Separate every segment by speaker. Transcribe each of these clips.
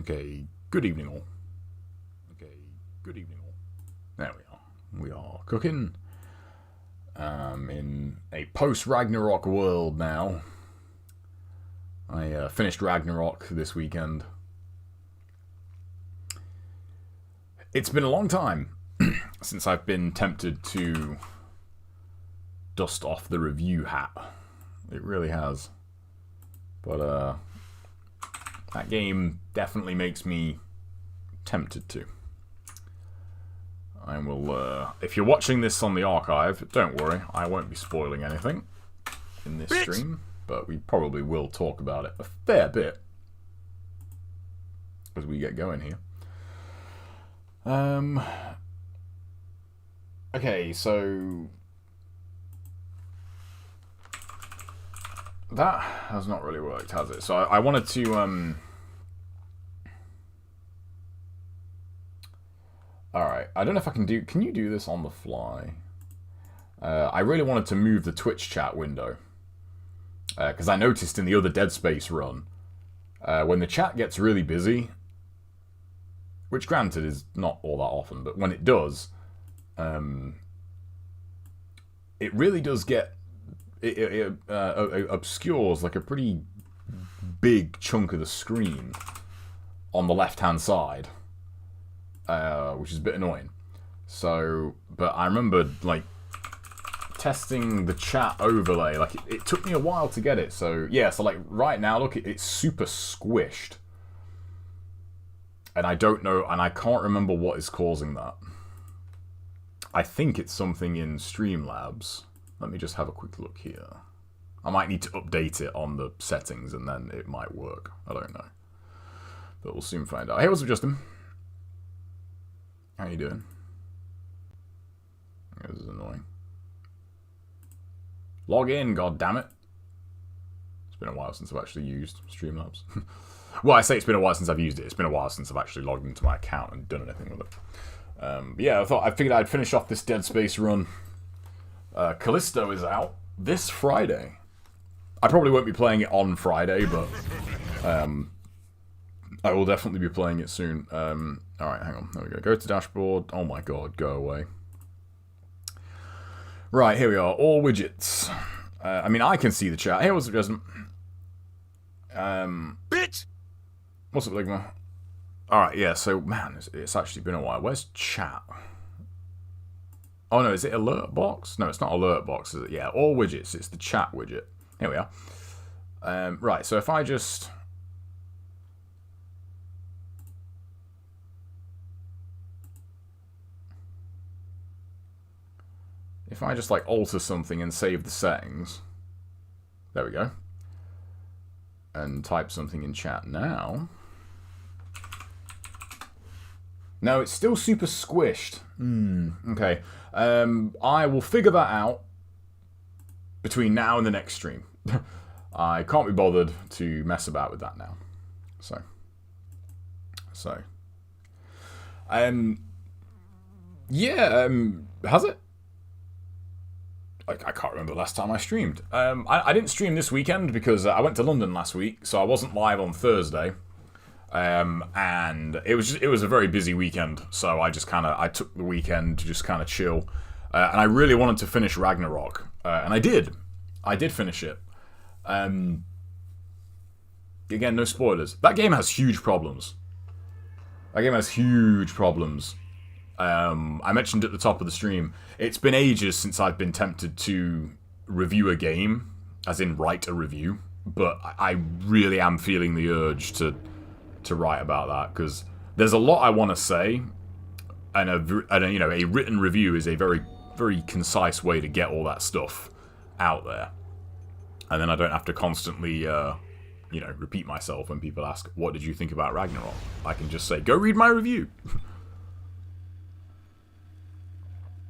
Speaker 1: Okay, good evening all. Okay, good evening all. There we are. We are cooking. In a post-Ragnarok world now. I finished Ragnarok this weekend. It's been a long time since I've been tempted to dust off the review hat. It really has. But, that game definitely makes me tempted to. I will, if you're watching this on the archive, don't worry, I won't be spoiling anything in this stream, but we probably will talk about it a fair bit as we get going here. Okay, so that has not really worked, has it? So I wanted to, Alright, I don't know if I can do... Can you do this on the fly? I really wanted to move the Twitch chat window. Because I noticed in the other Dead Space run, when the chat gets really busy, which granted is not all that often, but when it does, it really does get... It obscures like a pretty big chunk of the screen on the left-hand side. Which is a bit annoying. So, but I remember, like, testing the chat overlay. Like, it took me a while to get it. So, yeah, so, like, right now, look, it's super squished. And I don't know, and I can't remember what is causing that. I think it's something in Streamlabs. Let me just have a quick look here. I might need to update it on the settings, and then it might work. I don't know. But we'll soon find out. Hey, what's up, Justin? How you doing? This is annoying. Log in, goddammit. It's been a while since I've actually used Streamlabs. Well, I say it's been a while since I've used it. It's been a while since I've actually logged into my account and done anything with it. Yeah, I figured I'd finish off this Dead Space run. Callisto is out this Friday. I probably won't be playing it on Friday, but I will definitely be playing it soon. Alright, hang on. There we go. Go to dashboard. Oh my god, go away. Right, here we are. All widgets. I mean, I can see the chat. Hey, what's up, Justin? Bitch! What's up, Ligma? Alright, yeah, so, man, it's actually been a while. Where's chat? Oh, no, is it alert box? No, it's not alert box, is it? Yeah, all widgets. It's the chat widget. Here we are. Right, so if I just... If I just, like, alter something and save the settings... There we go. And type something in chat now... No, it's still super squished. Okay. I will figure that out between now and the next stream. I can't be bothered to mess about with that now. So. Yeah, has it? I can't remember the last time I streamed. I didn't stream this weekend because I went to London last week, so I wasn't live on Thursday. And it was a very busy weekend, so I took the weekend to just kind of chill. And I really wanted to finish Ragnarok, and I did. I did finish it. Again, no spoilers. That game has huge problems. I mentioned at the top of the stream, it's been ages since I've been tempted to review a game, as in write a review, but I really am feeling the urge to write about that, because there's a lot I want to say, and a written review is a very, very concise way to get all that stuff out there, and then I don't have to constantly, repeat myself when people ask, what did you think about Ragnarok? I can just say, go read my review.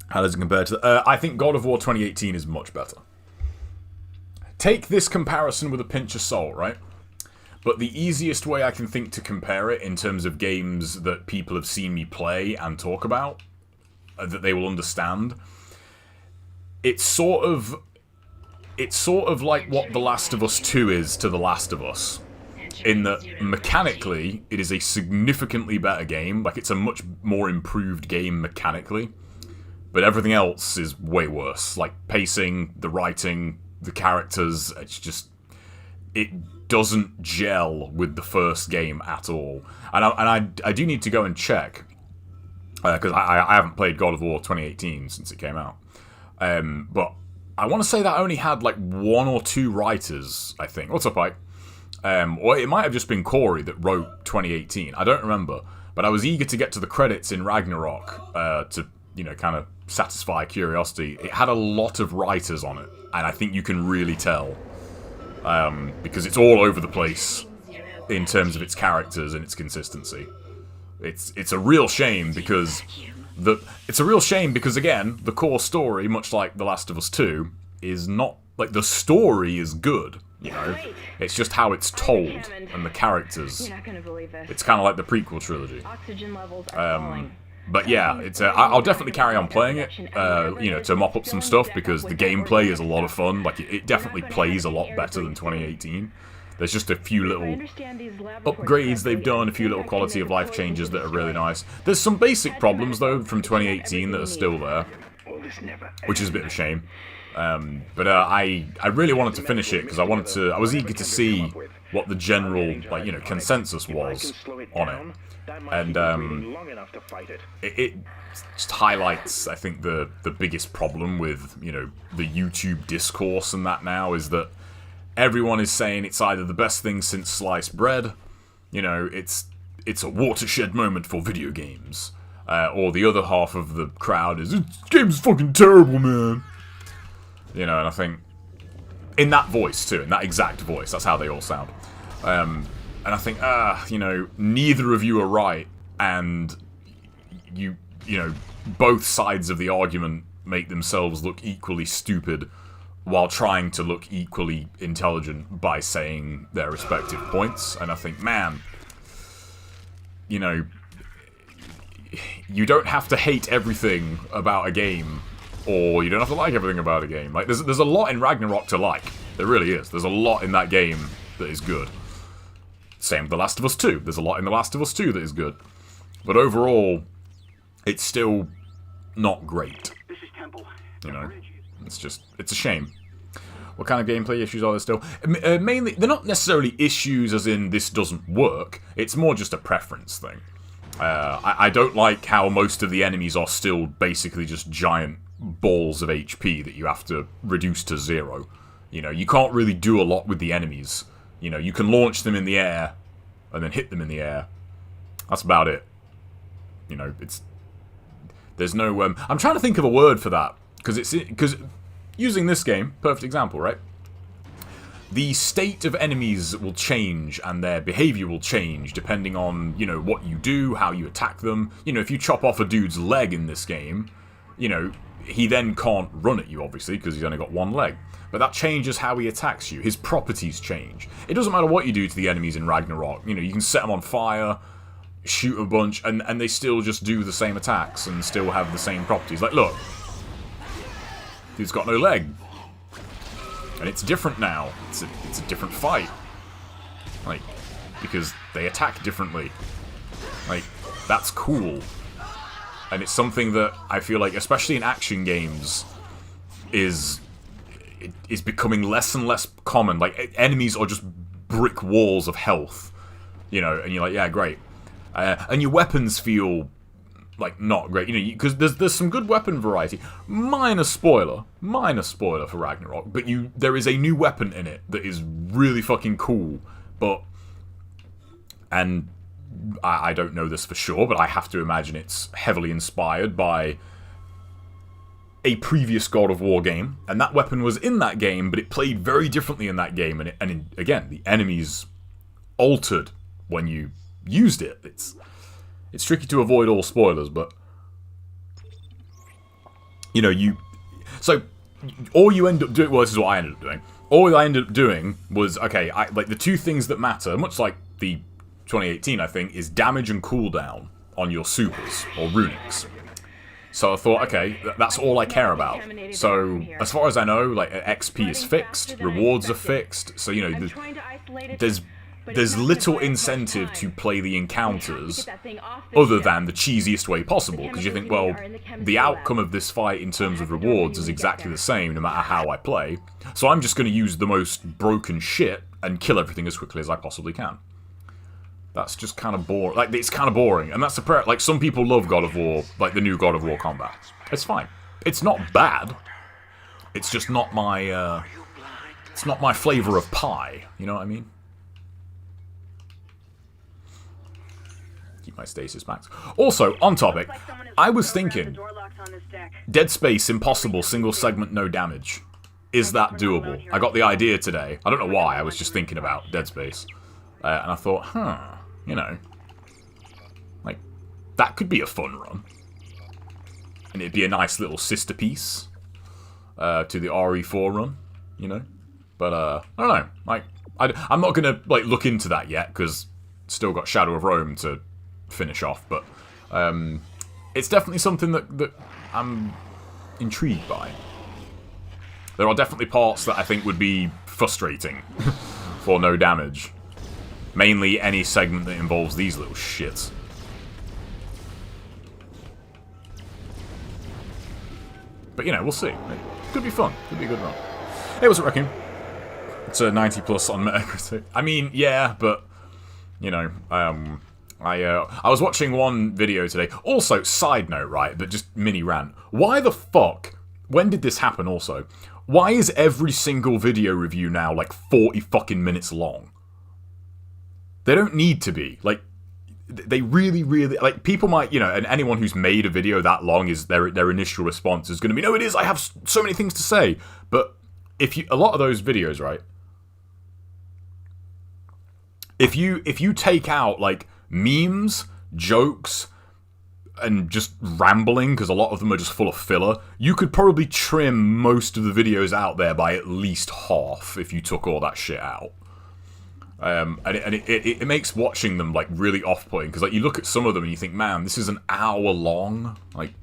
Speaker 1: How does it compare to... I think God of War 2018 is much better. Take this comparison with a pinch of salt, right? But the easiest way I can think to compare it in terms of games that people have seen me play and talk about, that they will understand, it's sort of like what The Last of Us 2 is to The Last of Us. in that mechanically it is a significantly better game. Like, it's a much more improved game mechanically, but everything else is way worse. Like, pacing, the writing, the characters, it's just, it doesn't gel with the first game at all. And I do need to go and check, because I haven't played God of War 2018 since it came out. But I want to say that only had like 1 or 2 writers, I think. What's up, Ike? Or it might have just been Corey that wrote 2018. I don't remember. But I was eager to get to the credits in Ragnarok to, you know, kind of satisfy curiosity. It had a lot of writers on it, and I think you can really tell. Because it's all over the place in terms of its characters and its consistency. It's a real shame because again, the core story, much like The Last of Us 2, is not like, the story is good, you know. It's just how it's told and the characters. It's kind of like the prequel trilogy. But yeah, it's I'll definitely carry on playing it, you know, to mop up some stuff, because the gameplay is a lot of fun. Like, it definitely plays a lot better than 2018. There's just a few little upgrades they've done, a few little quality of life changes that are really nice. There's some basic problems, though, from 2018 that are still there, which is a bit of a shame. But I really wanted to finish it, because I was eager to see what the general, like, you know, consensus was on it. And it just highlights, I think, the biggest problem with, you know, the YouTube discourse and that now, is that everyone is saying it's either the best thing since sliced bread, you know, it's a watershed moment for video games, or the other half of the crowd is, this game's fucking terrible, man. You know, and I think, in that voice too, in that exact voice, that's how they all sound. And I think, you know, neither of you are right, and you know, both sides of the argument make themselves look equally stupid while trying to look equally intelligent by saying their respective points. And I think, man, you know, you don't have to hate everything about a game, or you don't have to like everything about a game. Like, there's a lot in Ragnarok to like. There really is. There's a lot in that game that is good. Same with The Last of Us 2. There's a lot in The Last of Us 2 that is good. But overall, it's still not great. You know? It's a shame. What kind of gameplay issues are there still? Mainly, they're not necessarily issues as in this doesn't work. It's more just a preference thing. I don't like how most of the enemies are still basically just giant balls of HP that you have to reduce to 0. You know, you can't really do a lot with the enemies. You know, you can launch them in the air and then hit them in the air. That's about it. You know, there's no... I'm trying to think of a word for that, because using this game, perfect example, right? The state of enemies will change and their behavior will change depending on, you know, what you do, how you attack them. You know, if you chop off a dude's leg in this game, you know, he then can't run at you, obviously, because he's only got one leg. But that changes how he attacks you. His properties change. It doesn't matter what you do to the enemies in Ragnarok. You know, you can set them on fire, shoot a bunch, and they still just do the same attacks and still have the same properties. Like, look. Dude's got no leg. And it's different now. It's a different fight. Like, because they attack differently. Like, that's cool. And it's something that I feel like, especially in action games, is becoming less and less common. Like, enemies are just brick walls of health. You know, and you're like, yeah, great. And your weapons feel like not great, you know, because there's some good weapon variety. Minor spoiler for Ragnarok, but there is a new weapon in it that is really fucking cool. And I don't know this for sure, but I have to imagine it's heavily inspired by a previous God of War game, and that weapon was in that game, but it played very differently in that game, again, the enemies altered when you used it. It's tricky to avoid all spoilers, but you know, all you end up doing, well, this is what I ended up doing. All I ended up doing was, okay, like the two things that matter, much like the 2018, I think, is damage and cooldown on your supers or runics. So I thought, okay, that's all I care about. So as far as I know, like, XP is fixed, rewards are fixed. So, you know, there's there's little incentive to play the encounters other than the cheesiest way possible, because you think, well, the outcome of this fight in terms of rewards is exactly the same no matter how I play, so I'm just going to use the most broken shit and kill everything as quickly as I possibly can. That's just kind of boring. Like, it's kind of boring, and that's the like, some people love God of War, like the new God of War combat. It's fine. It's not bad. It's just not my, it's not my flavor of pie, you know what I mean? Keep my stasis max. Also, on topic, I was thinking, Dead Space Impossible single segment no damage. Is that doable? I got the idea today. I don't know why, I was just thinking about Dead Space. And I thought, you know, like, that could be a fun run. And it'd be a nice little sister piece to the RE4 run, you know? But, I don't know, like, I'm not gonna, like, look into that yet, because still got Shadow of Rome to finish off, but it's definitely something that I'm intrigued by. There are definitely parts that I think would be frustrating for no damage. Mainly any segment that involves these little shits. But, you know, we'll see. It could be fun. Could be a good run. Hey, what's it wrecking? It's a 90 plus on Metacritic. I mean, yeah, but, you know, I was watching one video today. Also, side note, right, but just mini rant. Why the fuck, when did this happen also? Why is every single video review now like 40 fucking minutes long? They don't need to be. Like, they really, like, people might, you know, and anyone who's made a video that long, is their initial response is going to be, no, it is, I have so many things to say. But if you, a lot of those videos, right, if you take out, like, memes, jokes, and just rambling, because a lot of them are just full of filler, you could probably trim most of the videos out there by at least half if you took all that shit out. And it makes watching them, like, really off-putting, because, like, you look at some of them and you think, man, this is an hour long. Like,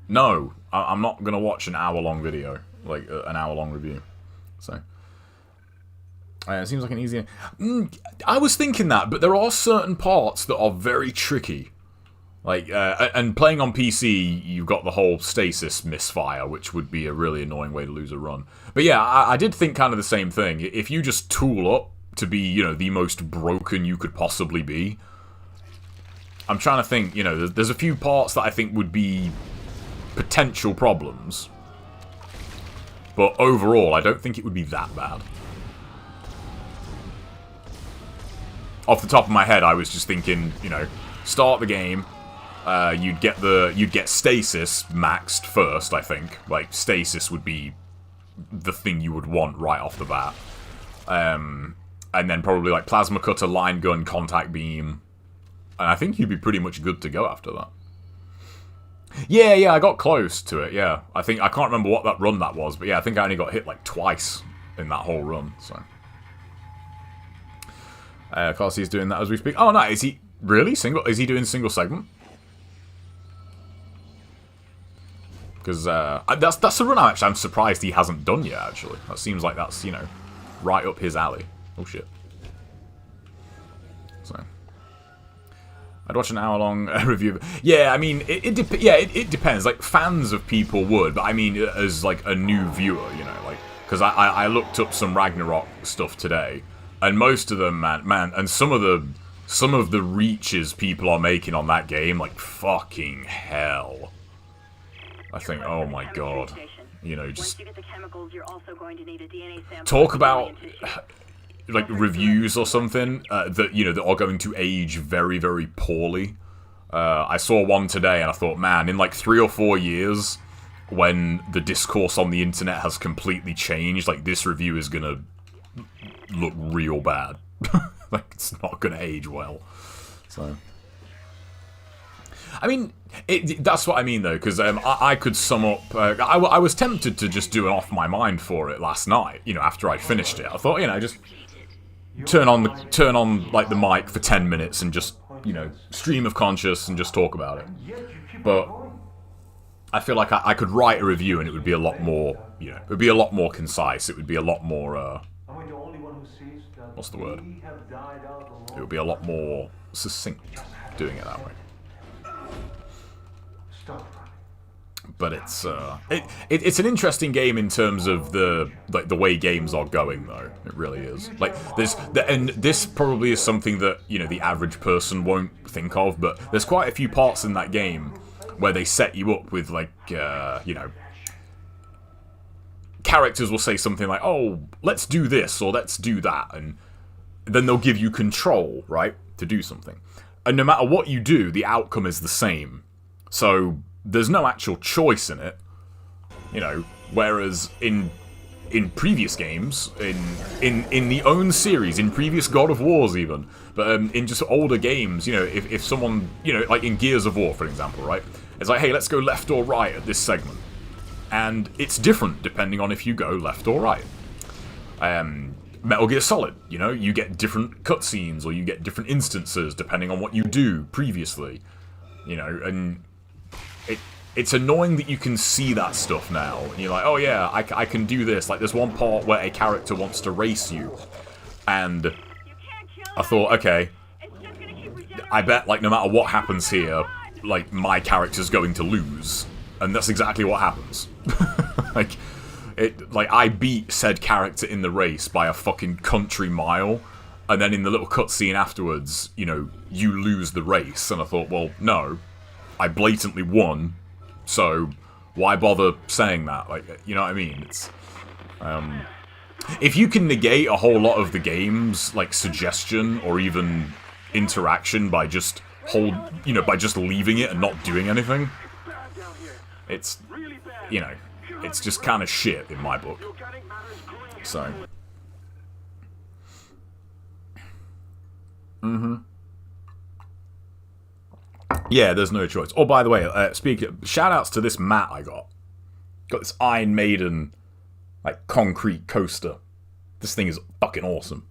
Speaker 1: no, I'm not going to watch an hour-long video, like, an hour-long review. So, it seems like an easy... I was thinking that, but there are certain parts that are very tricky. Like, and playing on PC, you've got the whole stasis misfire, which would be a really annoying way to lose a run. But yeah, I did think kind of the same thing. If you just tool up to be, you know, the most broken you could possibly be, I'm trying to think, you know, there's a few parts that I think would be potential problems. But overall, I don't think it would be that bad. Off the top of my head, I was just thinking, you know, start the game. You'd get stasis maxed first, I think. Like, stasis would be the thing you would want right off the bat. And then probably, like, plasma cutter, line gun, contact beam. And I think you'd be pretty much good to go after that. Yeah, I got close to it, yeah. I can't remember what that run that was, but yeah, I think I only got hit, like, twice in that whole run, so. Carsey's doing that as we speak. Oh, no, is he... Really? Single? Is he doing single segment? Because that's a run I'm surprised he hasn't done yet, actually. That seems like that's, you know, right up his alley. Oh, shit. So. I'd watch an hour-long review. Yeah, I mean, it depends. Like, fans of people would, but I mean, as, like, a new viewer, you know, like... Because I looked up some Ragnarok stuff today, and most of them, man, and some of the reaches people are making on that game, like, fucking hell. I think, oh my god. You know, just... Talk about, like, reviews or something that, you know, that are going to age very, very poorly. I saw one today and I thought, man, in like 3 or 4 years, when the discourse on the internet has completely changed, like, this review is gonna look real bad. Like, it's not gonna age well. So... I mean, that's what I mean, though, because I could sum up... I was tempted to just do an off my mind for it last night, you know, after I finished it. I thought, you know, just turn on like, the mic for 10 minutes and just, you know, stream of conscious and just talk about it. But I feel like I could write a review and it would be a lot more, you know, it would be a lot more concise. It would be a lot more, what's the word? It would be a lot more succinct doing it that way. But it's it's an interesting game in terms of the way games are going, though. It really is. Like and this probably is something that, you know, the average person won't think of, but there's quite a few parts in that game where they set you up with, like, you know, characters will say something like, "Oh, let's do this," or "Let's do that," and then they'll give you control, right, to do something. And no matter what you do, the outcome is the same. So there's no actual choice in it, you know. Whereas in previous games, in the own series, in previous God of Wars even, but in just older games, you know, if someone, you know, like in Gears of War, for example, right? It's like, hey, let's go left or right at this segment. And it's different depending on if you go left or right. Metal Gear Solid, you know, you get different cutscenes or you get different instances depending on what you do previously, you know, and it's annoying that you can see that stuff now, and you're like, oh yeah, I can do this. Like, there's one part where a character wants to race you, and I thought, okay, I bet, like, no matter what happens here, like, my character's going to lose, and that's exactly what happens. like, I beat said character in the race by a fucking country mile, and then in the little cutscene afterwards, you know, you lose the race, and I thought, well, no, I blatantly won, so why bother saying that? Like, you know what I mean? It's, if you can negate a whole lot of the game's, like, suggestion or even interaction by just by just leaving it and not doing anything, it's, you know, it's just kind of shit in my book. So. Yeah, there's no choice. Oh, by the way, shout-outs to this mat I got. Got this Iron Maiden, like, concrete coaster. This thing is fucking awesome.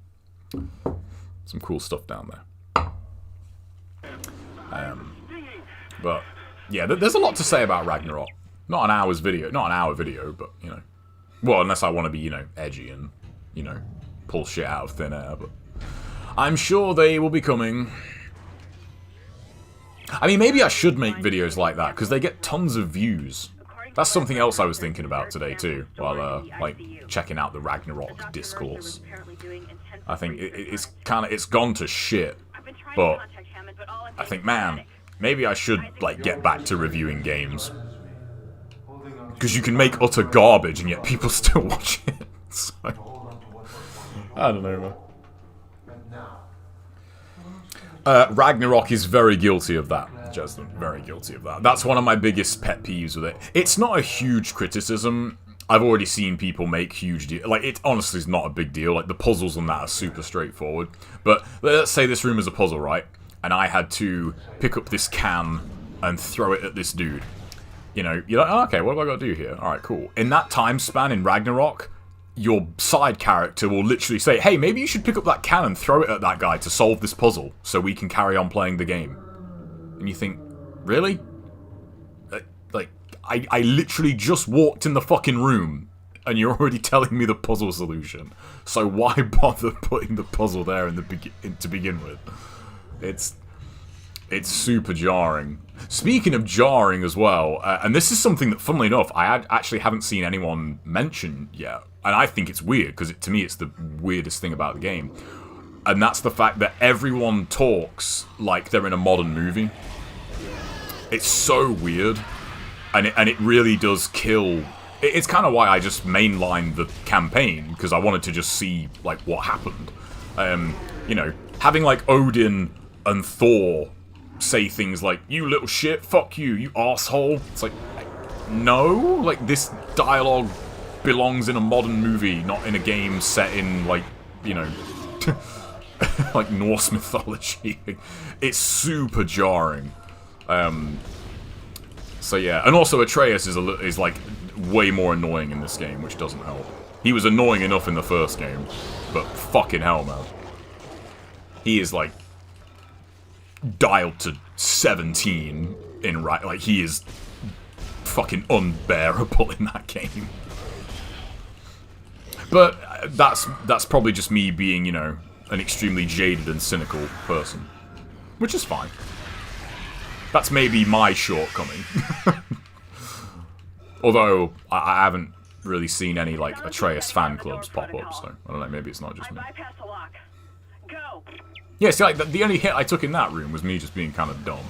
Speaker 1: Some cool stuff down there. But, yeah, there's a lot to say about Ragnarok. Not an hour video, but, you know. Well, unless I want to be, you know, edgy and, you know, pull shit out of thin air, but I'm sure they will be coming. I mean, maybe I should make videos like that, because they get tons of views. That's something else I was thinking about today, too, while, like, checking out the Ragnarok discourse. I think it's gone to shit, but I think, man, maybe I should, like, get back to reviewing games. Because you can make utter garbage, and yet people still watch it. So, I don't know, man. Ragnarok is very guilty of that, Justin. Very guilty of that. That's one of my biggest pet peeves with it. It's not a huge criticism. I've already seen people make huge deal. Like, it honestly is not a big deal. Like, the puzzles on that are super straightforward. But let's say this room is a puzzle, right? And I had to pick up this can and throw it at this dude. You know, you're like, oh, okay, what have I got to do here? Alright, cool. In that time span in Ragnarok, your side character will literally say, hey, maybe you should pick up that can and throw it at that guy to solve this puzzle so we can carry on playing the game. And you think, really? Like, I literally just walked in the fucking room and you're already telling me the puzzle solution. So why bother putting the puzzle there to begin with? It's super jarring. Speaking of jarring as well, and this is something that, funnily enough, I actually haven't seen anyone mention yet. And I think it's weird, because to me it's the weirdest thing about the game. And that's the fact that everyone talks like they're in a modern movie. It's so weird. And it really does kill. It's kind of why I just mainlined the campaign, because I wanted to just see, like, what happened. You know, having, like, Odin and Thor say things like, you little shit, fuck you, you arsehole. It's like, no? Like, this dialogue belongs in a modern movie, not in a game set in, like, you know, like Norse mythology. It's super jarring. So yeah, and also Atreus is like way more annoying in this game, which doesn't help. He was annoying enough in the first game, but fucking hell, man. He is like dialed to 17 in like he is fucking unbearable in that game. But that's probably just me being, you know, an extremely jaded and cynical person. Which is fine. That's maybe my shortcoming. Although, I haven't really seen any, like, Atreus fan clubs pop up, so I don't know, maybe it's not just me. Yeah, see, like, the only hit I took in that room was me just being kind of dumb.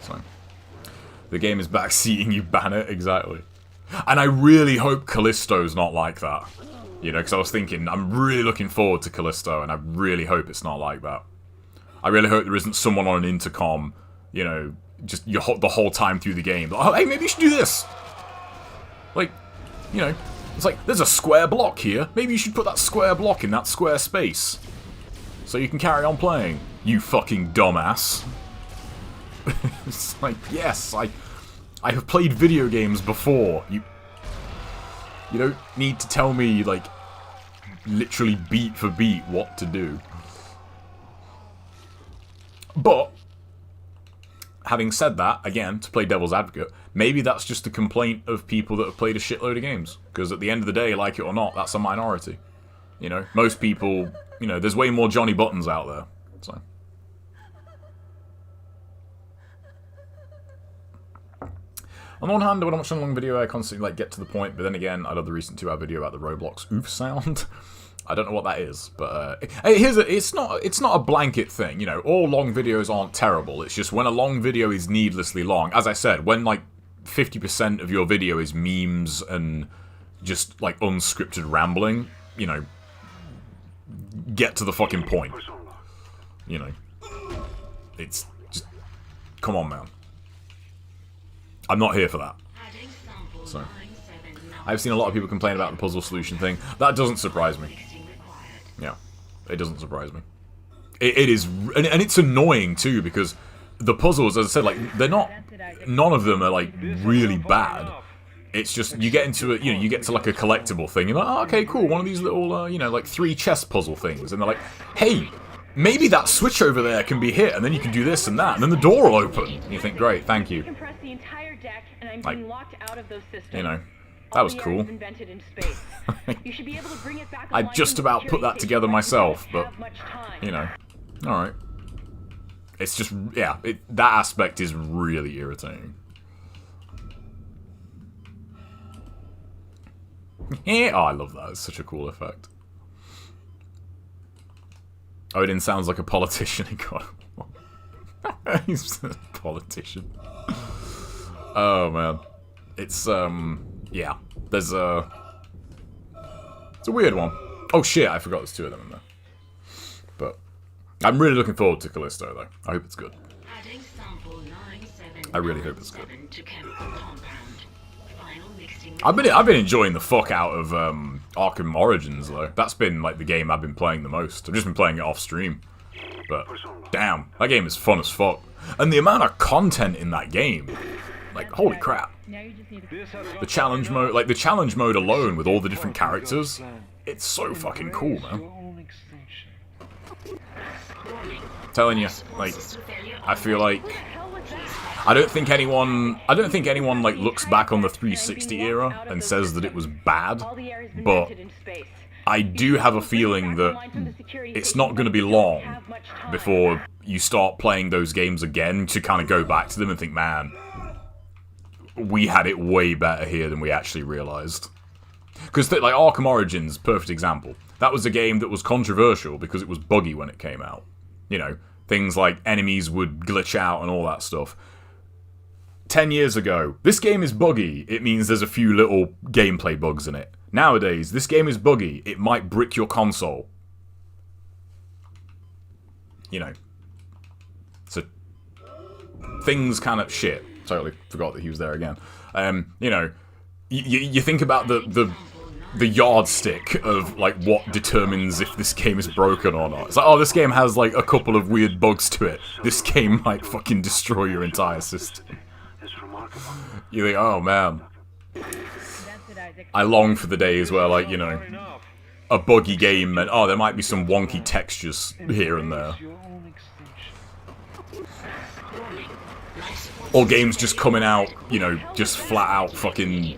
Speaker 1: So, the game is backseating, you ban it, exactly. And I really hope Callisto's not like that. You know, because I was thinking, I'm really looking forward to Callisto, and I really hope it's not like that. I really hope there isn't someone on an intercom, you know, just the whole time through the game. Like, oh, hey, maybe you should do this. Like, you know, it's like, there's a square block here. Maybe you should put that square block in that square space. So you can carry on playing, you fucking dumbass. It's like, yes, I have played video games before. You don't need to tell me, like, literally beat for beat what to do. But, having said that, again, to play devil's advocate, maybe that's just a complaint of people that have played a shitload of games. Because at the end of the day, like it or not, that's a minority. You know, most people, you know, there's way more Johnny Buttons out there. So. On the one hand, when I'm watching a long video, I constantly, like, get to the point, but then again, I love the recent 2-hour video about the Roblox oof sound. I don't know what that is, but it's not a blanket thing, you know. All long videos aren't terrible. It's just when a long video is needlessly long, as I said, when like 50% of your video is memes and just like unscripted rambling, you know, get to the fucking point. You know, it's just, come on, man. I'm not here for that. So, I've seen a lot of people complain about the puzzle solution thing. That doesn't surprise me. Yeah, it doesn't surprise me. It is, and it's annoying too, because the puzzles, as I said, like, they're not, none of them are like really bad. It's just, you get into it, you know, you get to like a collectible thing, you're like, oh, okay, cool, one of these little, you know, like 3 chess puzzle things, and they're like, hey, maybe that switch over there can be hit, and then you can do this and that, and then the door will open. And you think, great, thank you. Like, you know, that was cool. I just about put that together myself, but, you know, alright. It's just, yeah, that aspect is really irritating. Oh, I love that. It's such a cool effect. Odin sounds like a politician. He's a politician. Oh, man. It's, yeah. There's a... It's a weird one. Oh, shit, I forgot there's 2 of them in there. But I'm really looking forward to Callisto, though. I hope it's good. I really hope it's good. I've been enjoying the fuck out of Arkham Origins, though. That's been, like, the game I've been playing the most. I've just been playing it off stream. But, damn, that game is fun as fuck. And the amount of content in that game, like, holy crap. The challenge mode, like, the challenge mode alone with all the different characters, it's so fucking cool, man. I'm telling you, like, I feel like... I don't think anyone, like, looks back on the 360 era and says that it was bad, but I do have a feeling that it's not going to be long before you start playing those games again to kind of go back to them and think, man, we had it way better here than we actually realized. Because, like, Arkham Origins, perfect example. That was a game that was controversial because it was buggy when it came out. You know, things like enemies would glitch out and all that stuff. 10 years ago, this game is buggy, it means there's a few little gameplay bugs in it. Nowadays, this game is buggy, it might brick your console. You know. So, things kind of shit. Totally forgot that he was there again. You know, you think about the yardstick of, like, what determines if this game is broken or not. It's like, oh, this game has, like, a couple of weird bugs to it. This game might fucking destroy your entire system. You think, oh, man. I long for the days where, like, you know, a buggy game and, oh, there might be some wonky textures here and there. Or games just coming out, you know, just flat out fucking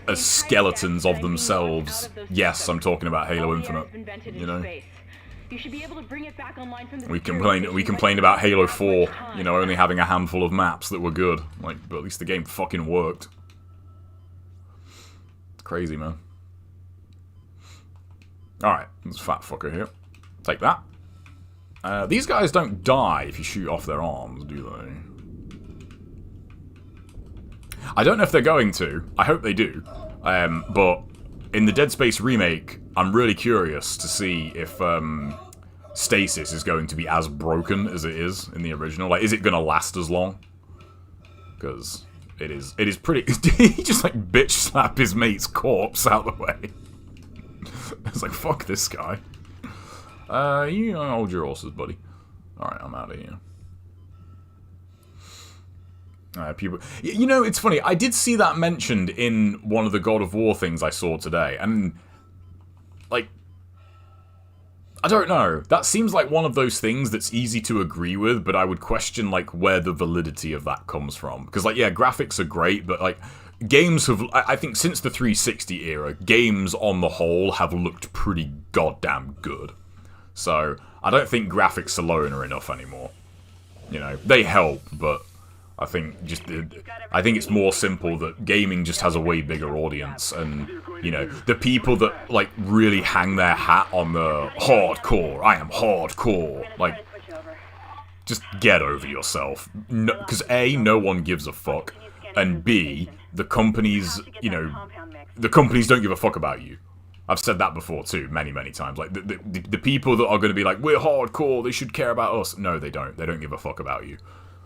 Speaker 1: as skeletons of themselves. Yes, I'm talking about Halo Infinite. You know, we complained about Halo 4. You know, only having a handful of maps that were good. Like, but at least the game fucking worked. It's crazy, man. All right, there's a fat fucker here. Take that. These guys don't die if you shoot off their arms, do they? I don't know if they're going to. I hope they do. But in the Dead Space remake, I'm really curious to see if stasis is going to be as broken as it is in the original. Like, is it going to last as long? Because it is pretty... He just, like, bitch slap his mate's corpse out the way. It's like, fuck this guy. You hold your horses, buddy. Alright, I'm out of here. People, you know, it's funny. I did see that mentioned in one of the God of War things I saw today, and like, I don't know. That seems like one of those things that's easy to agree with, but I would question like where the validity of that comes from. Because like, yeah, graphics are great, but like, games have, I think since the 360 era, games on the whole have looked pretty goddamn good. So I don't think graphics alone are enough anymore. You know, they help, but I think it's more simple that gaming just has a way bigger audience, and you know, the people that like really hang their hat on the hardcore, I am hardcore, like, just get over yourself. Because A, no one gives a fuck, and B, the companies, you know, the companies don't give a fuck about you. I've said that before too, many times. Like, the people that are going to be like, we're hardcore, they should care about us. No, they don't. They don't give a fuck about you.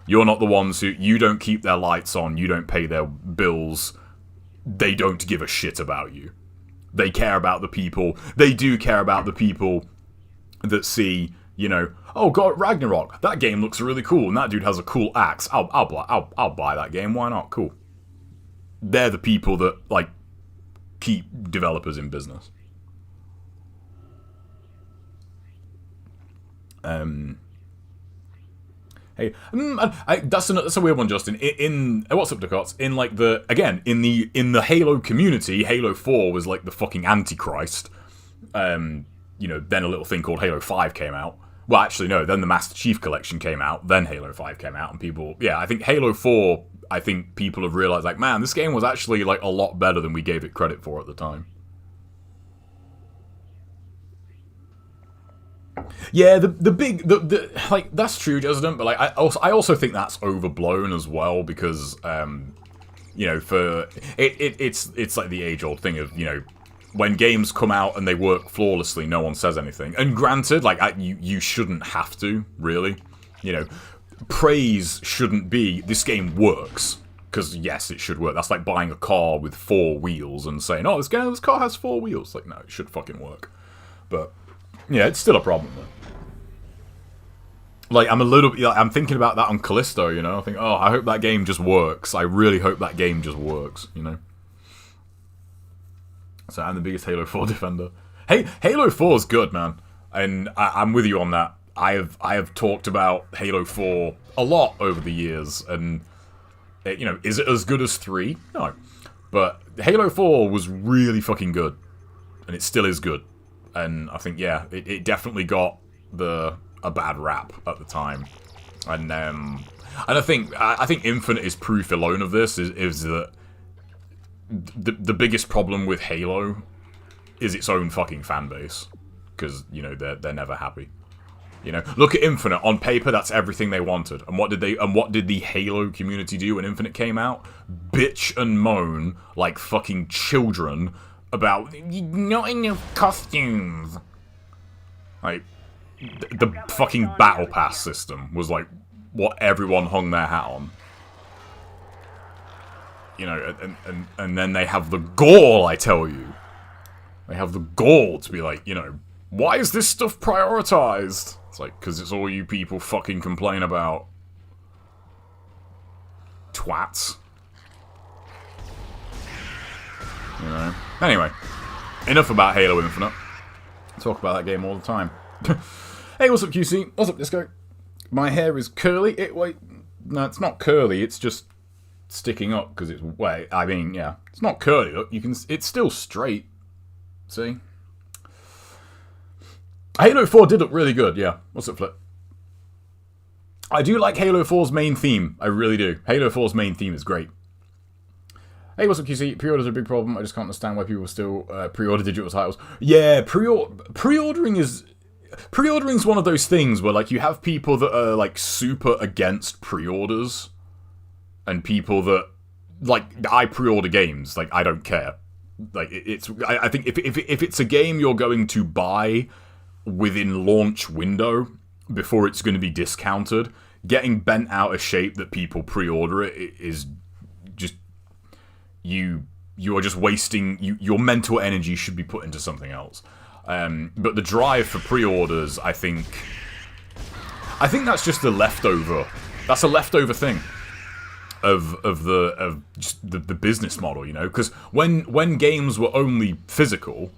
Speaker 1: You're not the ones who... You don't keep their lights on, you don't pay their bills. They don't give a shit about you. They care about the people. They do care about the people that see, you know, oh god, Ragnarok, that game looks really cool, and that dude has a cool axe. I'll buy that game, why not? Cool. They're the people that, like, keep developers in business. Hey, that's a weird one, Justin. In what's up, Ducats? In like in the Halo community, Halo 4 was like the fucking Antichrist. You know, then a little thing called Halo 5 came out. Well, actually, no. Then the Master Chief Collection came out. Then Halo 5 came out, and people, yeah, I think Halo 4. I think people have realized, like, man, this game was actually like a lot better than we gave it credit for at the time. Yeah, the like, that's true, Justin, but like I also think that's overblown as well, because you know, for it's like the age-old thing of, you know, when games come out and they work flawlessly, no one says anything. And granted, like, you shouldn't have to, really. You know, praise shouldn't be, this game works. Because, yes, it should work. That's like buying a car with 4 wheels and saying, oh, this car has 4 wheels. Like, no, it should fucking work. But, yeah, it's still a problem, though. Like, I'm thinking about that on Callisto, you know? I think, oh, I hope that game just works. I really hope that game just works, you know? So I'm the biggest Halo 4 defender. Hey, Halo 4 is good, man. And I'm with you on that. I have talked about Halo 4 a lot over the years, and, you know, is it as good as 3? No. But Halo 4 was really fucking good. And it still is good. And I think, yeah, it definitely got a bad rap at the time. And I think Infinite is proof alone of this, is that the biggest problem with Halo is its own fucking fan base, because, you know, they're never happy. You know, look at Infinite. On paper, that's everything they wanted. And what did the Halo community do when Infinite came out? Bitch and moan like fucking children about not enough costumes. Like, the fucking battle pass system was like what everyone hung their hat on. You know, and then they have the gall, I tell you. They have the gall to be like, you know, why is this stuff prioritized? It's like, because it's all you people fucking complain about. Twats. You know? Anyway, enough about Halo Infinite. I talk about that game all the time. Hey, what's up, QC? What's up, Disco? My hair is curly. Wait, no, it's not curly, it's just sticking up because it's wait. I mean, yeah, it's not curly. Look, you can. It's still straight. See, Halo 4 did look really good. Yeah, what's up, Flip? I do like Halo 4's main theme. I really do. Halo 4's main theme is great. Hey, what's up, QC? Pre-orders are a big problem. I just can't understand why people still pre-order digital titles. Yeah, pre-ordering is one of those things where like you have people that are like super against pre-orders, and people that like I pre-order games. Like I don't care. Like I think if it's a game you're going to buy within launch window before it's going to be discounted, getting bent out of shape that people pre-order it is just you are just wasting your mental energy should be put into something else. But the drive for pre-orders, I think that's just a leftover. That's a leftover thing of just the business model, you know. Because when games were only physical,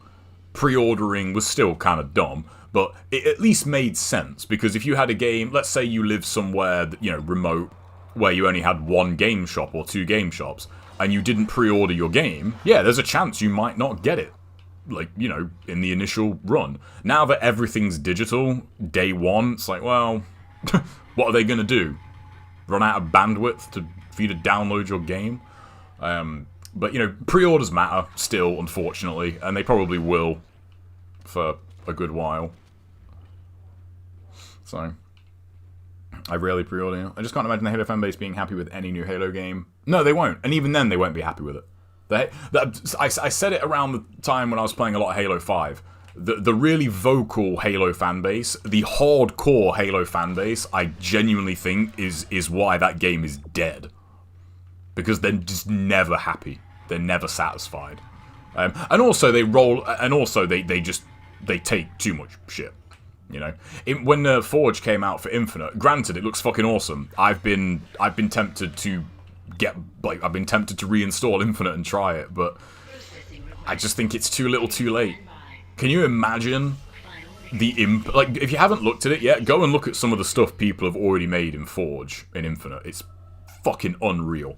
Speaker 1: pre-ordering was still kind of dumb. But it at least made sense, because if you had a game, let's say you live somewhere that, you know, remote, where you only had one game shop or two game shops, and you didn't pre-order your game, yeah, there's a chance you might not get it, like, you know, in the initial run. Now that everything's digital, day one, it's like, well, what are they going to do? Run out of bandwidth for you to download your game? But, you know, pre-orders matter still, unfortunately, and they probably will for a good while. So, I rarely pre-order. You know? I just can't imagine the Halo fanbase being happy with any new Halo game. No, they won't. And even then, they won't be happy with it. I said it around the time when I was playing a lot of Halo 5. The really vocal Halo fanbase, the hardcore Halo fanbase, I genuinely think is why that game is dead. Because they're just never happy. They're never satisfied. And also, they take too much shit. You know, when Forge came out for Infinite, granted it looks fucking awesome. I've been tempted to reinstall Infinite and try it, but I just think it's too little, too late. Can you imagine if you haven't looked at it yet, go and look at some of the stuff people have already made in Forge in Infinite. It's fucking unreal.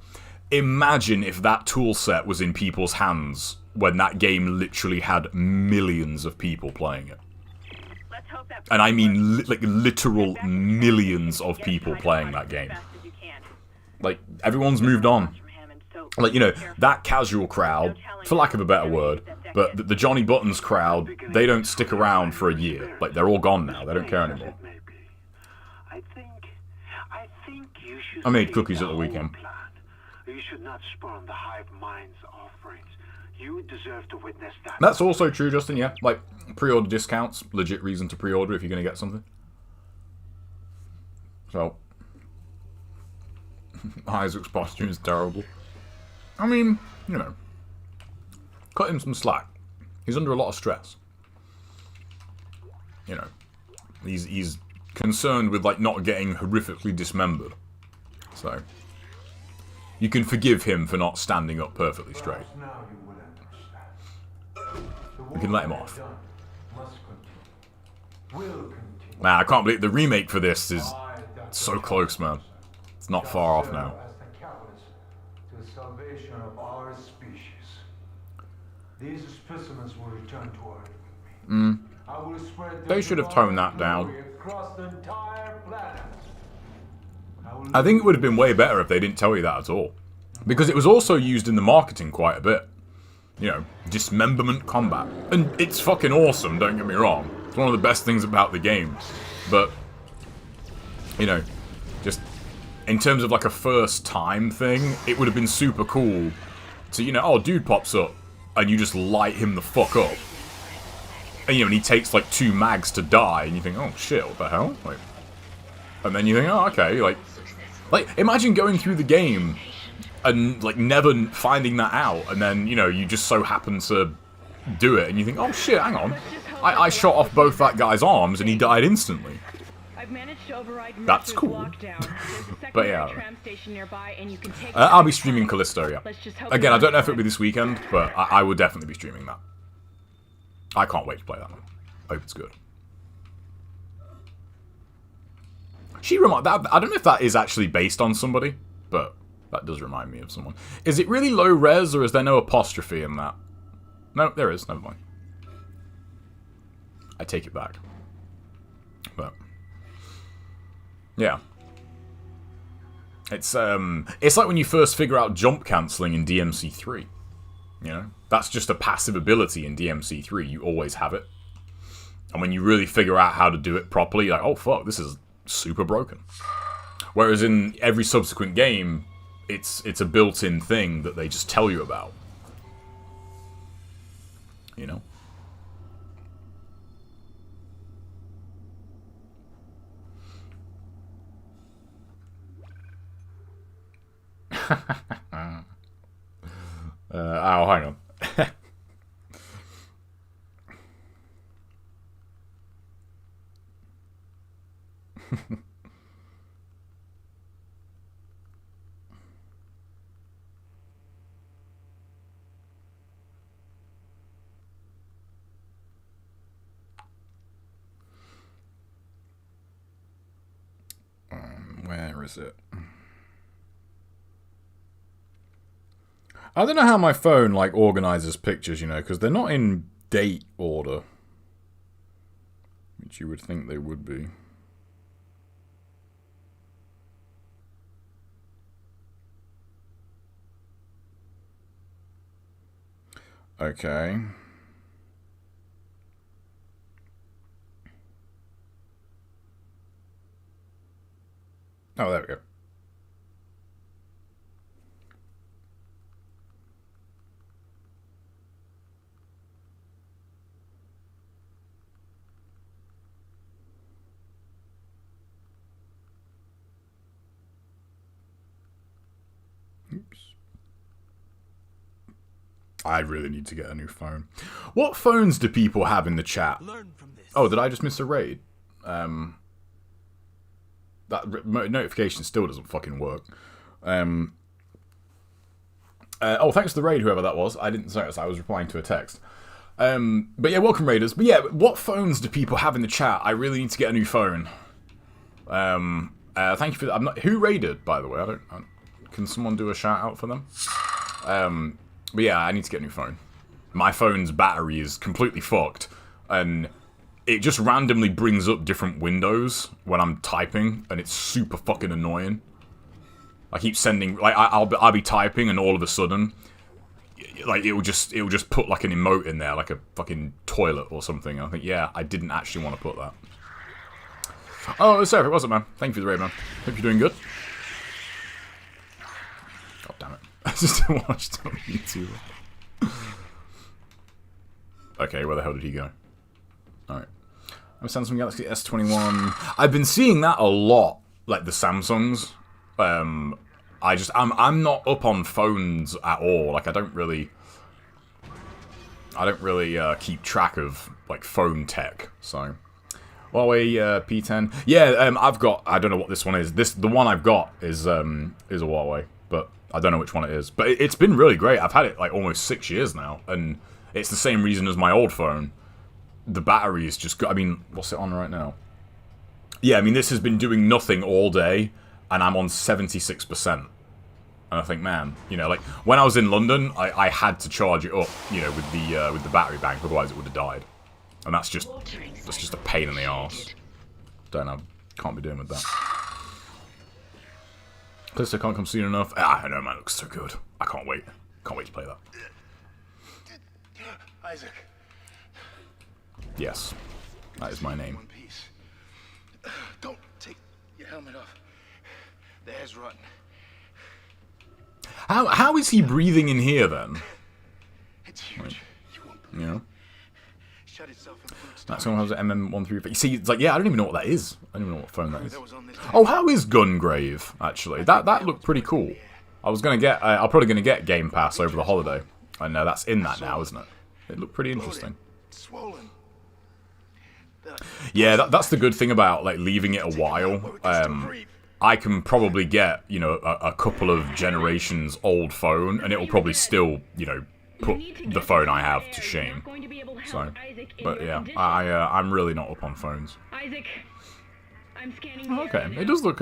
Speaker 1: Imagine if that tool set was in people's hands when that game literally had millions of people playing it. And I mean, literal millions of people playing that game. Like, everyone's moved on. Like, you know, that casual crowd, for lack of a better word, but the Johnny Buttons crowd, they don't stick around for a year. Like, they're all gone now. They don't care anymore. I made cookies at the weekend.
Speaker 2: You should not spurn the hive mind's offerings. You deserve to witness that.
Speaker 1: That's also true, Justin, yeah. Like, pre-order discounts, legit reason to pre-order if you're going to get something. So, Isaac's posture is terrible. I mean, you know, cut him some slack. He's under a lot of stress. You know, he's concerned with, like, not getting horrifically dismembered. So, you can forgive him for not standing up perfectly straight. We can let him off. Man, I can't believe the remake for this is so close, man. It's not far off now. They should have toned that down. I think it would have been way better if they didn't tell you that at all. Because it was also used in the marketing quite a bit. You know, dismemberment combat. And it's fucking awesome, don't get me wrong. It's one of the best things about the game. But, you know, just in terms of like a first time thing, it would have been super cool to, you know, oh, dude pops up and you just light him the fuck up. And, you know, and he takes like 2 mags to die and you think, oh shit, what the hell? Like, and then you think, oh, okay, like, imagine going through the game and, like, never finding that out, and then, you know, you just so happen to do it, and you think, oh shit, hang on. I shot off both that guy's arms, and he died instantly. That's cool. But yeah. I'll be streaming Callisto, yeah. Again, I don't know if it'll be this weekend, but I will definitely be streaming that. I can't wait to play that one. I hope it's good. I don't know if that is actually based on somebody, but That does remind me of someone. Is it really low res, or is there no apostrophe in that? No, there is. Never mind. I take it back. But yeah. It's like when you first figure out jump cancelling in DMC3. You know? That's just a passive ability in DMC3. You always have it. And when you really figure out how to do it properly, you're like, oh fuck, this is super broken. Whereas in every subsequent game, it's a built-in thing that they just tell you about. You know? Oh, hang on. Where is it? I don't know how my phone, like, organizes pictures, you know, because they're not in date order. Which you would think they would be. Okay. Oh, there we go. Oops. I really need to get a new phone. What phones do people have in the chat? Oh, did I just miss a raid? That notification still doesn't fucking work. Oh, thanks to the raid, whoever that was. I didn't notice. I was replying to a text. But yeah, welcome raiders. But yeah, what phones do people have in the chat? I really need to get a new phone. Thank you for that. I'm not. Who raided, by the way? I don't. Can someone do a shout out for them? But yeah, I need to get a new phone. My phone's battery is completely fucked, and it just randomly brings up different windows when I'm typing, and it's super fucking annoying. I keep sending, like, I'll be typing, and all of a sudden, like, it will just put like an emote in there, like a fucking toilet or something. And I think, yeah, I didn't actually want to put that. Oh, sorry, it wasn't, man. Thank you for the raid, man. Hope you're doing good. God damn it. I just watched it on YouTube. Okay, where the hell did he go? Alright. Samsung Galaxy S21. I've been seeing that a lot, like the Samsungs. I'm not up on phones at all. Like, I don't really keep track of, like, phone tech. So, Huawei P10. Yeah, I don't know what this one is. The one I've got is a Huawei, but I don't know which one it is. But it's been really great. I've had it like almost 6 years now, and it's the same reason as my old phone. The battery is just good. I mean, what's it on right now? Yeah, I mean, this has been doing nothing all day, and I'm on 76%. And I think, man, you know, like, when I was in London, I had to charge it up, you know, with the battery bank, otherwise it would have died. And that's just a pain in the arse. Don't know, can't be doing with that. Callisto can't come soon enough. I know, man, it looks so good. I can't wait. Can't wait to play that.
Speaker 3: Isaac.
Speaker 1: Yes, that is my name.
Speaker 3: One piece. Don't take your helmet off. The air's rotten.
Speaker 1: How is he breathing in here then?
Speaker 3: It's huge. You won't
Speaker 1: You know?
Speaker 3: shut itself in food
Speaker 1: That someone has an MM135. You see, it's like, yeah, I don't even know what that is. I don't even know what phone that is.
Speaker 3: that was on this
Speaker 1: Oh, how is Gungrave, actually? That looked pretty cool. I was gonna get, I'm probably gonna get Game Pass over the holiday. I know that's in that now, isn't it? It looked pretty interesting.
Speaker 3: swollen.
Speaker 1: Yeah, that's the good thing about, like, leaving it a while. I can probably get, you know, a couple of generations old phone, and it will probably still, you know, put the phone I have to shame. So, but yeah, I'm really not up on phones.
Speaker 4: Isaac, I'm scanning the
Speaker 1: Okay,
Speaker 4: area
Speaker 1: it does look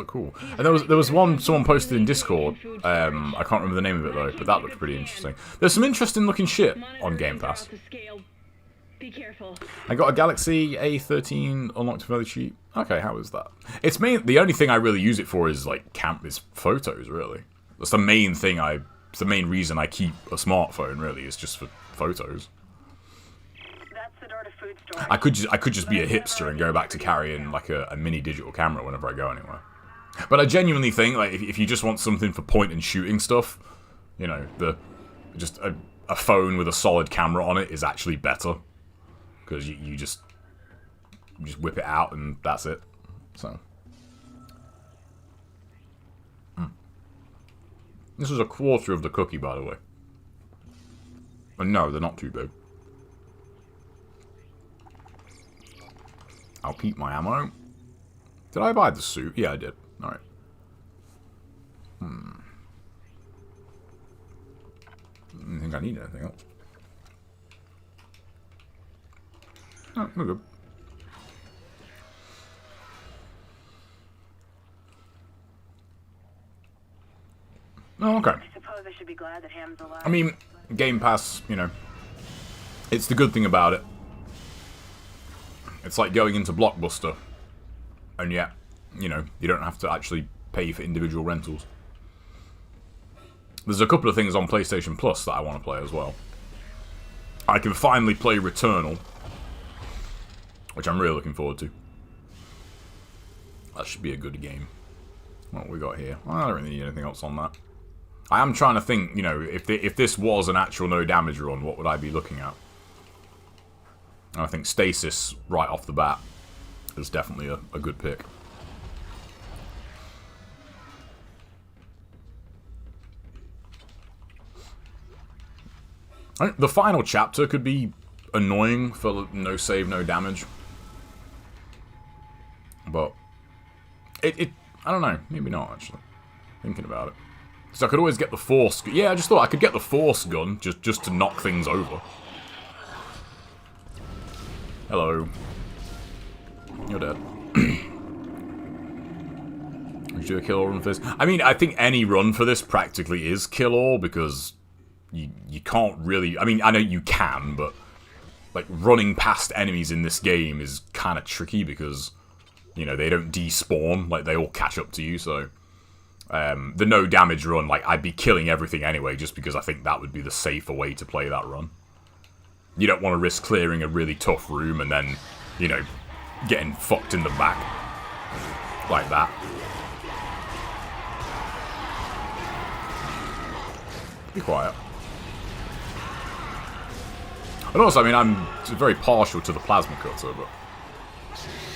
Speaker 1: cool.
Speaker 4: He's
Speaker 1: And there was one
Speaker 4: right.
Speaker 1: someone posted in Discord. I can't remember the name of it though, but that looked pretty interesting. There's some interesting looking shit on Game Pass.
Speaker 4: Monitor readings are off the scale. Be careful.
Speaker 1: I got a Galaxy A13 unlocked fairly cheap. Okay, how is that? It's the only thing I really use it for is like is photos. Really, that's the main thing. It's the main reason I keep a smartphone. Really, is just for photos.
Speaker 5: That's the door to food storage.
Speaker 1: I could just be a hipster and go back to carrying like a mini digital camera whenever I go anywhere. But I genuinely think like if you just want something for point and shooting stuff, you know, just a phone with a solid camera on it is actually better. Because you just whip it out and that's it. So. This is a quarter of the cookie, by the way. And no, they're not too big. I'll keep my ammo. Did I buy the suit? Yeah, I did. Alright. I don't think I need anything else. Oh, we're good. Oh, okay.
Speaker 5: I suppose I should be glad that Ham's alive.
Speaker 1: I mean, Game Pass, you know, it's the good thing about it. It's like going into Blockbuster, and yet, you know, you don't have to actually pay for individual rentals. There's a couple of things on PlayStation Plus that I want to play as well. I can finally play Returnal, which I'm really looking forward to. That should be a good game. What we got here? I don't really need anything else on that. I am trying to think, you know, if this was an actual no damage run, what would I be looking at? And I think Stasis, right off the bat, is definitely a good pick. I think the final chapter could be annoying for no save, no damage. But I don't know, maybe not actually. Thinking about it. So I could always get the force. Yeah, I just thought I could get the force gun just to knock things over. Hello. You're dead. Would you do a kill all run for this? I mean, I think any run for this practically is kill all because you can't really. I mean, I know you can, but like running past enemies in this game is kind of tricky because you know they don't despawn. Like they all catch up to you, so. The no damage run, like, I'd be killing everything anyway, just because I think that would be the safer way to play that run. You don't want to risk clearing a really tough room and then, you know, getting fucked in the back. Like that. Be quiet. And also, I mean, I'm very partial to the plasma cutter, but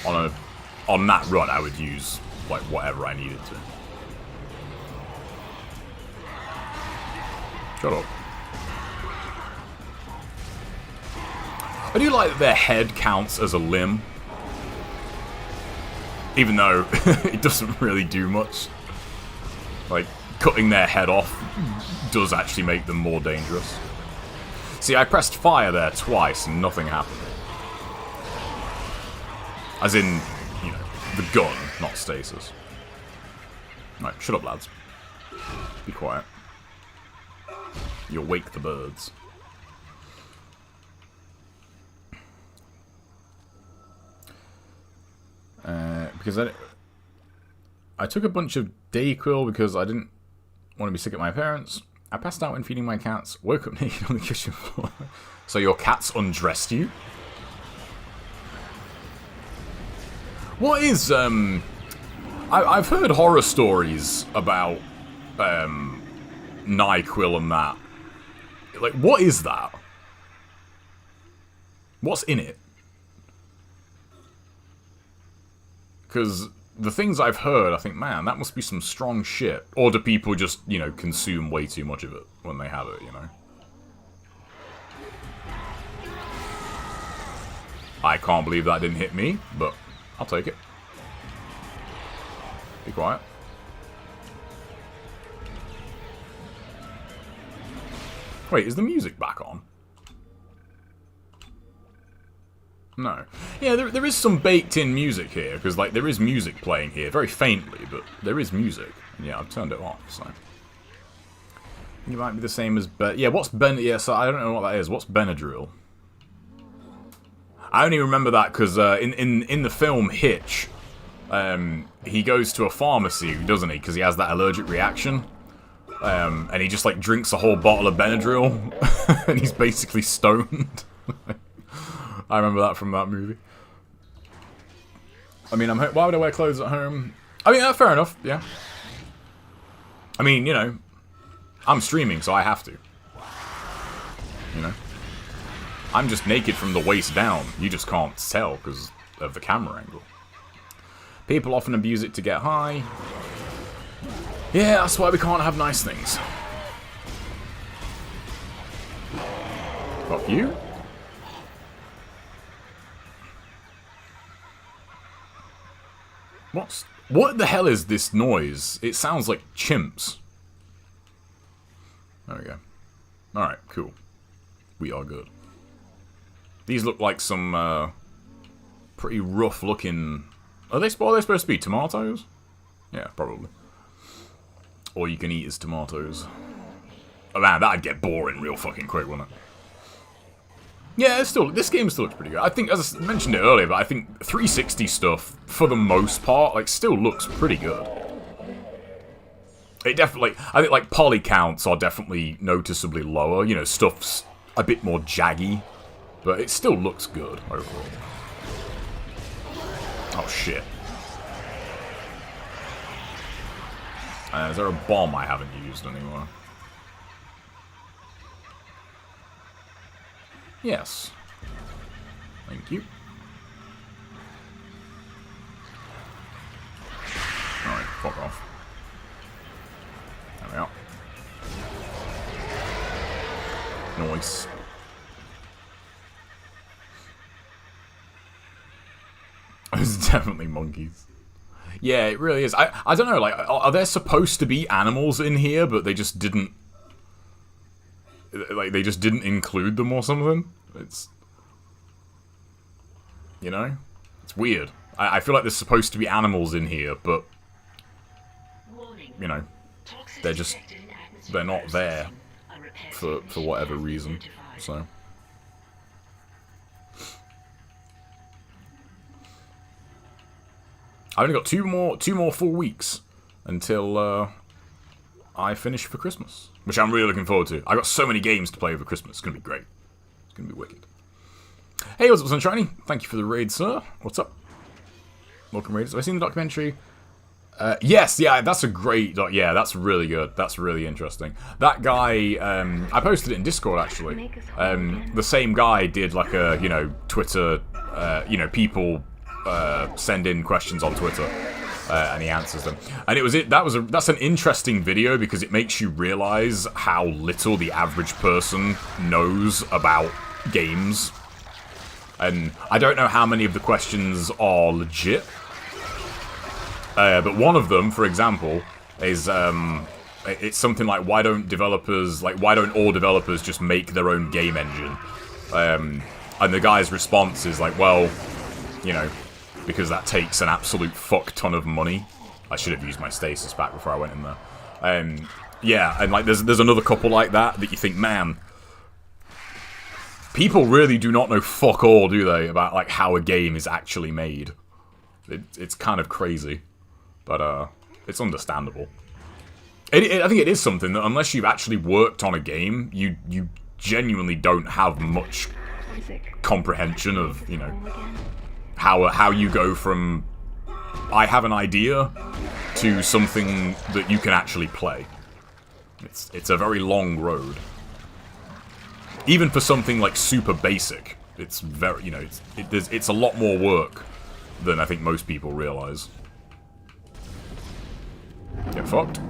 Speaker 1: on that run, I would use, like, whatever I needed to. Shut up. I do like that their head counts as a limb. Even though it doesn't really do much. Like, cutting their head off does actually make them more dangerous. See, I pressed fire there twice and nothing happened. As in, you know, the gun, not stasis. Right, shut up, lads. Be quiet. You'll wake the birds. Because I took a bunch of Dayquil because I didn't want to be sick at my parents. I passed out when feeding my cats, woke up naked on the kitchen floor. So your cats undressed you? What is, I've heard horror stories about, NyQuil and that. Like, what is that? What's in it? Because the things I've heard, I think, man, that must be some strong shit. Or do people just, you know, consume way too much of it when they have it, you know? I can't believe that didn't hit me, but I'll take it. Be quiet. Wait, is the music back on? No. Yeah, there is some baked-in music here, because, like, there is music playing here, very faintly, but there is music. And yeah, I've turned it off, so... You might be the same as yeah, what's yeah, so I don't know what that is. What's Benadryl? I only remember that because in the film Hitch, he goes to a pharmacy, doesn't he? Because he has that allergic reaction. And he just, like, drinks a whole bottle of Benadryl, and he's basically stoned. I remember that from that movie. I mean, why would I wear clothes at home? I mean, fair enough, yeah. I mean, you know, I'm streaming, so I have to. You know? I'm just naked from the waist down. You just can't tell because of the camera angle. People often abuse it to get high. Yeah, that's why we can't have nice things. Fuck you. What the hell is this noise? It sounds like chimps. There we go. Alright, cool. We are good. These look like some pretty rough looking... Are they supposed to be tomatoes? Yeah, probably. All you can eat is tomatoes. Oh man, that'd get boring real fucking quick, wouldn't it? Yeah, this game still looks pretty good. I think, as I mentioned it earlier, but I think 360 stuff, for the most part, like, still looks pretty good. It definitely, I think, like, poly counts are definitely noticeably lower. You know, stuff's a bit more jaggy, but it still looks good overall. Oh shit. Is there a bomb I haven't used anymore? Yes. Thank you. Alright, fuck off. There we are. Nice. It's definitely monkeys. Yeah, it really is. I don't know, like, are there supposed to be animals in here, but they just didn't... Like, they just didn't include them or something? It's... You know? It's weird. I feel like there's supposed to be animals in here, but... You know, they're not there for whatever reason, so... I've only got two more full weeks until I finish for Christmas, which I'm really looking forward to. I got so many games to play over Christmas. It's gonna be great. It's gonna be wicked. Hey, what's up, Sunshiny? Thank you for the raid, sir. What's up? Welcome, raiders. Have I seen the documentary? Yes, yeah, that's a great... Yeah, that's really good. That's really interesting. That guy... I posted it in Discord, actually. The same guy did, like, a, you know, Twitter... you know, people... send in questions on Twitter, and he answers them. And that's an interesting video because it makes you realize how little the average person knows about games. And I don't know how many of the questions are legit, but one of them, for example, is it's something like, why don't all developers just make their own game engine? And the guy's response is like, well, you know, because that takes an absolute fuck ton of money. I should have used my stasis back before I went in there. Yeah, and like there's another couple like that you think, man, people really do not know fuck all, do they, about like how a game is actually made. It's kind of crazy, but it's understandable. I think it is something that unless you've actually worked on a game, you genuinely don't have much comprehension of, you know, how you go from I have an idea to something that you can actually play. It's a very long road. Even for something like super basic, it's very, you know, it's a lot more work than I think most people realize. Get fucked.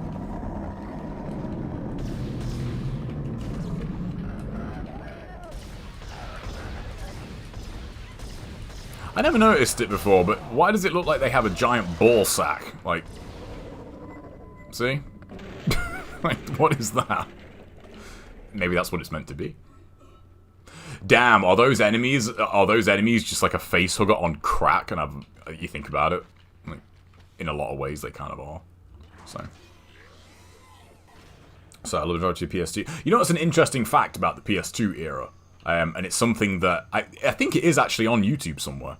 Speaker 1: I never noticed it before, but why does it look like they have a giant ball sack? Like, see? Like, what is that? Maybe that's what it's meant to be. damn, are those enemies just like a face hugger on crack? And you think about it, like, in a lot of ways they kind of are. So I love the PS2. You know what's an interesting fact about the PS2 era? And it's something that I think it is actually on YouTube somewhere.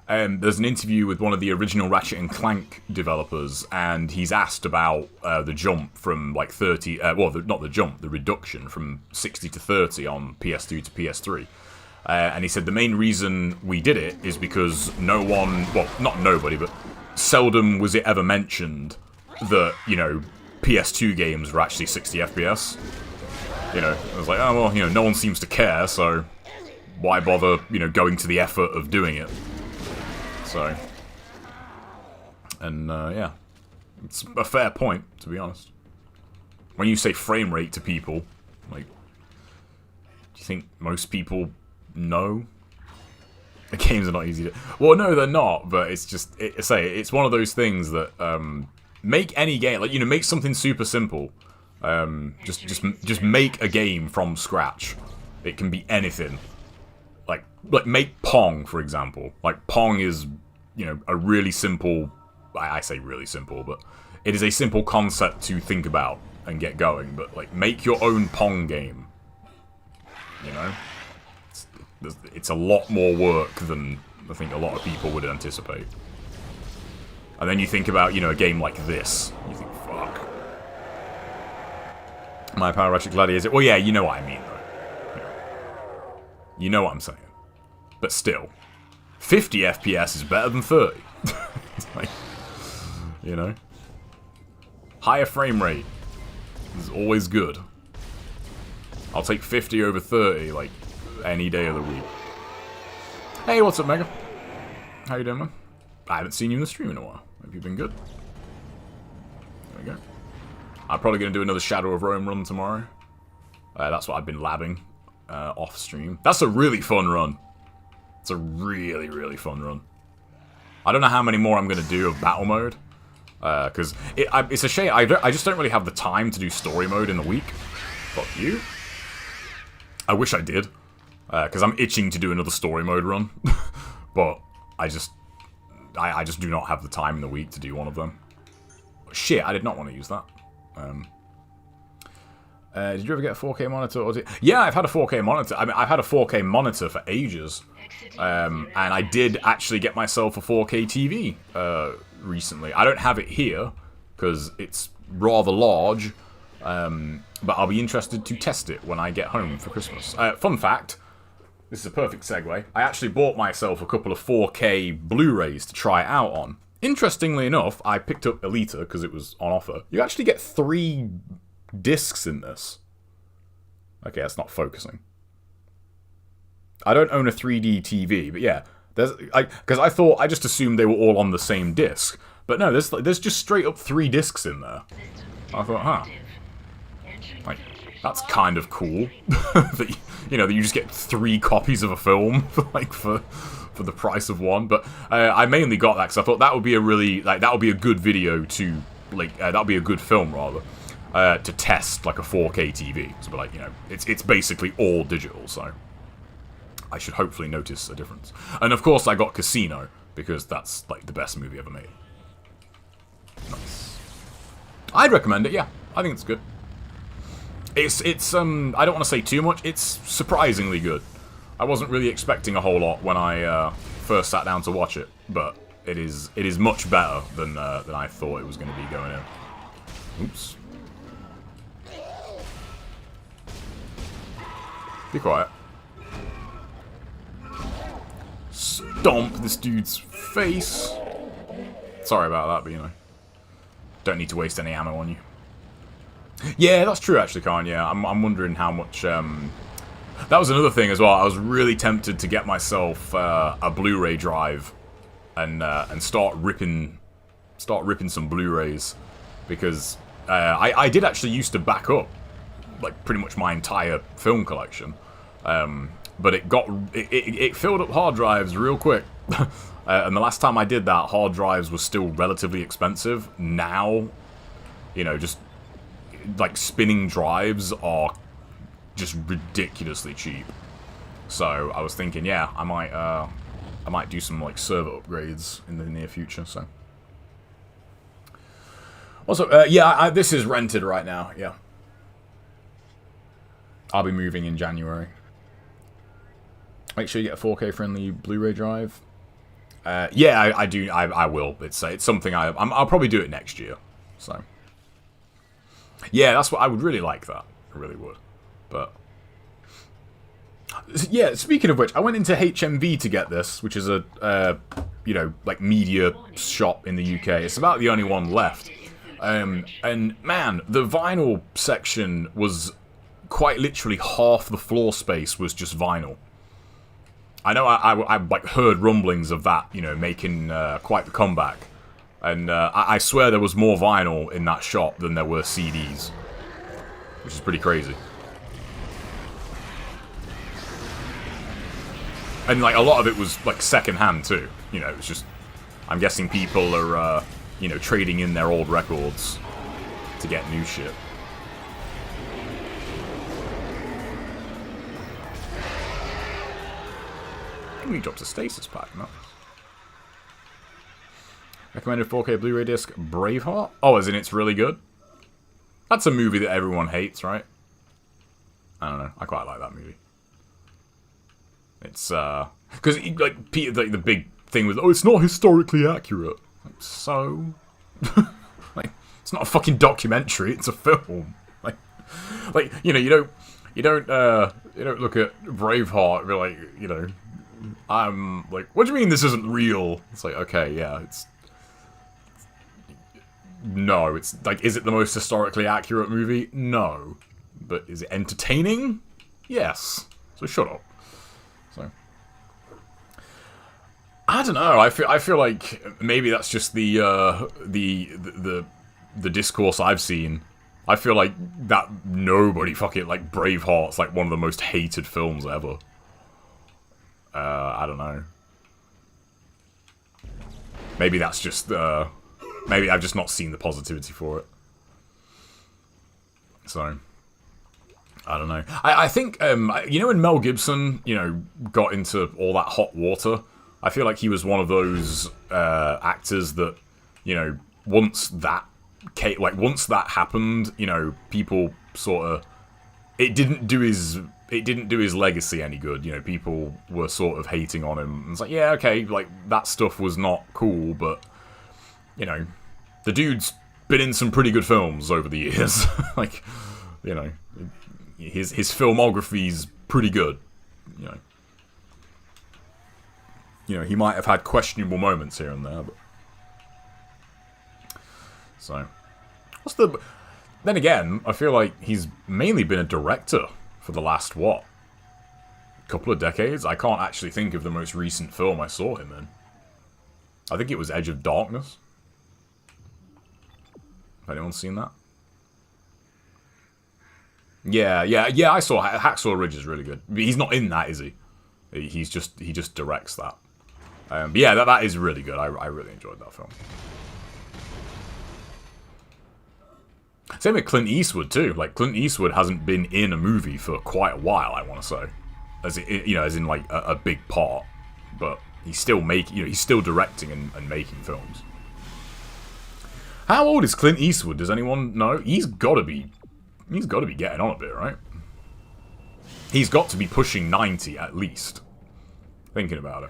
Speaker 1: There's an interview with one of the original Ratchet and Clank developers, and he's asked about the jump from like 30, not the jump, the reduction from 60 to 30 on PS2 to PS3. And he said the main reason we did it is because no one, well, not nobody, but seldom was it ever mentioned that, you know, PS2 games were actually 60 FPS. You know, it was like, oh, well, you know, no one seems to care, so why bother, you know, going to the effort of doing it? So, and, yeah, it's a fair point, to be honest. When you say frame rate to people, like, do you think most people know? The games are not easy to... Well, no, they're not, but it's just, it's one of those things that, make any game, like, you know, make something super simple. Just make a game from scratch. It can be anything. Like make Pong, for example. Like, Pong is, you know, a really simple... I say really simple, but it is a simple concept to think about and get going. But, like, make your own Pong game. You know? It's a lot more work than I think a lot of people would anticipate. And then you think about, you know, a game like this. You think, fuck. My Power Ratchet Gladiator. Well, yeah, you know what I mean, though. You know what I'm saying. But still, 50 FPS is better than 30. It's like, you know? Higher frame rate is always good. I'll take 50 over 30, like, any day of the week. Hey, what's up, Mega? How you doing, man? I haven't seen you in the stream in a while. Have you been good? There we go. I'm probably going to do another Shadow of Rome run tomorrow. That's what I've been labbing off stream. That's a really fun run. It's a really, really fun run. I don't know how many more I'm going to do of battle mode. Because it's a shame. I just don't really have the time to do story mode in the week. Fuck you. I wish I did. Because I'm itching to do another story mode run. But I just do not have the time in the week to do one of them. Shit, I did not want to use that. Did you ever get a 4K monitor? Or yeah, I've had a 4K monitor. I mean, I've had a 4K monitor for ages. And I did actually get myself a 4K TV recently. I don't have it here, because it's rather large. But I'll be interested to test it when I get home for Christmas. Fun fact. This is a perfect segue. I actually bought myself a couple of 4K Blu-rays to try it out on. Interestingly enough, I picked up Elita because it was on offer. You actually get 3 discs in this. Okay, that's not focusing. I don't own a 3D TV, but yeah, because I just assumed they were all on the same disc, but no, there's just straight up 3 discs in there. I thought, huh, like, that's kind of cool. That that you just get 3 copies of a film for the price of one. But I mainly got that because I thought that would be a really that would be a good video to that would be a good film rather to test like a 4K TV. So, but it's basically all digital, so I should hopefully notice a difference. And of course, I got Casino because that's like the best movie ever made. Nice. I'd recommend it. Yeah, I think it's good. It's I don't want to say too much. It's surprisingly good. I wasn't really expecting a whole lot when I first sat down to watch it, but it is much better than I thought it was going to be going in. Oops. Be quiet. Stomp this dude's face. Sorry about that, but don't need to waste any ammo on you. Yeah, that's true actually, Khan. Yeah, I'm wondering how much. That was another thing as well. I was really tempted to get myself a Blu-ray drive and start ripping some Blu-rays because I did actually used to back up like pretty much my entire film collection, but it filled up hard drives real quick. And the last time I did that, hard drives were still relatively expensive. Now, just like spinning drives are just ridiculously cheap. So I was thinking, yeah, I might do some like server upgrades in the near future. So also, yeah, this is rented right now. Yeah, I'll be moving in January. Make sure you get a 4K friendly Blu-ray drive. Yeah, I do. I will. It's something I'll probably do it next year. So yeah, that's what I would really like. That I really would. But yeah, speaking of which, I went into HMV to get this, which is a you know, like media shop in the UK. It's about the only one left. And man, the vinyl section was quite literally half the floor space was just vinyl. I know I like heard rumblings of that, you know, making quite the comeback. And I swear there was more vinyl in that shop than there were CDs. Which is pretty crazy. And like a lot of it was like second-hand too. You know, it's just, I'm guessing people are, you know, trading in their old records to get new shit. We dropped a stasis pack, no? Recommended 4K Blu-ray disc, Braveheart? Oh, as in it's really good? That's a movie that everyone hates, right? I don't know. I quite like that movie. It's, because, like, the big thing was, oh, it's not historically accurate. Like, so? Like, it's not a fucking documentary, it's a film. Like, you know, you don't look at Braveheart and be like, you know, I'm like, what do you mean this isn't real? It's like, okay, yeah, it's... No, it's like, is it the most historically accurate movie? No. But is it entertaining? Yes. So shut up. So... I don't know, I feel like maybe that's just the discourse I've seen. I feel like that nobody fucking, like, Braveheart's like one of the most hated films ever. I don't know. Maybe that's just, maybe I've just not seen the positivity for it. So, I don't know. I think, you know when Mel Gibson, you know, got into all that hot water? I feel like he was one of those, actors that, you know, once that happened, you know, people sort of... It didn't do his legacy any good, you know, people were sort of hating on him. It's like, yeah, okay, like, that stuff was not cool, but, you know, the dude's been in some pretty good films over the years. Like, you know, his filmography's pretty good, you know. You know, he might have had questionable moments here and there, but... So... What's the... Then again, I feel like he's mainly been a director for the last, what? Couple of decades? I can't actually think of the most recent film I saw him in. I think it was Edge of Darkness. Have anyone seen that? Yeah, I saw Hacksaw Ridge is really good. He's not in that, is he? He just directs that. But yeah, that is really good. I really enjoyed that film. Same with Clint Eastwood too. Like, Clint Eastwood hasn't been in a movie for quite a while, I want to say, as in like a big part. But he's still he's still directing and making films. How old is Clint Eastwood? Does anyone know? He's got to be getting on a bit, right? He's got to be pushing 90 at least. Thinking about it.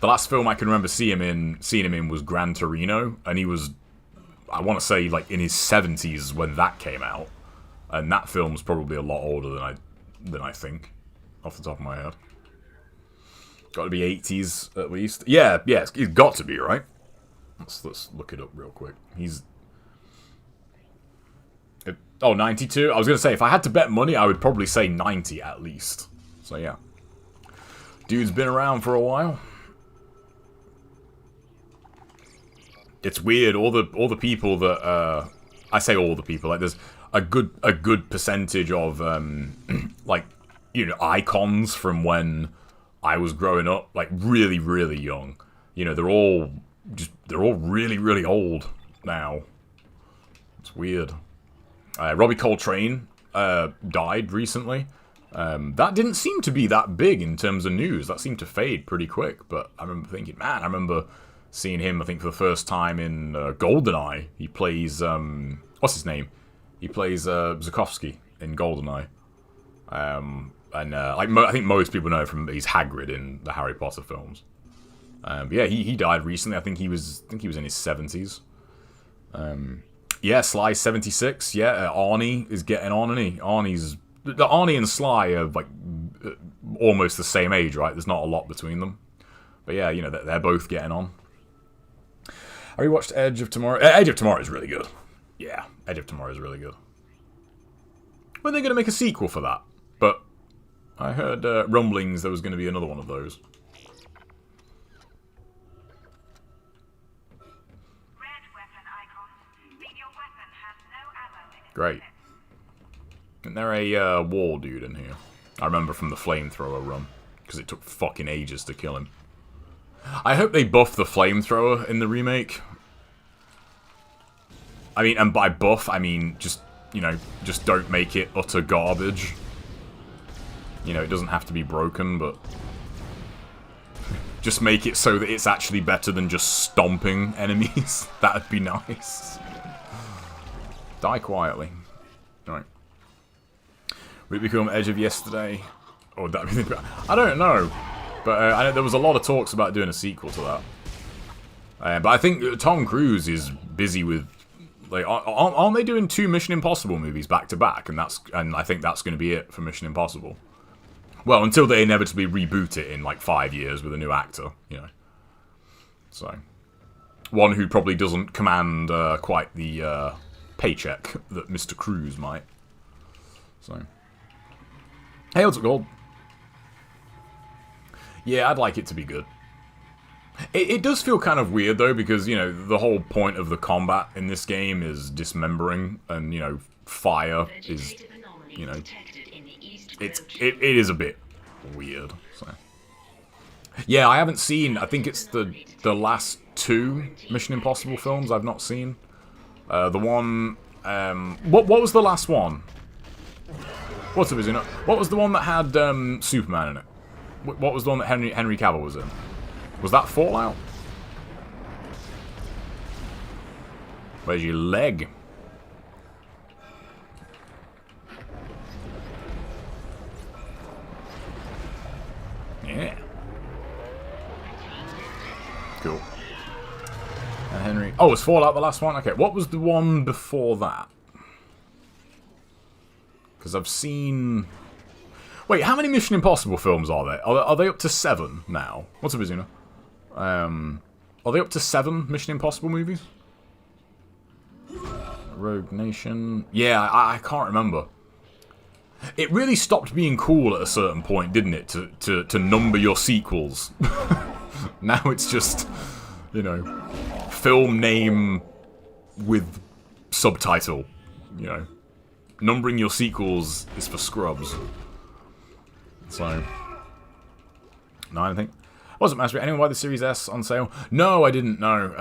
Speaker 1: The last film I can remember seeing him in was Gran Torino, and he was, I want to say, like in his 70s when that came out, and that film's probably a lot older than I think, off the top of my head. Got to be 80s at least. Yeah, it's got to be, right? Let's look it up real quick. He's 92. I was gonna say, if I had to bet money, I would probably say 90 at least. So yeah, dude's been around for a while. It's weird, all the people that, I say all the people, like, there's a good percentage of, like, you know, icons from when I was growing up, like, really, really young. You know, they're all really, really old now. It's weird. Robbie Coltrane, died recently. That didn't seem to be that big in terms of news. That seemed to fade pretty quick. But I remember thinking, man, I remember seeing him, I think, for the first time in GoldenEye. He plays, what's his name? He plays Zukovsky in GoldenEye. I think most people know from he's Hagrid in the Harry Potter films. But yeah, he died recently. I think he was in his 70s. Yeah, Sly 76. Yeah, Arnie is getting on, and Arnie and Sly are like almost the same age, right? There's not a lot between them. But yeah, you know, they're both getting on. I rewatched Edge of Tomorrow. Edge of Tomorrow is really good. Yeah, Edge of Tomorrow is really good. When are they going to make a sequel for that? But I heard rumblings there was going to be another one of those. Great. Isn't there a wall dude in here? I remember from the flamethrower run, because it took fucking ages to kill him. I hope they buff the flamethrower in the remake. I mean, and by buff, I mean just, you know, just don't make it utter garbage. You know, it doesn't have to be broken, but just make it so that it's actually better than just stomping enemies. That'd be nice. Die quietly. Alright. Would it become Edge of yesterday? Or that be the... I don't know. But I know there was a lot of talks about doing a sequel to that. But I think Tom Cruise is busy with... Like, aren't they doing 2 Mission Impossible movies back to back? And I think that's going to be it for Mission Impossible. Well, until they inevitably reboot it in like 5 years with a new actor, you know. So, one who probably doesn't command quite the paycheck that Mr. Cruise might. So, hey, what's up, Gold? Yeah, I'd like it to be good. It does feel kind of weird, though, because, you know, the whole point of the combat in this game is dismembering, and, you know, fire is, you know, it is a bit weird, so. Yeah, I haven't seen, I think it's the last 2 Mission Impossible films I've not seen. The one, what was the last one? What was the one that had Superman in it? What was the one that Henry Cavill was in? Was that Fallout? Where's your leg? Yeah. Cool. Henry... Oh, was Fallout the last one? Okay, what was the one before that? Because I've seen... Wait, how many Mission Impossible films are there? Are they up to 7 now? What's up, Izuna? Are they up to 7 Mission Impossible movies? Rogue Nation... Yeah, I can't remember. It really stopped being cool at a certain point, didn't it? To number your sequels. Now it's just, you know, film name with subtitle. You know, numbering your sequels is for scrubs. So, no, I don't think. Wasn't Master. Anyone buy the Series S on sale? No, I didn't know.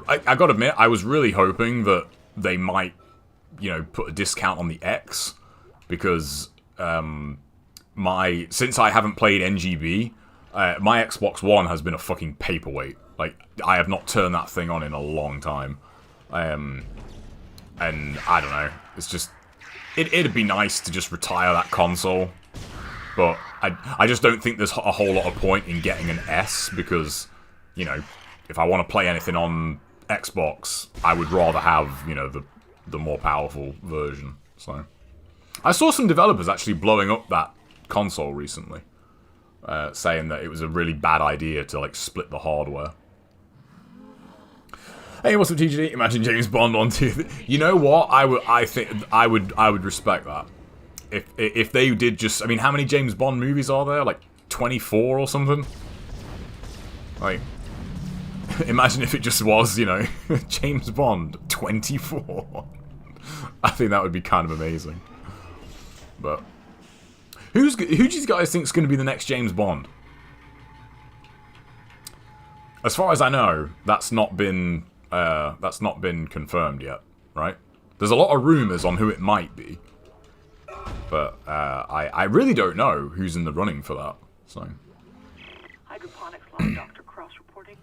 Speaker 1: I gotta admit, I was really hoping that they might, you know, put a discount on the X. Because since I haven't played NGB, my Xbox One has been a fucking paperweight. Like, I have not turned that thing on in a long time. And I don't know. It's just... It'd be nice to just retire that console. But I just don't think there's a whole lot of point in getting an S. Because, you know, if I want to play anything on Xbox, I would rather have, you know, the more powerful version. So... I saw some developers actually blowing up that console recently, saying that it was a really bad idea to like split the hardware. Hey, what's up, TGD? Imagine James Bond on TV. You know what? I think I would respect that if they did just. I mean, how many James Bond movies are there? Like 24 or something. Like, imagine if it just was, you know, James Bond 24. I think that would be kind of amazing. But who do you guys think is going to be the next James Bond? As far as I know, that's not been confirmed yet, right? There's a lot of rumors on who it might be. But I really don't know who's in the running for that. So
Speaker 5: Hydroponics log, Dr. Cross reporting.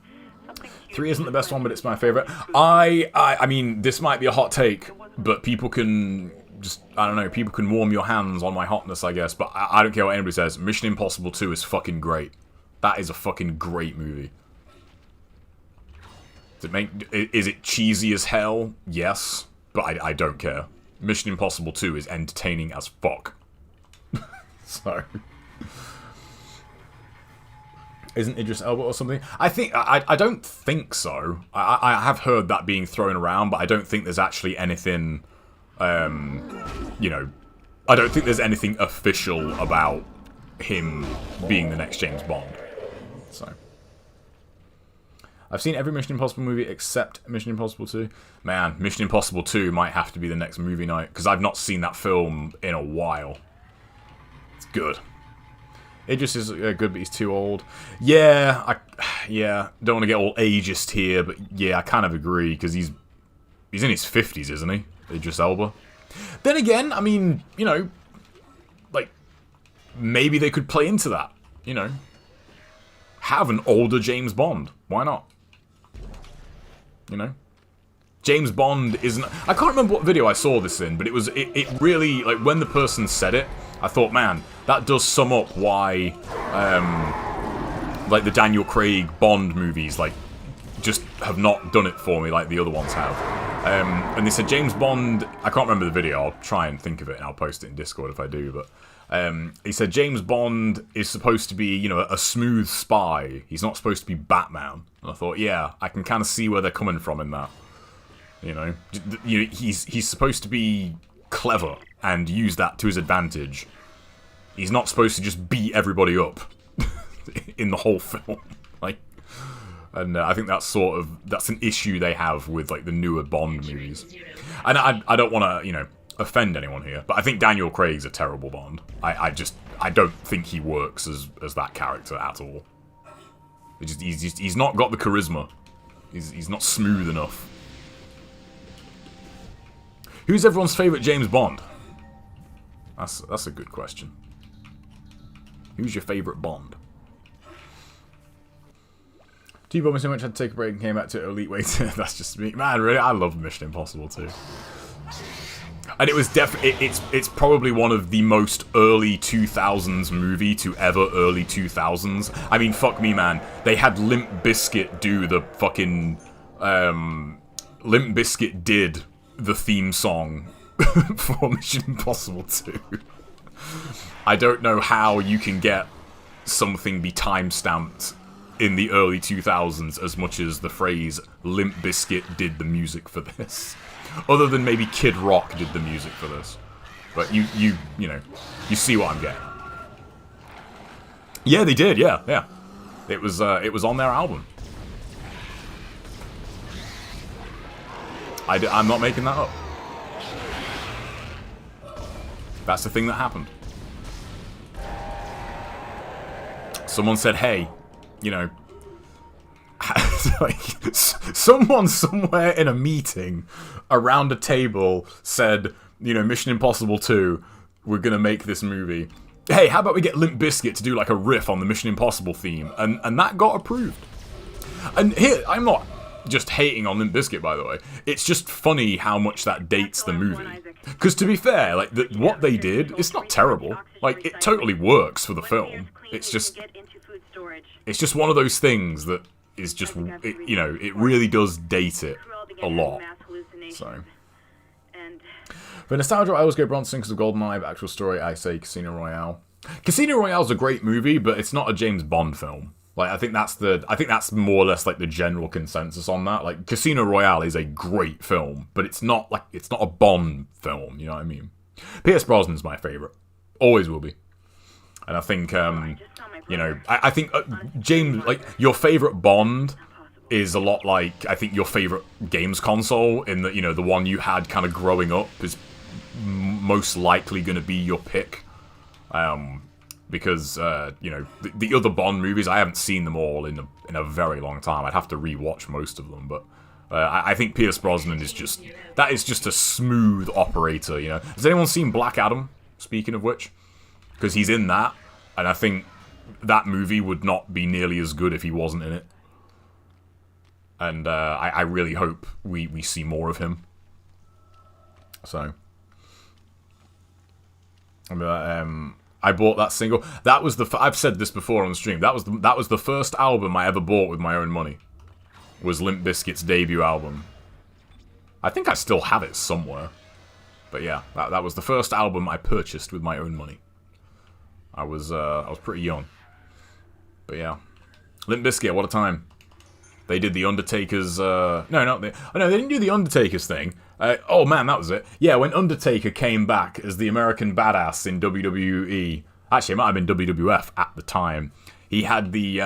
Speaker 5: Something
Speaker 1: 3 isn't the best one, but it's my favorite. I mean, this might be a hot take, but people can just, I don't know, people can warm your hands on my hotness, I guess. But I don't care what anybody says. Mission Impossible 2 is fucking great. That is a fucking great movie. Is it cheesy as hell? Yes, but I don't care. Mission Impossible 2 is entertaining as fuck. So, isn't Idris Elba or something? I don't think so. I have heard that being thrown around, but I don't think there's actually anything. You know, I don't think there's anything official about him being the next James Bond. So. I've seen every Mission Impossible movie except Mission Impossible 2. Man, Mission Impossible 2 might have to be the next movie night, because I've not seen that film in a while. It's good. Idris is good, but he's too old. Yeah, don't want to get all ageist here, but yeah, I kind of agree, because he's in his 50s, isn't he? Idris Elba. Then again, I mean, you know, like, maybe they could play into that, you know. Have an older James Bond. Why not? You know? James Bond isn't... I can't remember what video I saw this in, but it really... Like, when the person said it, I thought, man, that does sum up why, like, the Daniel Craig Bond movies, like, just have not done it for me like the other ones have. And they said James Bond... I can't remember the video. I'll try and think of it, and I'll post it in Discord if I do, but... he said James Bond is supposed to be, you know, a smooth spy. He's not supposed to be Batman. And I thought, yeah, I can kind of see where they're coming from in that. You know, he's supposed to be clever and use that to his advantage. He's not supposed to just beat everybody up in the whole film. Like, and I think that's an issue they have with like the newer Bond movies. And I don't want to, you know, offend anyone here, but I think Daniel Craig's a terrible Bond. I don't think he works as that character at all. He's not got the charisma. He's not smooth enough. Who's everyone's favourite James Bond? That's a good question. Who's your favourite Bond? T-Bomb so much had to take a break and came back to Elite Weight. That's just me. Man, really, I love Mission Impossible too. And it was it's probably one of the most early 2000s movie to ever early 2000s. I mean, fuck me, man. They had Limp Bizkit do the fucking... Limp Bizkit did the theme song for Mission Impossible 2. I don't know how you can get something be time-stamped in the early 2000s as much as the phrase Limp Bizkit did the music for this. Other than maybe Kid Rock did the music for this. But you know, you see what I'm getting. Yeah, they did, yeah. It was on their album. I'm not making that up. That's the thing that happened. Someone said, hey, you know, like, someone somewhere in a meeting around a table said, you know, Mission Impossible 2, we're gonna make this movie. Hey, how about we get Limp Bizkit to do like a riff on the Mission Impossible theme? And that got approved. And here, I'm not just hating on Limp Bizkit, by the way. It's just funny how much that dates the movie. Because to be fair, like, what they did, it's not terrible. Like, it totally works for the film. It's just one of those things that is just, you know, it really does date it a lot. So, for nostalgia, I always go Bronson because of GoldenEye, but actual story, I say Casino Royale. Casino Royale's a great movie, but it's not a James Bond film. Like, I think that's more or less like the general consensus on that. Like, Casino Royale is a great film, but it's not a Bond film. You know what I mean? Pierce Brosnan's my favorite, always will be. And I think, you know, I think James, like, your favorite Bond is a lot like, I think, your favorite games console, in that, you know, the one you had kind of growing up is most likely going to be your pick. Because, you know, the other Bond movies, I haven't seen them all in a very long time. I'd have to rewatch most of them, but I think Pierce Brosnan is just a smooth operator, you know. Has anyone seen Black Adam? speaking of which, because he's in that, and I think that movie would not be nearly as good if he wasn't in it. And I really hope we see more of him. So, I bought that single. That was I've said this before on the stream. That was the first album I ever bought with my own money. Was Limp Bizkit's debut album. I think I still have it somewhere. But yeah, that was the first album I purchased with my own money. I was pretty young. But yeah, Limp Bizkit, what a time. They did the Undertaker's. No, they didn't do the Undertaker's thing. Oh man, that was it. Yeah, when Undertaker came back as the American Badass in WWE. Actually, it might have been WWF at the time. He had the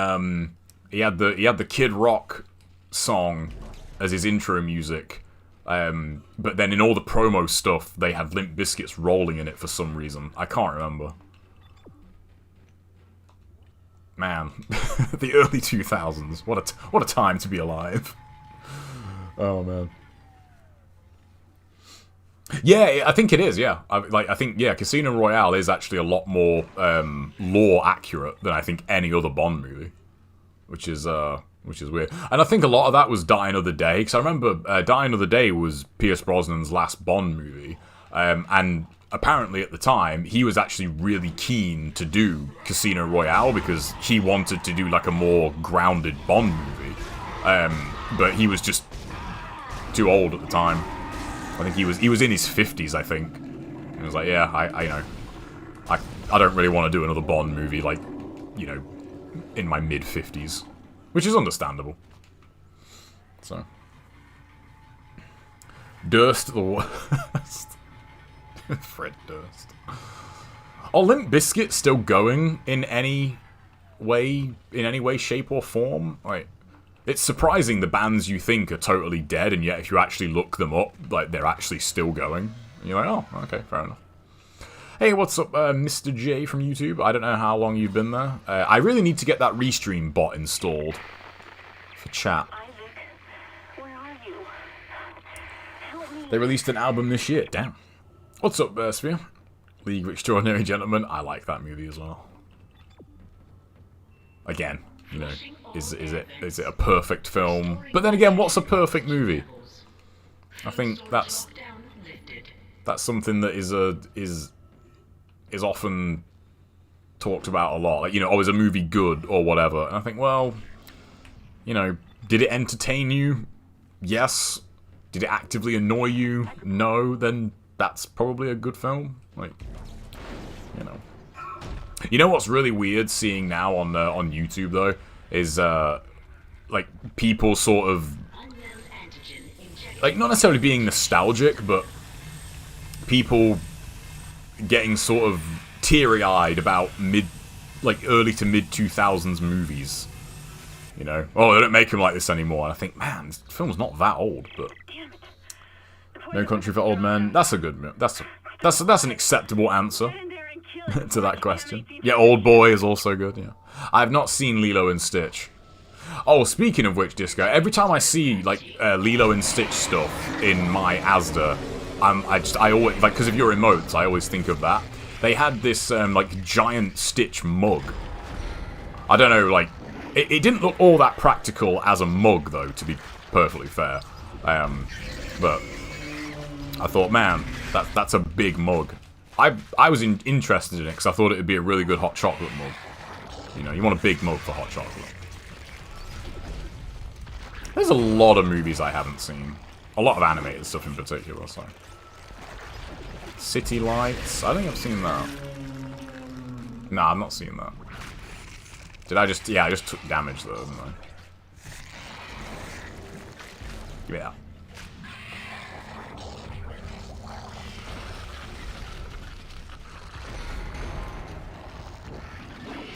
Speaker 1: Kid Rock song as his intro music. But then in all the promo stuff, they had Limp Bizkit's rolling in it for some reason. I can't remember. Man, the early 2000s. What a time to be alive. Oh man. Yeah, I think it is. Yeah, I think Casino Royale is actually a lot more lore accurate than I think any other Bond movie, which is weird. And I think a lot of that was Die Another Day, because I remember Die Another Day was Pierce Brosnan's last Bond movie, and apparently at the time he was actually really keen to do Casino Royale because he wanted to do like a more grounded Bond movie, but he was just too old at the time. I think he was in his 50s, I think. He was like, yeah, I don't really want to do another Bond movie, like, you know, in my mid-50s. Which is understandable. So. Durst the worst. Fred Durst. Are Limp Bizkit still going in any way, shape, or form? Like, it's surprising the bands you think are totally dead, and yet if you actually look them up, like, they're actually still going. And you're like, oh, okay, fair enough. Hey, what's up, Mr. J from YouTube? I don't know how long you've been there. I really need to get that Restream bot installed for chat.
Speaker 5: Isaac, where are you? Help me.
Speaker 1: They released an album this year. Damn. What's up, Sphere? League of Extraordinary Gentlemen. I like that movie as well. Again, you know, is it a perfect film? But then again, what's a perfect movie? I think that's something that is often talked about a lot. Like, you know, oh, is a movie good or whatever? And I think, well, you know, did it entertain you? Yes. Did it actively annoy you? No. Then that's probably a good film. Like, you know. You know what's really weird seeing now on YouTube though is like people sort of like not necessarily being nostalgic, but people getting sort of teary-eyed about early to mid 2000s movies. You know, oh, they don't make them like this anymore. And I think, man, this film's not that old, but No Country for Old Men. That's a good. That's an acceptable answer to that question. Yeah, Old Boy is also good. Yeah, I've not seen Lilo and Stitch. Oh, speaking of which, Disco, every time I see like Lilo and Stitch stuff in my Asda, I always like, because of your emotes, I always think of that. They had this like giant Stitch mug. I don't know, like it didn't look all that practical as a mug though, to be perfectly fair. But I thought, man, that's a big mug. I was interested in it because I thought it would be a really good hot chocolate mug. You know, you want a big mug for hot chocolate. There's a lot of movies I haven't seen. A lot of animated stuff in particular, so. City Lights? I don't think I've seen that. Nah, I've not seen that. Did I just... Yeah, I just took damage though, didn't I? Give me that.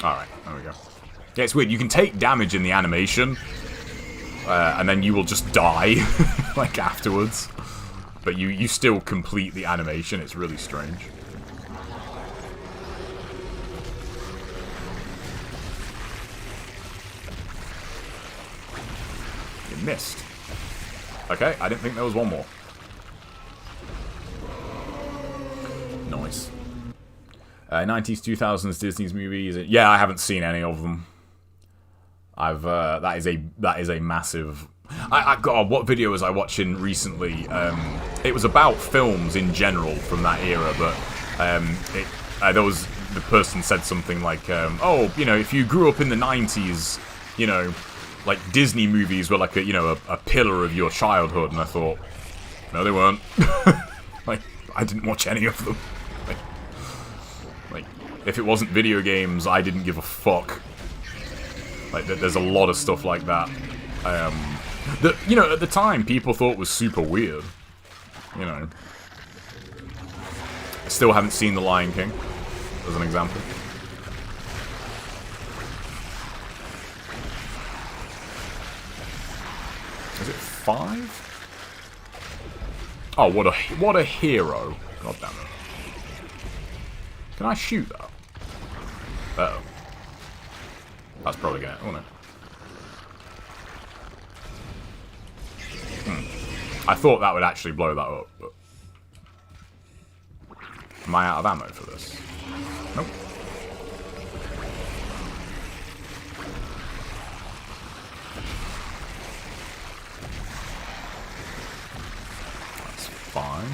Speaker 1: Alright, there we go. Yeah, it's weird. You can take damage in the animation, and then you will just die, like, afterwards. But you still complete the animation. It's really strange. You missed. Okay, I didn't think there was one more. Nice. 90s, 2000s Disney's movies. Yeah, I haven't seen any of them. That is a massive. God, what video was I watching recently? It was about films in general from that era, but there was the person said something like, "Oh, you know, if you grew up in the 90s, you know, like Disney movies were like a pillar of your childhood," and I thought, no, they weren't. Like, I didn't watch any of them. Like, if it wasn't video games, I didn't give a fuck. Like, there's a lot of stuff like that. That, you know, at the time, people thought was super weird. You know. I still haven't seen The Lion King, as an example. Is it 5? Oh, what a hero. God damn it. Can I shoot that? Uh-oh. That's probably gonna... Oh, no. I thought that would actually blow that up, but... Am I out of ammo for this? Nope. That's fine.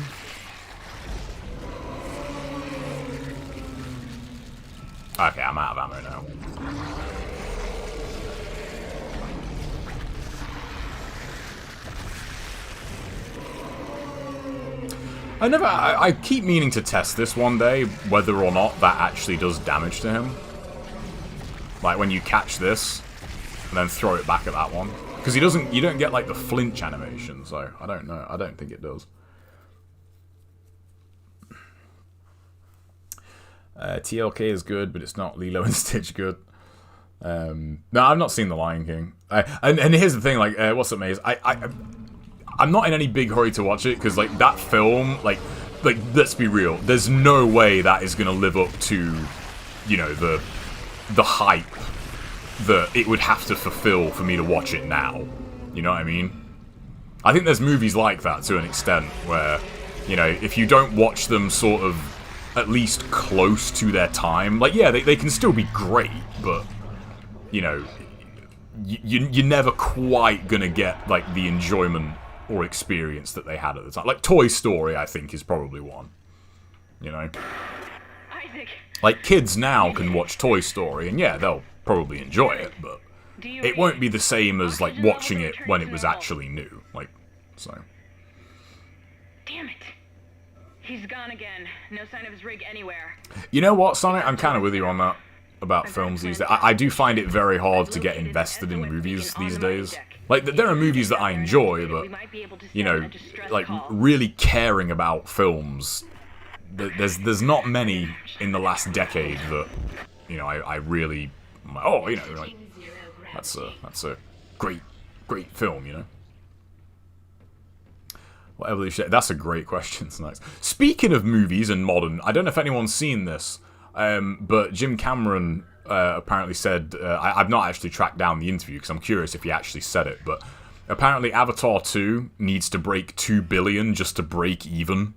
Speaker 1: Okay, I'm out of ammo now. I keep meaning to test this one day, whether or not that actually does damage to him. Like when you catch this, and then throw it back at that one. Because you don't get like the flinch animation, so I don't know. I don't think it does. TLK is good, but it's not Lilo and Stitch good. No, I've not seen The Lion King. And here's the thing, like, what's up, Maze? I'm not in any big hurry to watch it, because, like, that film, like, let's be real, there's no way that is gonna live up to, you know, the hype that it would have to fulfill for me to watch it now. You know what I mean? I think there's movies like that to an extent, where, you know, if you don't watch them sort of at least close to their time, like, yeah, they can still be great, but, you know, you're never quite gonna get, like, the enjoyment or experience that they had at the time. Like, Toy Story, I think, is probably one. You know?
Speaker 4: Isaac.
Speaker 1: Like, kids now can watch Toy Story, and yeah, they'll probably enjoy it, but it won't be the same as, like, watching it when it was actually new. Like, so.
Speaker 4: Damn it. He's gone again. No sign of his rig anywhere.
Speaker 1: You know what, Sonic? I'm kind of with you on that, about films these days. I do find it very hard to get invested in movies these days. Like, there are movies that I enjoy, but, you know, like, really caring about films, there's not many in the last decade that, you know, I really, oh, you know, like, that's a great film, you know? Whatever they say, that's a great question tonight. Speaking of movies and modern, I don't know if anyone's seen this, but Jim Cameron apparently said, I've not actually tracked down the interview because I'm curious if he actually said it, but apparently Avatar 2 needs to break 2 billion just to break even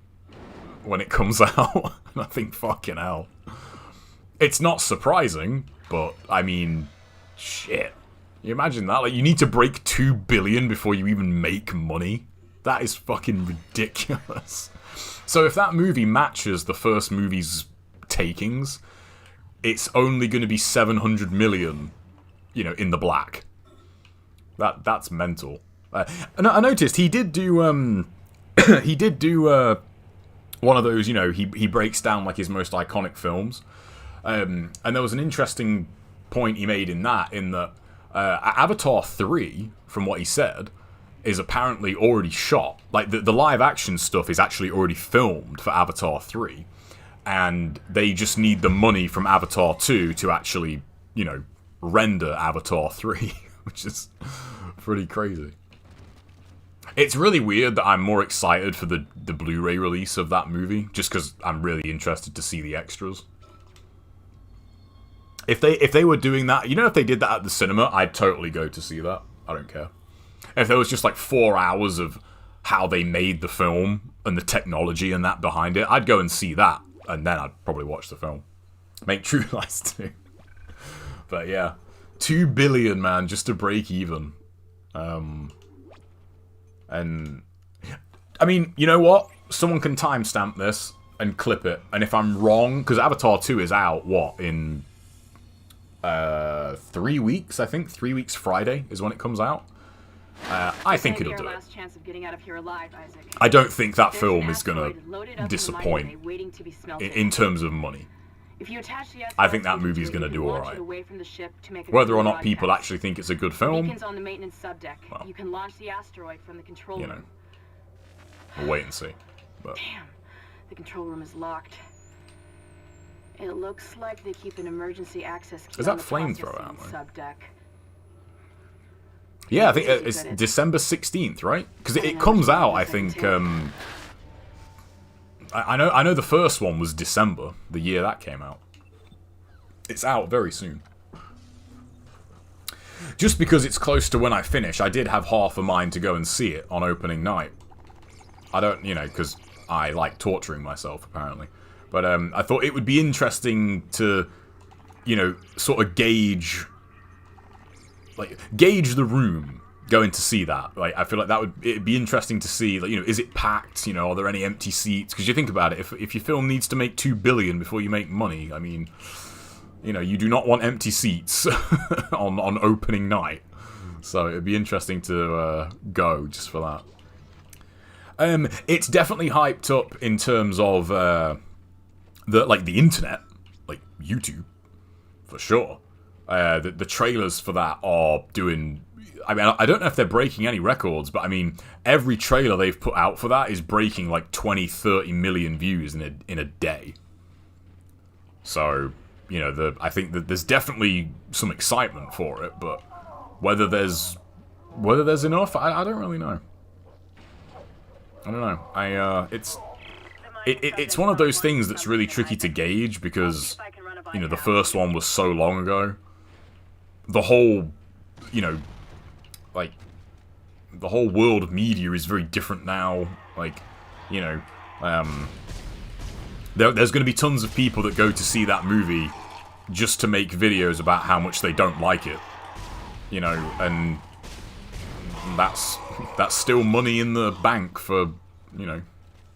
Speaker 1: when it comes out. And I think, fucking hell. It's not surprising, but, I mean, shit. You imagine that? Like, you need to break 2 billion before you even make money? That is fucking ridiculous. So if that movie matches the first movie's takings, it's only going to be 700 million, you know, in the black. That's mental. And I noticed he did do one of those, you know, he breaks down like his most iconic films, and there was an interesting point he made in that Avatar 3, from what he said, is apparently already shot. Like, the live action stuff is actually already filmed for Avatar 3. And they just need the money from Avatar 2 to actually, you know, render Avatar 3. Which is pretty crazy. It's really weird that I'm more excited for the Blu-ray release of that movie, just because I'm really interested to see the extras. If they were doing that, you know, if they did that at the cinema, I'd totally go to see that. I don't care. If there was just like 4 hours of how they made the film and the technology and that behind it, I'd go and see that, and then I'd probably watch the film. Make True Lies 2. But yeah, 2 billion, man, just to break even. And I mean, you know what? Someone can timestamp this and clip it, and if I'm wrong, because Avatar 2 is out, what, in 3 weeks, I think? 3 weeks Friday is when it comes out. I think it'll do it.
Speaker 5: Chance of getting out of here alive, Isaac.
Speaker 1: I don't think that
Speaker 5: There's
Speaker 1: film
Speaker 5: an
Speaker 1: is gonna
Speaker 5: asteroid loaded up in the
Speaker 1: disappoint
Speaker 5: mine bay waiting to be smelted.
Speaker 1: in terms of money.
Speaker 5: If you attach the
Speaker 1: I think that
Speaker 5: asteroid
Speaker 1: movie's
Speaker 5: to it,
Speaker 1: gonna
Speaker 5: you
Speaker 1: do
Speaker 5: can launch
Speaker 1: alright.
Speaker 5: it away from the ship to make a
Speaker 1: Whether or
Speaker 5: radio
Speaker 1: not people
Speaker 5: broadcast.
Speaker 1: actually think it's a good
Speaker 5: The
Speaker 1: film,
Speaker 5: beacon's on the maintenance subdeck.
Speaker 1: Well.
Speaker 5: You can launch the asteroid from the control
Speaker 1: you know,
Speaker 5: room.
Speaker 1: we'll wait and see. But
Speaker 5: Damn, the control room is locked. It looks like they keep an emergency access key
Speaker 1: Is that
Speaker 5: on the
Speaker 1: flamethrower
Speaker 5: processing
Speaker 1: ammo?
Speaker 5: subdeck.
Speaker 1: yeah, I think it's December 16th, right? Because it comes out, I think. I know the first one was December, the year that came out. It's out very soon. Just because it's close to when I finish, I did have half a mind to go and see it on opening night. I don't, you know, because I like torturing myself, apparently. But I thought it would be interesting to, you know, sort of gauge the room going to see that. Like, I feel like it'd be interesting to see, like, you know, is it packed? You know, are there any empty seats? Because you think about it, if your film needs to make $2 billion before you make money, I mean, you know, you do not want empty seats on opening night. So it'd be interesting to go just for that. It's definitely hyped up in terms of the internet, like YouTube, for sure. The trailers for that are doing. I mean, I don't know if they're breaking any records, but I mean, every trailer they've put out for that is breaking like 20, 30 million views in a day. So, you know, I think that there's definitely some excitement for it, but whether there's enough, I don't really know. I don't know. It's one of those things that's really tricky to gauge because, you know, the first one was so long ago. The whole, you know, like, the whole world of media is very different now. Like, you know, there's going to be tons of people that go to see that movie just to make videos about how much they don't like it. You know, and that's still money in the bank for, you know,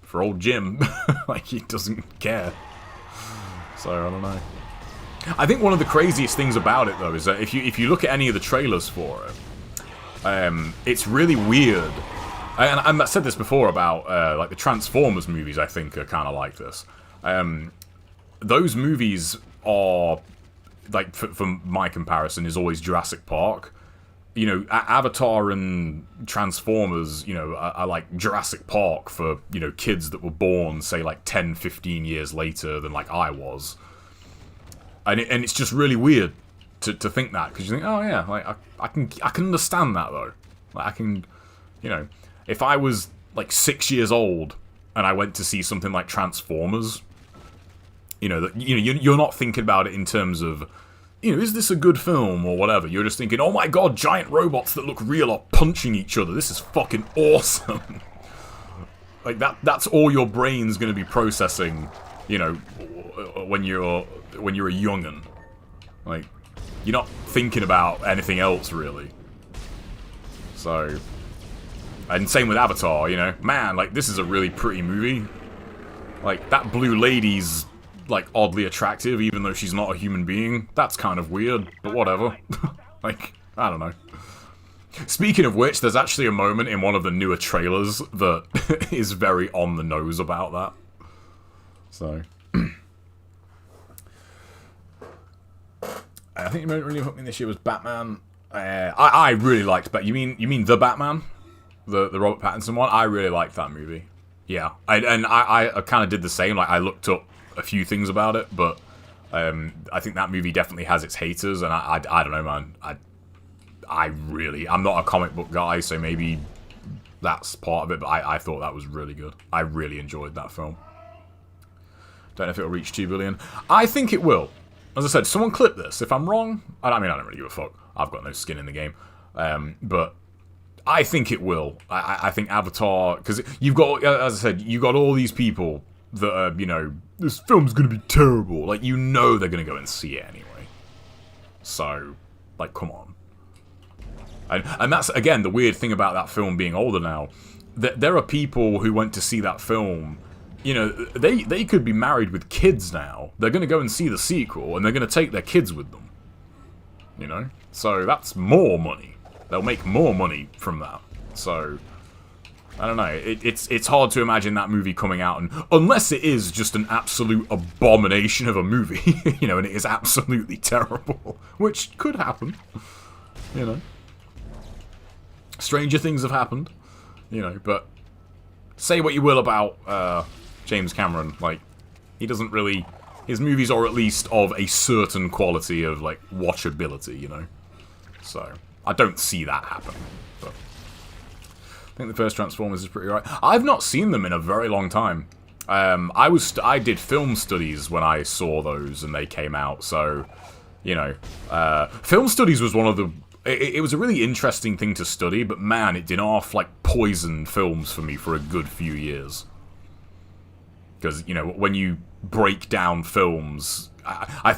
Speaker 1: for old Jim. Like, he doesn't care. So, I don't know. I think one of the craziest things about it, though, is that if you look at any of the trailers for it, it's really weird. And I said this before about, like, the Transformers movies, I think, are kind of like this. Those movies are, like, for my comparison, is always Jurassic Park. You know, Avatar and Transformers, you know, are like Jurassic Park for, you know, kids that were born, say, like 10, 15 years later than, like, I was. And it's just really weird to think that, because you think, oh yeah, like, I can understand that, though. Like, I can, you know, if I was, like, 6 years old and I went to see something like Transformers, you know, you're not thinking about it in terms of, you know, is this a good film or whatever? You're just thinking, oh my god, giant robots that look real are punching each other. This is fucking awesome. Like, that's all your brain's going to be processing, you know, when you're a young'un. Like, you're not thinking about anything else, really. So, and same with Avatar, you know. Man, like, this is a really pretty movie. Like, that blue lady's, like, oddly attractive, even though she's not a human being. That's kind of weird, but whatever. Like, I don't know. Speaking of which, there's actually a moment in one of the newer trailers that is very on the nose about that. So. I think the moment really hooked me this year was Batman. I really liked Batman. You mean The Batman? The Robert Pattinson one? I really liked that movie. Yeah. I kind of did the same. Like, I looked up a few things about it, but I think that movie definitely has its haters, and I don't know, man. I'm not a comic book guy, so maybe that's part of it, but I thought that was really good. I really enjoyed that film. Don't know if it'll reach 2 billion. I think it will. As I said, someone clip this. If I'm wrong, I mean, I don't really give a fuck. I've got no skin in the game. But I think it will. I think Avatar, because you've got, as I said, you got all these people that are, you know, this film's gonna be terrible. Like, you know they're gonna go and see it anyway. So, like, come on. And that's, again, the weird thing about that film being older now. There are people who went to see that film, you know, they could be married with kids now. They're gonna go and see the sequel, and they're gonna take their kids with them. You know? So, that's more money. They'll make more money from that. So, I don't know. It's hard to imagine that movie coming out, and unless it is just an absolute abomination of a movie, you know, and it is absolutely terrible, which could happen, you know. Stranger things have happened, you know, but say what you will about James Cameron, like, he doesn't really... His movies are at least of a certain quality of, like, watchability, you know. So, I don't see that happening, but... I think the first Transformers is pretty right. I've not seen them in a very long time. I did film studies when I saw those and they came out, so, you know, film studies was one of the... It was a really interesting thing to study, but man, it did off, like, poison films for me for a good few years. Because, you know, when you break down films, I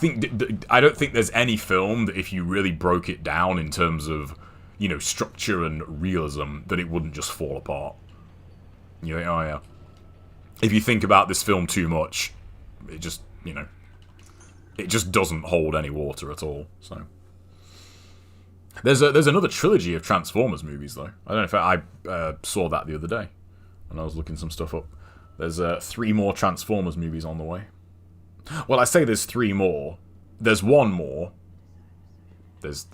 Speaker 1: don't think there's any film that if you really broke it down in terms of, you know, structure and realism, that it wouldn't just fall apart. You think, oh yeah. If you think about this film too much, it just, you know, it just doesn't hold any water at all, so... There's another trilogy of Transformers movies, though. I don't know if I saw that the other day when I was looking some stuff up. There's 3 more Transformers movies on the way. Well, I say there's 3 more. There's 1 more.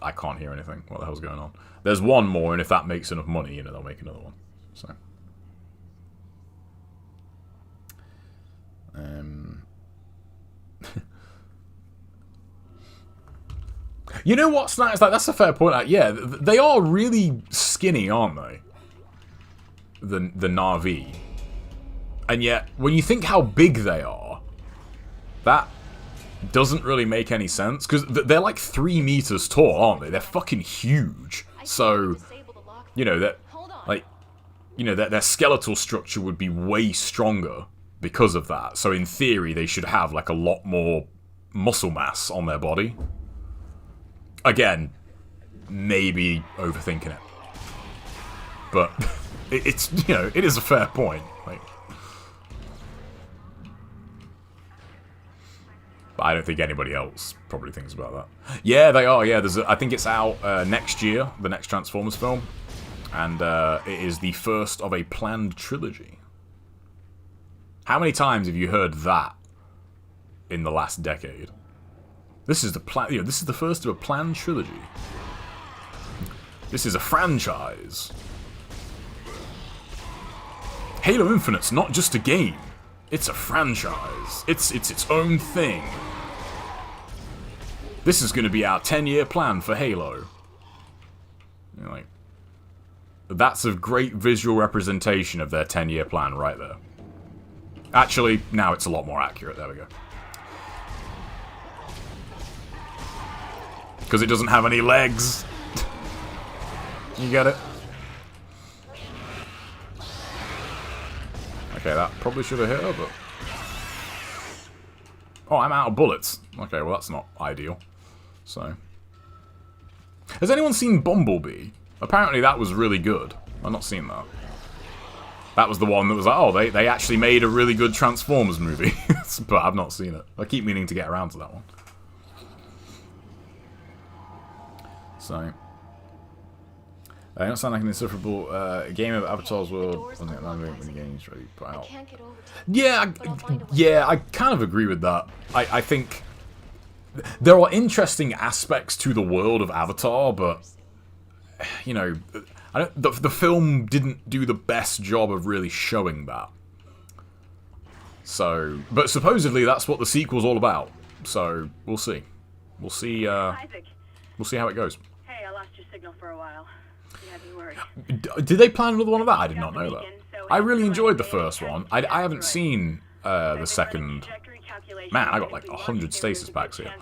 Speaker 1: I can't hear anything. What the hell's going on? There's 1 more, and if that makes enough money, you know, they'll make another one. So. You know what's nice? Like, that's a fair point. Like, yeah, they are really skinny, aren't they? The Na'vi. And yet, when you think how big they are, that doesn't really make any sense. Because they're like 3 meters tall, aren't they? They're fucking huge. So, you know, that, like, you know, their skeletal structure would be way stronger because of that. So in theory, they should have, like, a lot more muscle mass on their body. Again, maybe overthinking it. But it's, you know, it is a fair point. Like, but I don't think anybody else probably thinks about that. Yeah, they are. Yeah, I think it's out next year, the next Transformers film. And it is the first of a planned trilogy. How many times have you heard that in the last decade? This is the plan. You know, this is the first of a planned trilogy. This is a franchise. Halo Infinite's not just a game; it's a franchise. It's its own thing. This is going to be our 10-year plan for Halo. You know, like, that's a great visual representation of their 10-year plan right there. Actually, now it's a lot more accurate. There we go. Because it doesn't have any legs. You get it? Okay, that probably should have hit her, but... Oh, I'm out of bullets. Okay, well that's not ideal. So... Has anyone seen Bumblebee? Apparently that was really good. I've not seen that. That was the one that was like, oh, they actually made a really good Transformers movie. But I've not seen it. I keep meaning to get around to that one. So, they don't sound like an insufferable game of Avatar's world. When the game's ready to put out. Yeah, I kind of agree with that. I think there are interesting aspects to the world of Avatar, but you know, the film didn't do the best job of really showing that. So, but supposedly that's what the sequel's all about. So we'll see. We'll see. We'll see how it goes.
Speaker 5: Hey, I lost your signal for a while. You had me worried.
Speaker 1: Did they plan another one of that? I did not know that. I really enjoyed the first one. I haven't seen the second. Man, I got like 100 stasis packs here.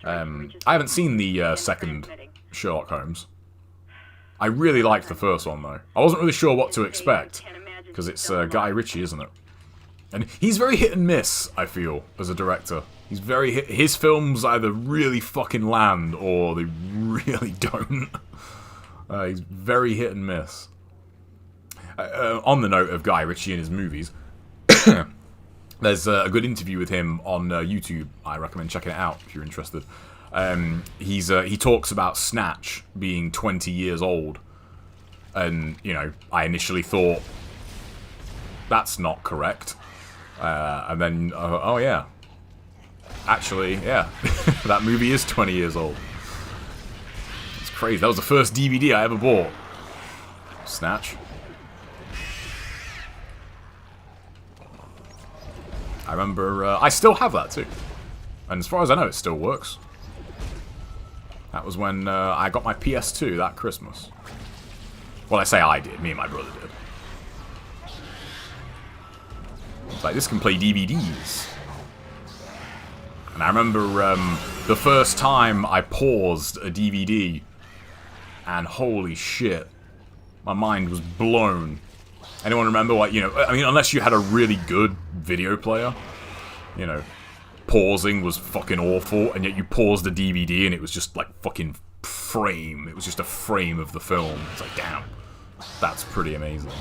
Speaker 1: I haven't seen the second Sherlock Holmes. I really liked the first one though. I wasn't really sure what to expect because it's Guy Ritchie, isn't it? And he's very hit and miss, I feel, as a director. He's very his films either really fucking land or they really don't. He's very hit and miss. On the note of Guy Ritchie and his movies, there's a good interview with him on YouTube. I recommend checking it out if you're interested. He talks about Snatch being 20 years old. And, you know, I initially thought, that's not correct. And then, oh yeah. Actually, yeah. That movie is 20 years old. It's crazy. That was the first DVD I ever bought. Snatch. I remember, I still have that too. And as far as I know, it still works. That was when I got my PS2 that Christmas. Well, I say I did. Me and my brother did. It's like, this can play DVDs. And I remember the first time I paused a DVD, and holy shit, my mind was blown. Anyone remember what, you know, I mean, unless you had a really good video player, you know, pausing was fucking awful, and yet you paused the DVD and it was just like fucking frame. It was just a frame of the film. It's like, damn, that's pretty amazing.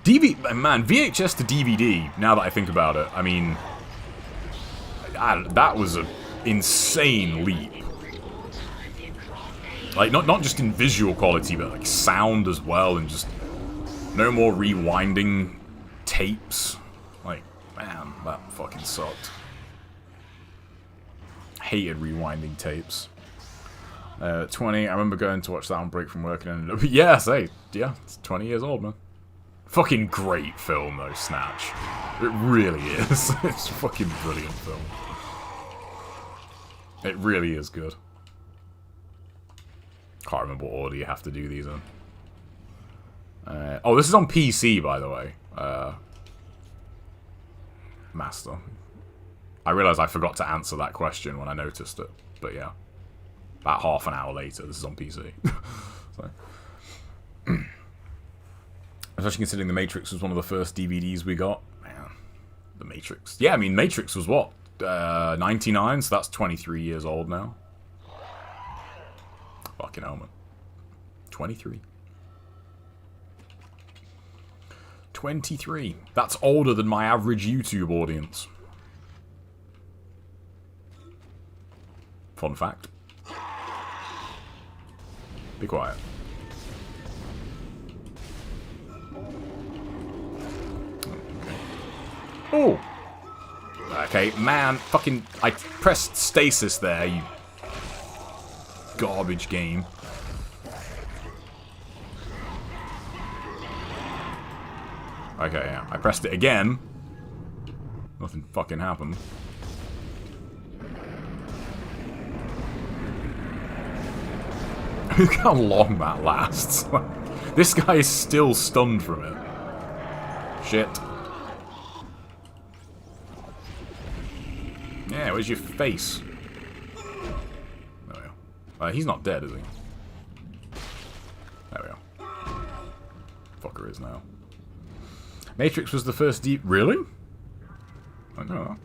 Speaker 1: Man, VHS to DVD, now that I think about it, I mean, that was an insane leap. Like, not just in visual quality, but like sound as well, and just no more rewinding tapes. Like, man, that fucking sucked. Hated rewinding tapes. 20, I remember going to watch that on break from work and ended up... Yeah, it's 20 years old, man. Fucking great film, though, Snatch. It really is. It's a fucking brilliant film. It really is good. Can't remember what order you have to do these in. Oh, this is on PC, by the way. Master. I realised I forgot to answer that question when I noticed it. But yeah. About half an hour later, this is on PC. So. Especially considering The Matrix was one of the first DVDs we got. Man. The Matrix. Yeah, I mean, Matrix was what? 99, so that's 23 years old now. Fucking hell, man. 23. 23. That's older than my average YouTube audience. Fun fact. Be quiet. Oh! Okay, man, fucking... I pressed stasis there, you... garbage game. Okay, yeah. I pressed it again. Nothing fucking happened. Look how long that lasts. This guy is still stunned from it. Shit. Yeah, where's your face? There we go. He's not dead, is he? There we go. Fucker is now. Matrix was the first Really? I don't know.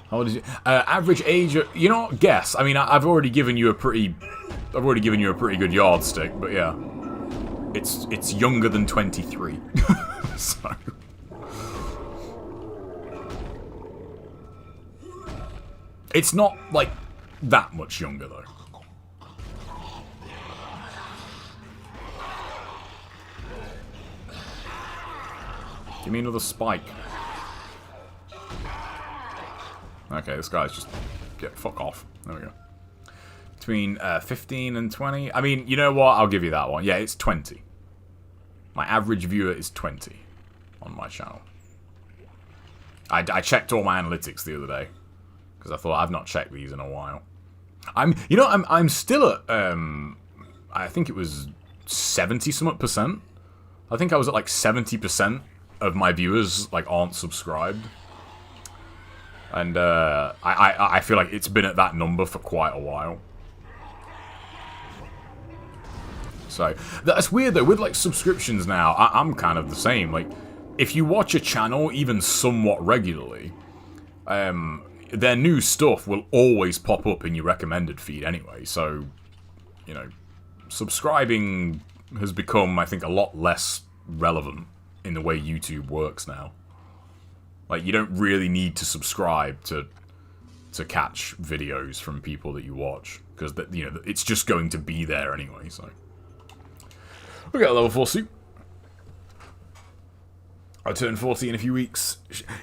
Speaker 1: How old is it? Average age of... You know what? Guess. I mean, I've already given you a pretty... I've already given you a pretty good yardstick, but yeah. It's younger than 23. So... It's not, like, that much younger, though. Give me another spike. Okay, this guy's just... fuck off. There we go. Between 15 and 20. I mean, you know what? I'll give you that one. Yeah, it's 20. My average viewer is 20 on my channel. I checked all my analytics the other day. Because I thought, I've not checked these in a while. I'm still at, I think it was 70-something%. I think I was at like 70% of my viewers like aren't subscribed. And I feel like it's been at that number for quite a while. So, that's weird though, with like subscriptions now, I'm kind of the same. Like, if you watch a channel even somewhat regularly, their new stuff will always pop up in your recommended feed anyway. So, you know, subscribing has become, I think, a lot less relevant in the way YouTube works now. Like, you don't really need to subscribe to catch videos from people that you watch, because, you know, it's just going to be there anyway. So we got a level 4 suit. I turn 40 in a few weeks.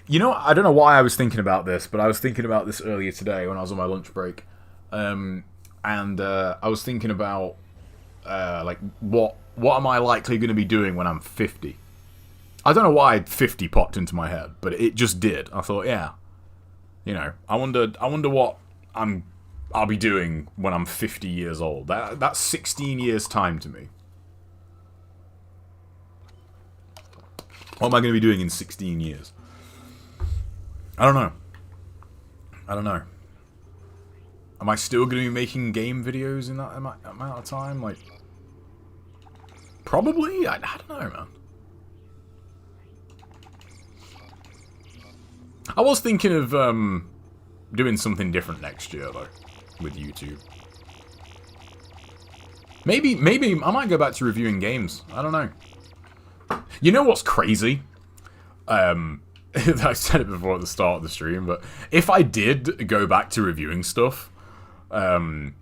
Speaker 1: You know, I don't know why I was thinking about this, but I was thinking about this earlier today when I was on my lunch break. I was thinking about, like, what am I likely going to be doing when I'm 50? I don't know why 50 popped into my head, but it just did. I thought, yeah, you know, I wonder what I'll be doing when I'm 50 years old. That's 16 years time to me. What am I going to be doing in 16 years? I don't know. Am I still going to be making game videos in that amount of time? Like, probably? I don't know, man. I was thinking of doing something different next year, though, with YouTube. Maybe I might go back to reviewing games. I don't know. You know what's crazy? I said it before at the start of the stream, but if I did go back to reviewing stuff, my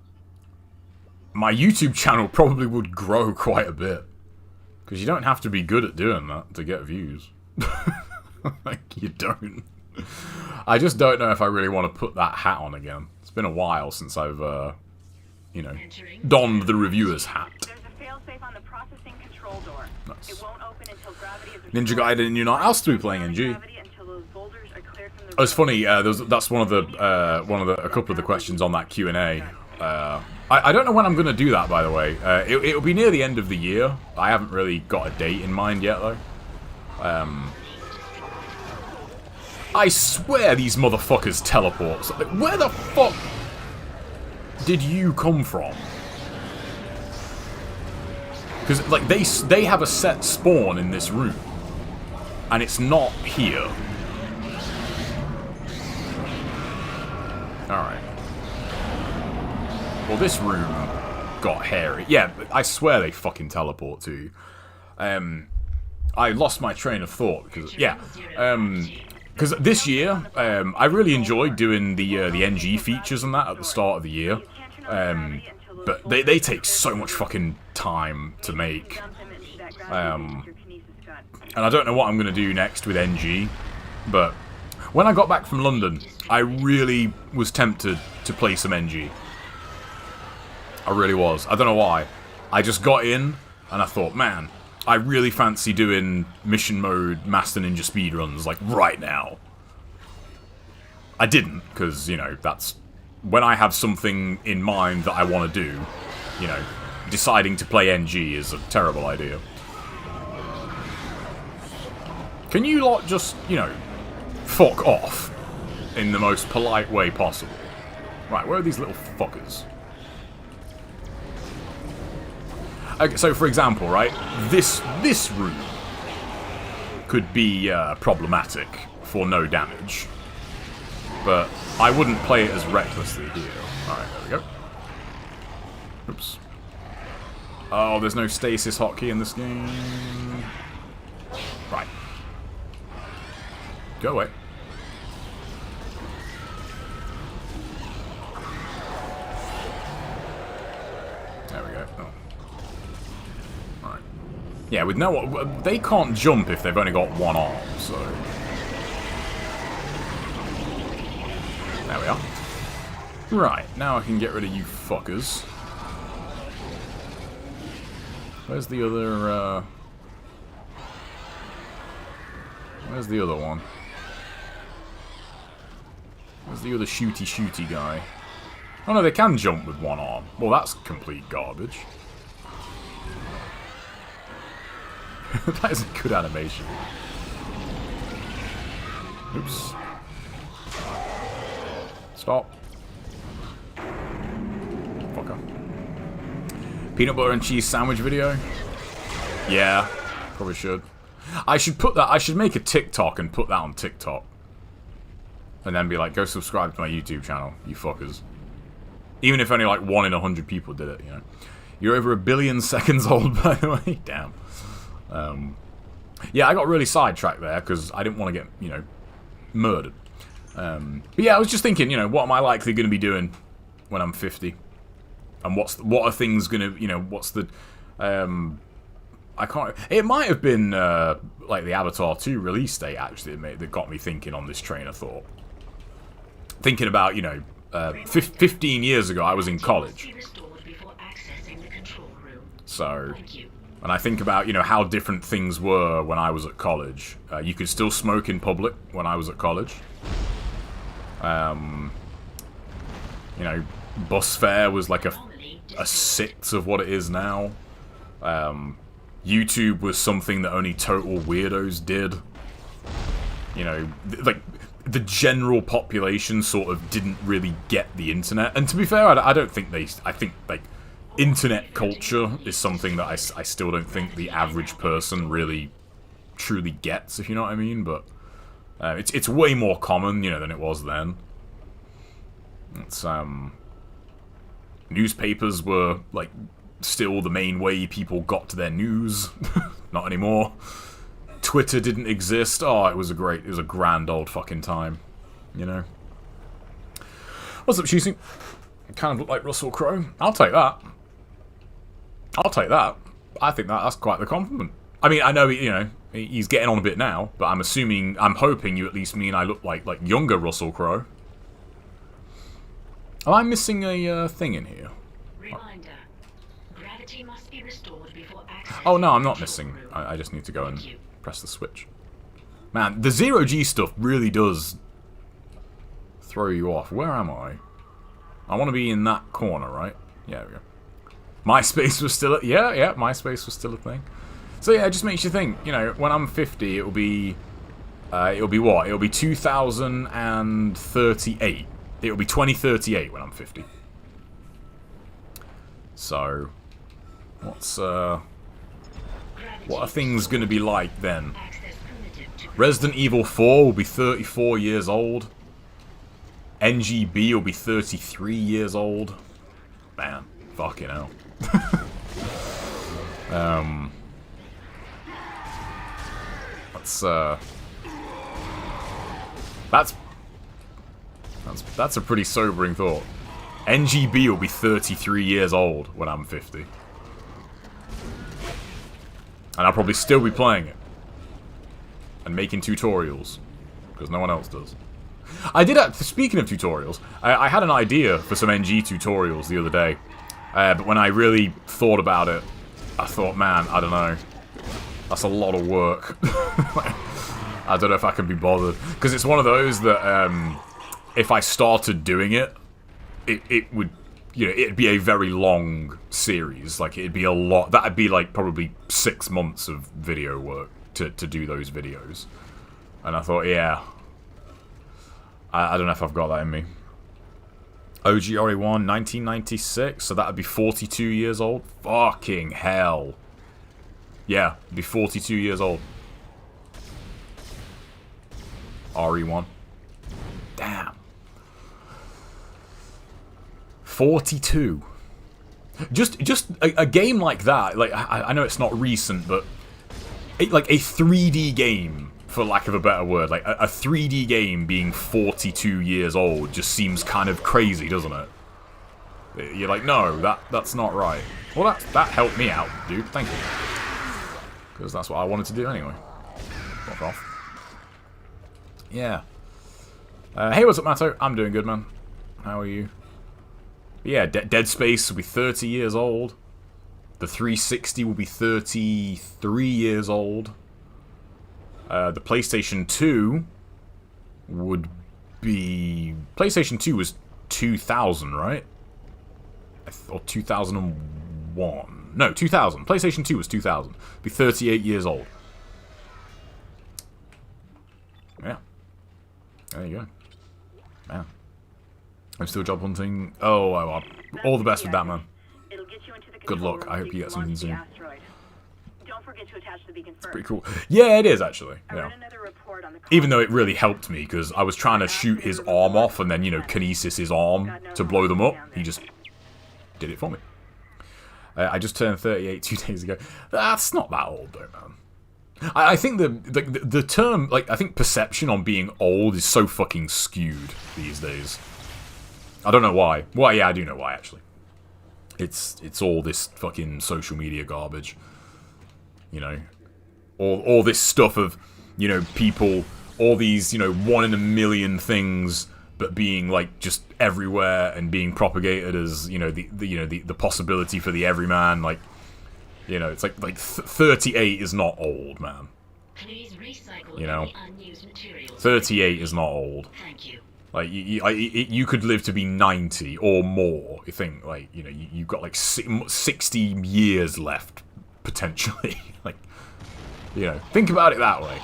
Speaker 1: YouTube channel probably would grow quite a bit. Because you don't have to be good at doing that to get views. Like, you don't. I just don't know if I really want to put that hat on again. It's been a while since I've, you know, donned the reviewer's hat.
Speaker 4: There's a failsafe on the processing control door.
Speaker 1: Nice.
Speaker 4: It won't open until gravity is
Speaker 1: Ninja Gaiden and you're not else to be playing NG. Oh, it's funny. That's one of a couple of the questions on that Q&A. I don't know when I'm gonna do that, by the way. It'll be near the end of the year. I haven't really got a date in mind yet, though. I swear these motherfuckers teleport. Like, where the fuck did you come from? Because, like, they have a set spawn in this room. And it's not here. Alright. Well, this room got hairy. Yeah, I swear they fucking teleport to you. I lost my train of thought because, yeah. Because this year, I really enjoyed doing the NG features and that at the start of the year. But they take so much fucking time to make. And I don't know what I'm going to do next with NG. But when I got back from London, I really was tempted to play some NG. I really was. I don't know why. I just got in and I thought, man, I really fancy doing mission mode Master Ninja speedruns, like, right now. I didn't, because, you know, that's... When I have something in mind that I want to do, you know, deciding to play NG is a terrible idea. Can you lot just, you know, fuck off in the most polite way possible? Right, where are these little fuckers? Okay, so for example, right, this room could be problematic for no damage, but I wouldn't play it as recklessly here. Alright, there we go. Oops. Oh, there's no stasis hotkey in this game. Right. Go away. There we go. Oh. Yeah, with no... They can't jump if they've only got one arm, so... There we are. Right, now I can get rid of you fuckers. Where's the other, Where's the other one? Where's the other shooty guy? Oh no, they can jump with one arm. Well, that's complete garbage. That is a good animation. Oops. Stop. Fucker. Peanut butter and cheese sandwich video? Yeah, probably should. I should put that. I should make a TikTok and put that on TikTok, and then be like, "Go subscribe to my YouTube channel, you fuckers." Even if only like 1 in 100 people did it, you know. You're over 1 billion seconds old, by the way. Damn. Yeah, I got really sidetracked there because I didn't want to get, you know, murdered. But yeah, I was just thinking, you know, what am I likely going to be doing when I'm 50? And what are things going to, you know, what's the, I can't, it might have been, like the Avatar 2 release date, actually, that got me thinking on this train of thought. Thinking about, you know, 15 years ago, I was in college. So, and I think about, you know, how different things were when I was at college. You could still smoke in public when I was at college. You know, bus fare was like a sixth of what it is now. YouTube was something that only total weirdos did. You know, like, the general population sort of didn't really get the internet. And to be fair, I don't think I think, like, internet culture is something that I still don't think the average person really truly gets, if you know what I mean. But it's way more common, you know, than it was then. It's, newspapers were, like, still the main way people got to their news. Not anymore. Twitter didn't exist. Oh, it was a grand old fucking time, you know. What's up, Shusing? Kind of look like Russell Crowe. I'll take that. I'll take that. I think that's quite the compliment. I mean, I know, you know, he's getting on a bit now, but I'm hoping you at least mean I look like younger Russell Crowe. Am I missing a thing in here?
Speaker 6: Reminder. Gravity must be restored before access.
Speaker 1: Oh no, I'm not missing. I just need to go and press the switch. Man, the zero-G stuff really does throw you off. Where am I? I want to be in that corner, right? Yeah, there we go. MySpace was still yeah, MySpace was still a thing. So yeah, it just makes you think, you know, when I'm 50, it'll be what? It'll be 2038. It'll be 2038 when I'm 50. So, what are things gonna be like then? Resident Evil 4 will be 34 years old. NGB will be 33 years old. Man, fucking hell. That's a pretty sobering thought. NGB will be 33 years old when I'm 50. And I'll probably still be playing it. And making tutorials. Because no one else does. I did, speaking of tutorials, I had an idea for some NG tutorials the other day. But when I really thought about it, I thought, man, I don't know. That's a lot of work. I don't know if I can be bothered. Because it's one of those that, if I started doing it, it would, you know, it'd be a very long series. Like, it'd be a lot. That'd be, like, probably 6 months of video work to do those videos. And I thought, yeah. I don't know if I've got that in me. OG RE1, 1996, so that would be 42 years old. Fucking hell. Yeah, be 42 years old. RE1. Damn. 42. Just a game like that, like, I know it's not recent, but like a 3D game, for lack of a better word, like a 3D game being 42 years old just seems kind of crazy, doesn't it? You're like, no, that's not right. Well, that helped me out, dude. Thank you. Because that's what I wanted to do anyway. Fuck off. Yeah. Hey, what's up, Matto? I'm doing good, man. How are you? Yeah, Dead Space will be 30 years old. The 360 will be 33 years old. The PlayStation 2 would be... PlayStation 2 was 2000, right? Or 2001. No, 2000. PlayStation 2 was 2000. Be 38 years old. Yeah. There you go. Man. I'm still job hunting. Oh, all the best with that, man. Good luck. I hope you get something soon.
Speaker 5: Don't forget to attach the beacon first.
Speaker 1: Pretty cool. Yeah, it is actually.
Speaker 5: I
Speaker 1: Yeah.
Speaker 5: read another report on the
Speaker 1: Even though it really helped me because I was trying to shoot his arm off and then, you know, kinesis his arm to blow them up. He just did it for me. I just turned 38 2 days ago. That's not that old though, man. I think the term, like, I think perception on being old is so fucking skewed these days. I don't know why. Well, yeah, I do know why, actually. It's all this fucking social media garbage. You know? All this stuff of, you know, people, all these, you know, 1 in a million things, but being, like, just everywhere and being propagated as, you know, the possibility for the everyman, like, you know, it's like 38 is not old, man.
Speaker 6: Please recycle
Speaker 1: You know?
Speaker 6: any unused materials.
Speaker 1: 38 is not old.
Speaker 6: Thank you.
Speaker 1: Like, you could live to be 90 or more. You think, like, you know, you've got, like, 60 years left, potentially. Like, you know, think about it that way.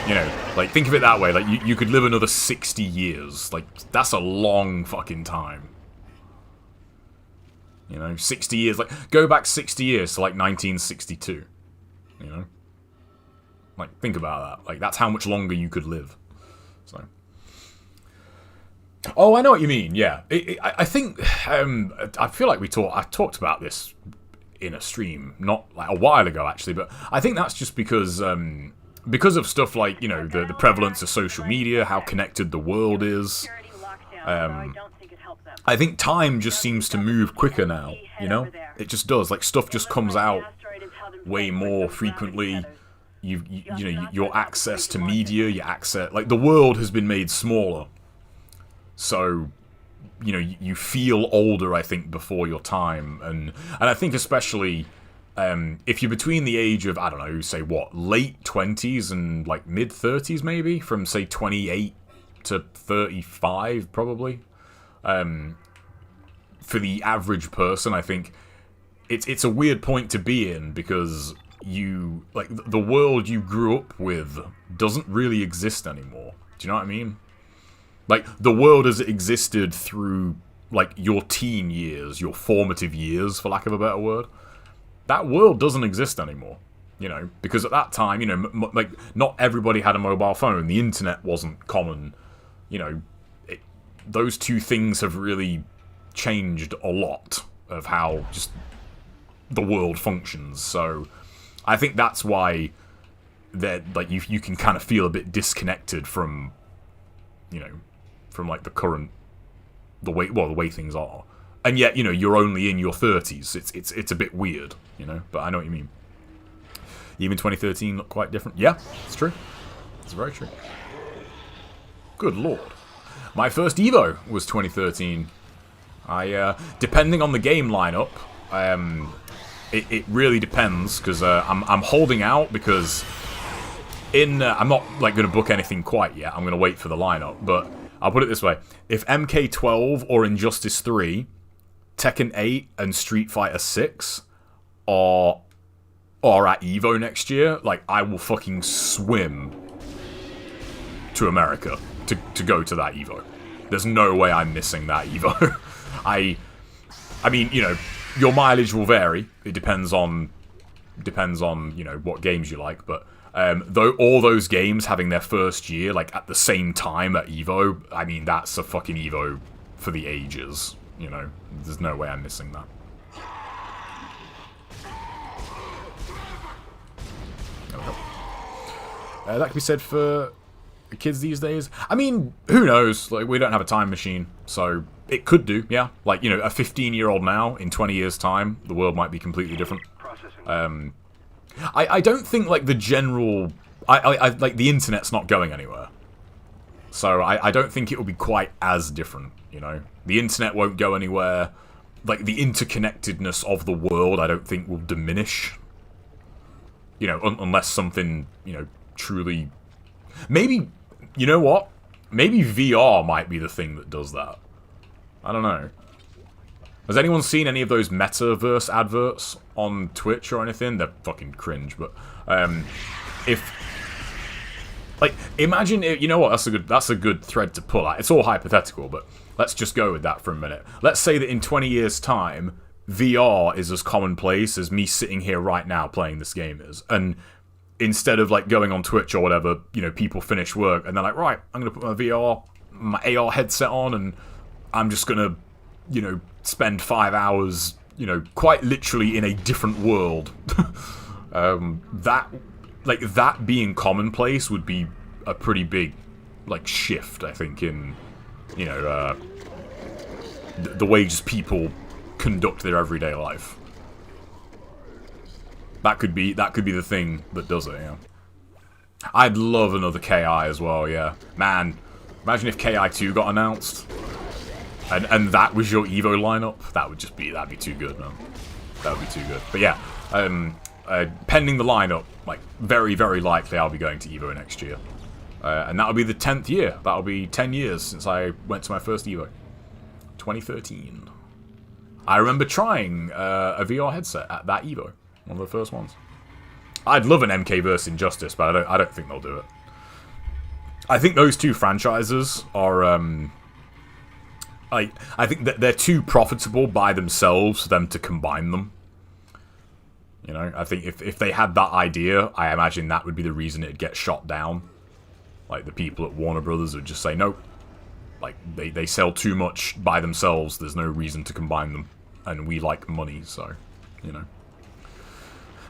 Speaker 1: You know, like, think of it that way. Like, you could live another 60 years. Like, that's a long fucking time. You know, 60 years. Like, go back 60 years to, like, 1962. You know? Like, think about that. Like, that's how much longer you could live. So. Oh, I know what you mean. Yeah, I think I feel like I talked about this in a stream not like a while ago actually, but I think that's just because of stuff like, you know, the prevalence of social media, how connected the world is. I think time just seems to move quicker now. You know, it just does. Like, stuff just comes out way more frequently. You know, your access to media, your access, like, the world has been made smaller. So, you know, you feel older, I think, before your time. And I think especially if you're between the age of, I don't know, say what, late 20s and like mid 30s maybe, from say 28 to 35 probably. For the average person, I think it's a weird point to be in because you, like, the world you grew up with doesn't really exist anymore. Do you know what I mean? Like, the world as it existed through, like, your teen years, your formative years, for lack of a better word, that world doesn't exist anymore. You know, because at that time, you know, like, not everybody had a mobile phone. The internet wasn't common. You know, those two things have really changed a lot of how just the world functions. So I think that's why that, like, you can kind of feel a bit disconnected from, you know, from like the way things are. And yet, you know, you're only in your 30s. It's a bit weird, you know, but I know what you mean. Even 2013 looked quite different. Yeah, it's true. It's very true. Good lord. My first Evo was 2013. Depending on the game lineup, it really depends, because I'm holding out, because I'm not, like, going to book anything quite yet. I'm going to wait for the lineup, but I'll put it this way. If MK12 or Injustice 3, Tekken 8 and Street Fighter 6 are at Evo next year, like, I will fucking swim to America to go to that Evo. There's no way I'm missing that Evo. I mean, you know, your mileage will vary. It depends on, you know, what games you like, but though all those games having their first year, like, at the same time at Evo, I mean, that's a fucking Evo for the ages, you know? There's no way I'm missing that. That can be said for kids these days. I mean, who knows? Like, we don't have a time machine, so it could do, yeah. Like, you know, a 15-year-old now, in 20 years' time, the world might be completely different. I don't think, like, the general... I like, the internet's not going anywhere. So I don't think it will be quite as different, you know? The internet won't go anywhere. Like, the interconnectedness of the world, I don't think will diminish. You know, unless something, you know, truly... Maybe, you know what? Maybe VR might be the thing that does that. I don't know. Has anyone seen any of those metaverse adverts on Twitch or anything? They're fucking cringe, but if, like, imagine, you know what? That's a good thread to pull at. It's all hypothetical, but let's just go with that for a minute. Let's say that in 20 years' time, VR is as commonplace as me sitting here right now playing this game is. And instead of like going on Twitch or whatever, you know, people finish work and they're like, right, I'm gonna put my AR headset on, and I'm just gonna, you know, spend 5 hours, you know, quite literally in a different world. That being commonplace would be a pretty big, like, shift, I think, in, you know, the way just people conduct their everyday life. That could be the thing that does it, yeah. I'd love another KI as well, yeah. Man, imagine if KI2 got announced. And that was your Evo lineup. That'd be too good, man. That would be too good. But yeah, pending the lineup, like, very, very likely I'll be going to Evo next year. And that'll be the 10th year. That'll be 10 years since I went to my first Evo. 2013. I remember trying a VR headset at that Evo. One of the first ones. I'd love an MK vs Injustice, but I don't think they'll do it. I think those two franchises are, I think that they're too profitable by themselves for them to combine them. You know, I think if they had that idea, I imagine that would be the reason it'd get shot down. Like, the people at Warner Brothers would just say, nope. Like, they sell too much by themselves, there's no reason to combine them. And we like money, so, you know.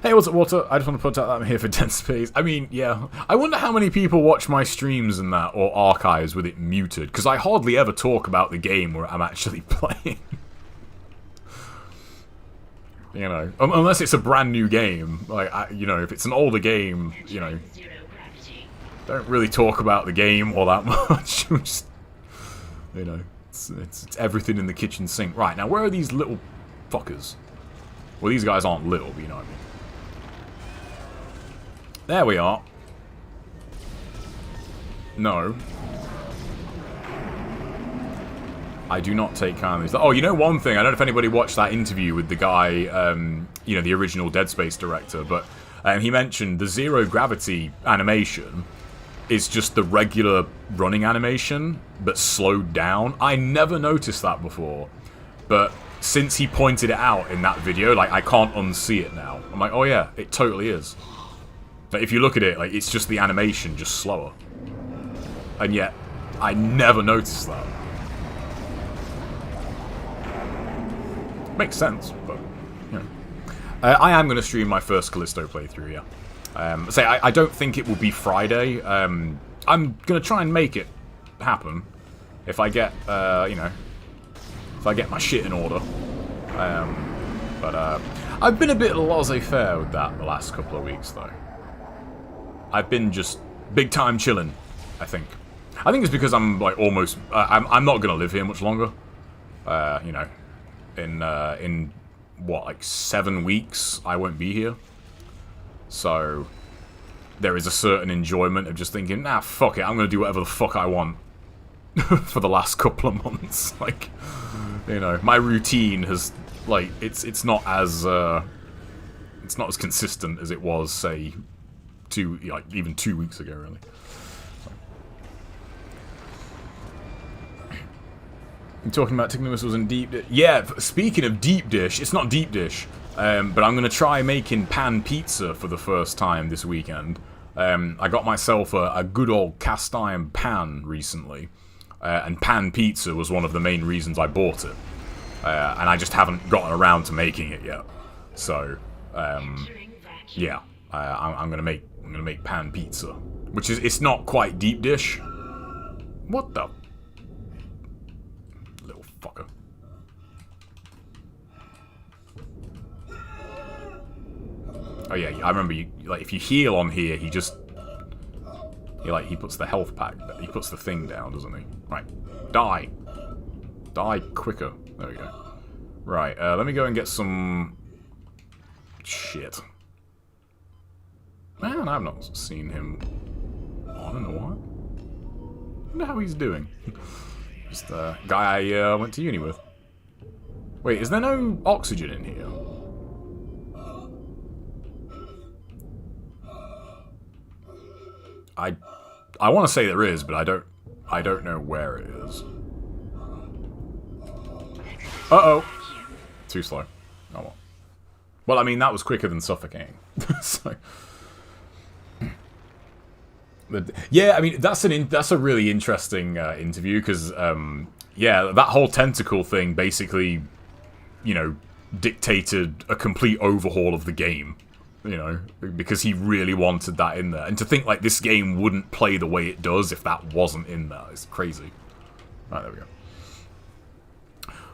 Speaker 1: Hey, what's up, Walter? I just want to put out that I'm here for Dead Space. I mean, yeah. I wonder how many people watch my streams and that, or archives with it muted, because I hardly ever talk about the game where I'm actually playing. You know, unless it's a brand new game. Like, you know, if it's an older game, you know, don't really talk about the game all that much. Just, you know, it's everything in the kitchen sink. Right, now, where are these little fuckers? Well, these guys aren't little, but you know what I mean. There we are. No. I do not take kindly. Oh, you know one thing? I don't know if anybody watched that interview with the guy, you know, the original Dead Space director, but he mentioned the zero gravity animation is just the regular running animation, but slowed down. I never noticed that before, but since he pointed it out in that video, like, I can't unsee it now. I'm like, oh yeah, it totally is. But if you look at it, like, it's just the animation just slower. And yet, I never noticed that. Makes sense, but, you know. I am going to stream my first Callisto playthrough, yeah. I don't think it will be Friday. I'm going to try and make it happen. If I get, you know, if I get my shit in order. But I've been a bit laissez-faire with that the last couple of weeks, though. I've been just big time chilling, I think. I think it's because I'm, like, almost... I'm not going to live here much longer. You know, in what, like 7 weeks, I won't be here. So, there is a certain enjoyment of just thinking, nah, fuck it, I'm going to do whatever the fuck I want for the last couple of months. Like, you know, my routine has, like, it's not as consistent as it was, say, even 2 weeks ago, really. I'm talking about Tickling Whistles and Deep Dish. Yeah, speaking of Deep Dish, it's not Deep Dish, but I'm going to try making pan pizza for the first time this weekend. I got myself a good old cast iron pan recently, and pan pizza was one of the main reasons I bought it. And I just haven't gotten around to making it yet. So, yeah, I'm going to make pan pizza, which is, it's not quite deep dish. What the little fucker. Oh yeah, I remember you, like, if you heal on here, he puts the health pack, he puts the thing down, doesn't he? Right, die quicker. There we go. Right, let me go and get some shit. Man, I've not seen him on in a while. I wonder how he's doing. Just a guy I went to uni with. Wait, is there no oxygen in here? I want to say there is, but I don't know where it is. Uh-oh. Too slow. Oh well. Well, I mean, that was quicker than suffocating. So, but, yeah, I mean, that's a really interesting interview because, yeah, that whole tentacle thing basically, you know, dictated a complete overhaul of the game. You know, because he really wanted that in there, and to think like this game wouldn't play the way it does if that wasn't in there is crazy. Right, there we go.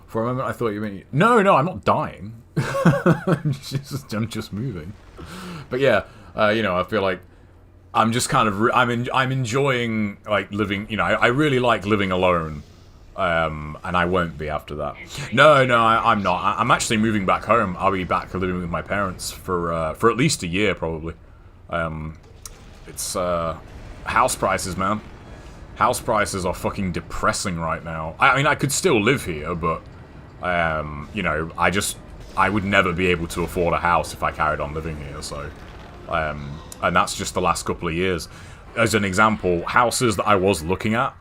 Speaker 1: For a moment, I thought you meant... No, I'm not dying. I'm just moving. But yeah, you know, I feel like I'm just kind of... I'm enjoying, like, living... You know, I really like living alone. And I won't be after that. No, I'm not. I'm actually moving back home. I'll be back living with my parents for at least a year, probably. It's, house prices, man. House prices are fucking depressing right now. I mean, I could still live here, but, you know, I would never be able to afford a house if I carried on living here, so, and that's just the last couple of years. As an example, houses that I was looking at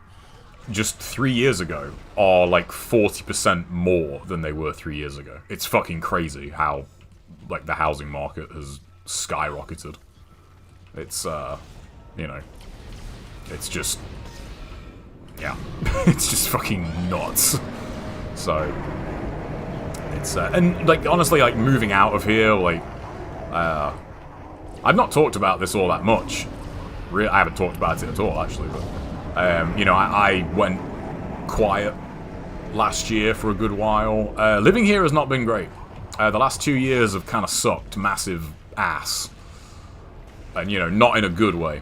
Speaker 1: just 3 years ago are like 40% more than they were 3 years ago. It's fucking crazy how, like, the housing market has skyrocketed. It's, you know, it's just, yeah, it's just fucking nuts. So, it's, and, like, honestly, like, moving out of here, like, I've not talked about this all that much. I haven't talked about it at all, actually, but, you know, I went quiet last year for a good while. Living here has not been great. The last 2 years have kind of sucked massive ass. And, you know, not in a good way.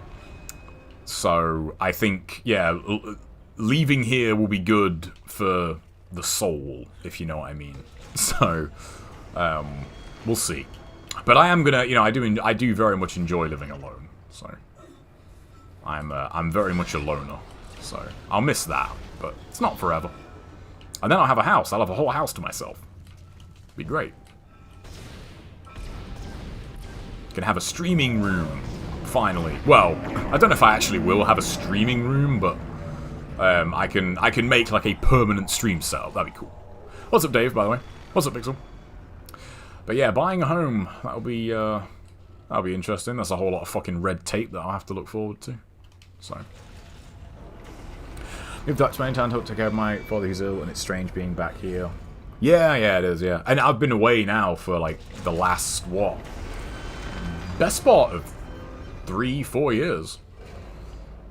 Speaker 1: So, I think, yeah, leaving here will be good for the soul, if you know what I mean. So, we'll see. But I am gonna, you know, I do very much enjoy living alone, so... I'm very much a loner, so I'll miss that, but it's not forever. And then I'll have a house. I'll have a whole house to myself. Be great. Can have a streaming room, finally. Well, I don't know if I actually will have a streaming room, but I can make like a permanent stream setup. That'd be cool. What's up, Dave? By the way, what's up, Pixel? But yeah, buying a home, that'll be interesting. That's a whole lot of fucking red tape that I'll have to look forward to. So, moved back to my town to take care of my father who's ill, and it's strange being back here. Yeah, it is, yeah. And I've been away now for, like, the last, what? Best part of 3-4 years.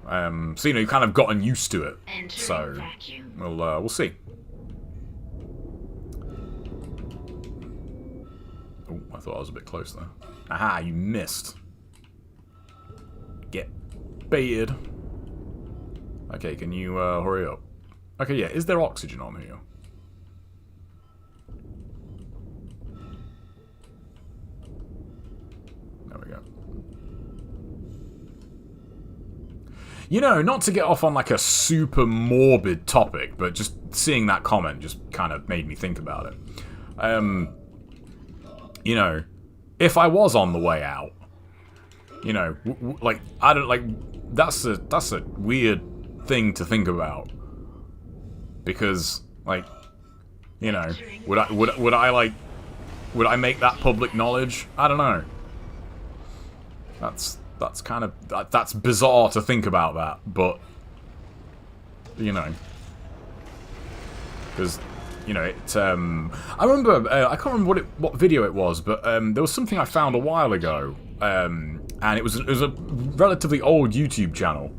Speaker 1: So, you know, you've kind of gotten used to it. So, we'll see. Oh, I thought I was a bit close there. Aha, you missed. Get baited. Okay, can you hurry up? Okay, yeah, is there oxygen on here? There we go. You know, not to get off on like a super morbid topic, but just seeing that comment just kind of made me think about it. You know, if I was on the way out, you know, like, I don't, like, that's a weird thing to think about. Because, like, you know, would I make that public knowledge? I don't know. That's kind of, that's bizarre to think about that, but, you know. Because, you know, it, I remember, I can't remember what video it was, but there was something I found a while ago, and it was a relatively old YouTube channel,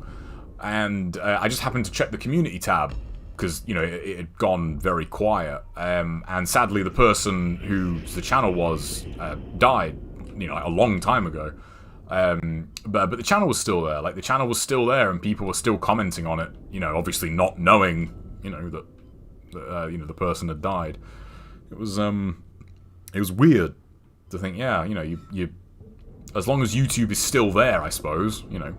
Speaker 1: and I just happened to check the community tab, because, you know, it had gone very quiet, and sadly the person whose the channel was, died, you know, like a long time ago, but the channel was still there, like, the channel was still there, and people were still commenting on it, you know, obviously not knowing, you know, that you know, the person had died. It was weird to think, yeah, you know, you as long as YouTube is still there, I suppose, you know,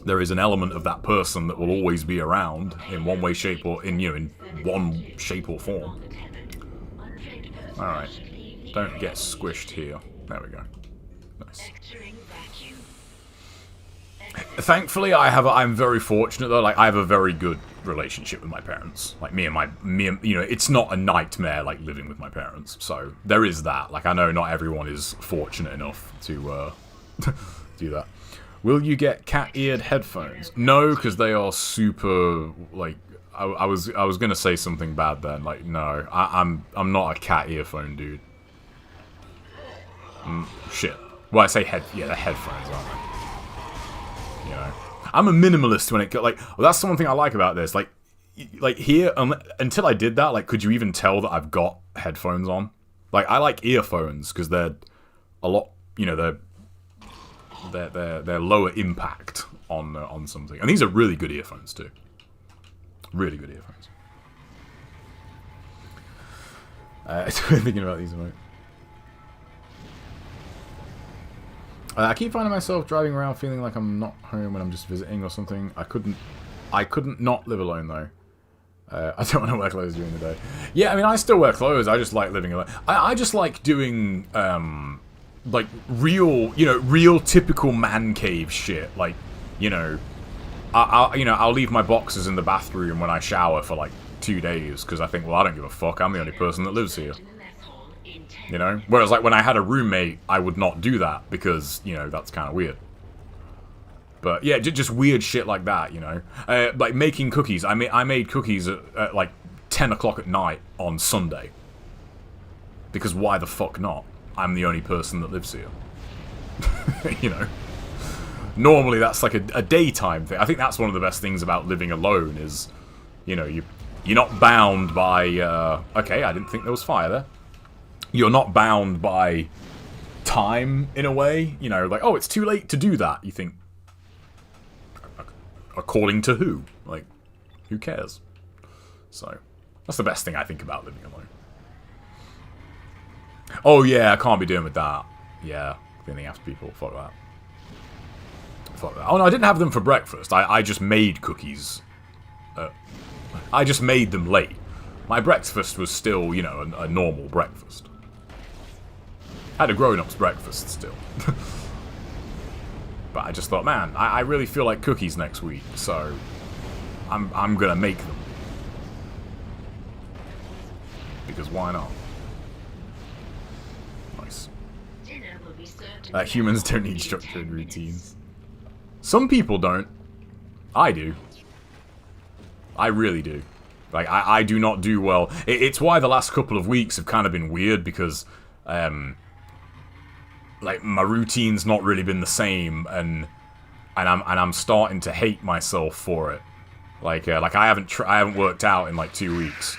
Speaker 1: there is an element of that person that will always be around in one way, shape, or in one shape or form. All right, don't get squished here. There we go. Nice. Thankfully, I'm very fortunate though. Like, I have a very good relationship with my parents. Like me and you know, it's not a nightmare like living with my parents. So there is that. Like I know not everyone is fortunate enough to do that. Will you get cat-eared headphones? No, because they are super like. I was gonna say something bad then. Like no, I'm not a cat earphone dude. Shit. Well, I say they're headphones, aren't they? You know, I'm a minimalist when it like. Well, that's the one thing I like about this. Like here, until I did that, like, could you even tell that I've got headphones on? Like, I like earphones because they're a lot. You know, they're lower impact on something, and these are really good earphones too. Really good earphones. Thinking about these. I keep finding myself driving around feeling like I'm not home when I'm just visiting or something. I couldn't not live alone though. I don't want to wear clothes during the day. Yeah, I mean, I still wear clothes. I just like living alone. I just like doing like real typical man cave shit. Like, you know, I'll leave my boxers in the bathroom when I shower for like 2 days because I think, well, I don't give a fuck. I'm the only person that lives here. You know? Whereas, like, when I had a roommate, I would not do that because, you know, that's kind of weird. But, yeah, just weird shit like that, you know? Like, making cookies. I made cookies at, like, 10 o'clock at night on Sunday. Because why the fuck not? I'm the only person that lives here. You know? Normally, that's, like, a daytime thing. I think that's one of the best things about living alone is, you know, you're not bound by, okay, I didn't think there was fire there. You're not bound by time, in a way. You know, like, oh, it's too late to do that. You think, according to who? Like, who cares? So, that's the best thing I think about living alone. Oh, yeah, I can't be doing with that. Yeah, cleaning after people. Fuck that. Fuck that. Oh, no, I didn't have them for breakfast. I just made cookies. I just made them late. My breakfast was still, you know, a normal breakfast. I had a grown-up's breakfast still. But I just thought, man, I really feel like cookies next week, so I'm gonna make them. Because why not? Nice. Humans don't need structured routines. Some people don't. I do. I really do. Like, I do not do well. It's why the last couple of weeks have kind of been weird, because, like, my routine's not really been the same, and I'm starting to hate myself for it. Like I haven't worked out in, like, 2 weeks.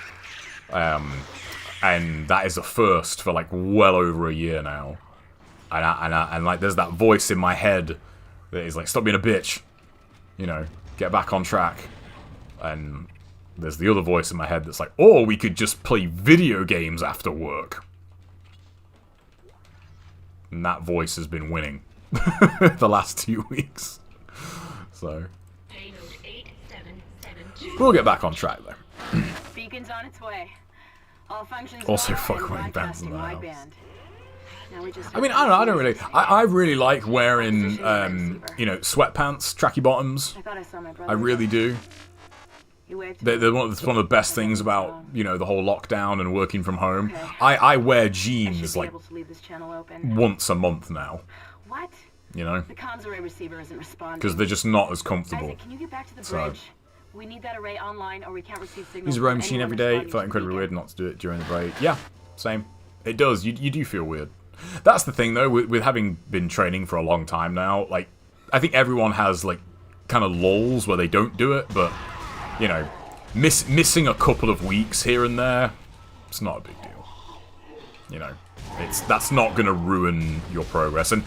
Speaker 1: And that is a first for, like, well over a year now. And like, there's that voice in my head that is like, stop being a bitch. You know, get back on track. And there's the other voice in my head that's like, or we could just play video games after work. And that voice has been winning the last 2 weeks. So we'll get back on track though.
Speaker 5: Beacon's on its way. All functions
Speaker 1: Also,
Speaker 5: locked
Speaker 1: fuck
Speaker 5: and
Speaker 1: wearing bands in the
Speaker 5: broadcasting
Speaker 1: house.
Speaker 5: wideband. Now we just
Speaker 1: I mean, I don't really. I really like wearing, you know, sweatpants, tracky bottoms.
Speaker 5: I thought I saw my brother.
Speaker 1: I really do.
Speaker 5: He waved.
Speaker 1: They're one of the best things about, you know, the whole lockdown and working from home.
Speaker 5: Okay.
Speaker 1: I wear
Speaker 5: I should
Speaker 1: jeans
Speaker 5: be
Speaker 1: like
Speaker 5: able to leave this channel open.
Speaker 1: once a month now.
Speaker 5: What?
Speaker 1: You know,
Speaker 5: The comms array receiver isn't responding.
Speaker 1: because they're just not as comfortable.
Speaker 5: Isaac, can you get back to the
Speaker 1: So-
Speaker 5: bridge? We need that array online, or we can't receive signals.
Speaker 1: Use a
Speaker 5: from
Speaker 1: rowing machine
Speaker 5: anyone
Speaker 1: every day.
Speaker 5: responding
Speaker 1: Felt
Speaker 5: to
Speaker 1: incredibly
Speaker 5: Beacon.
Speaker 1: weird not to do it during the break. Yeah, same. It does. You do feel weird. That's the thing though. With having been training for a long time now, like, I think everyone has like kind of lulls where they don't do it, but you know, missing a couple of weeks here and there, it's not a big deal. You know, that's not going to ruin your progress. And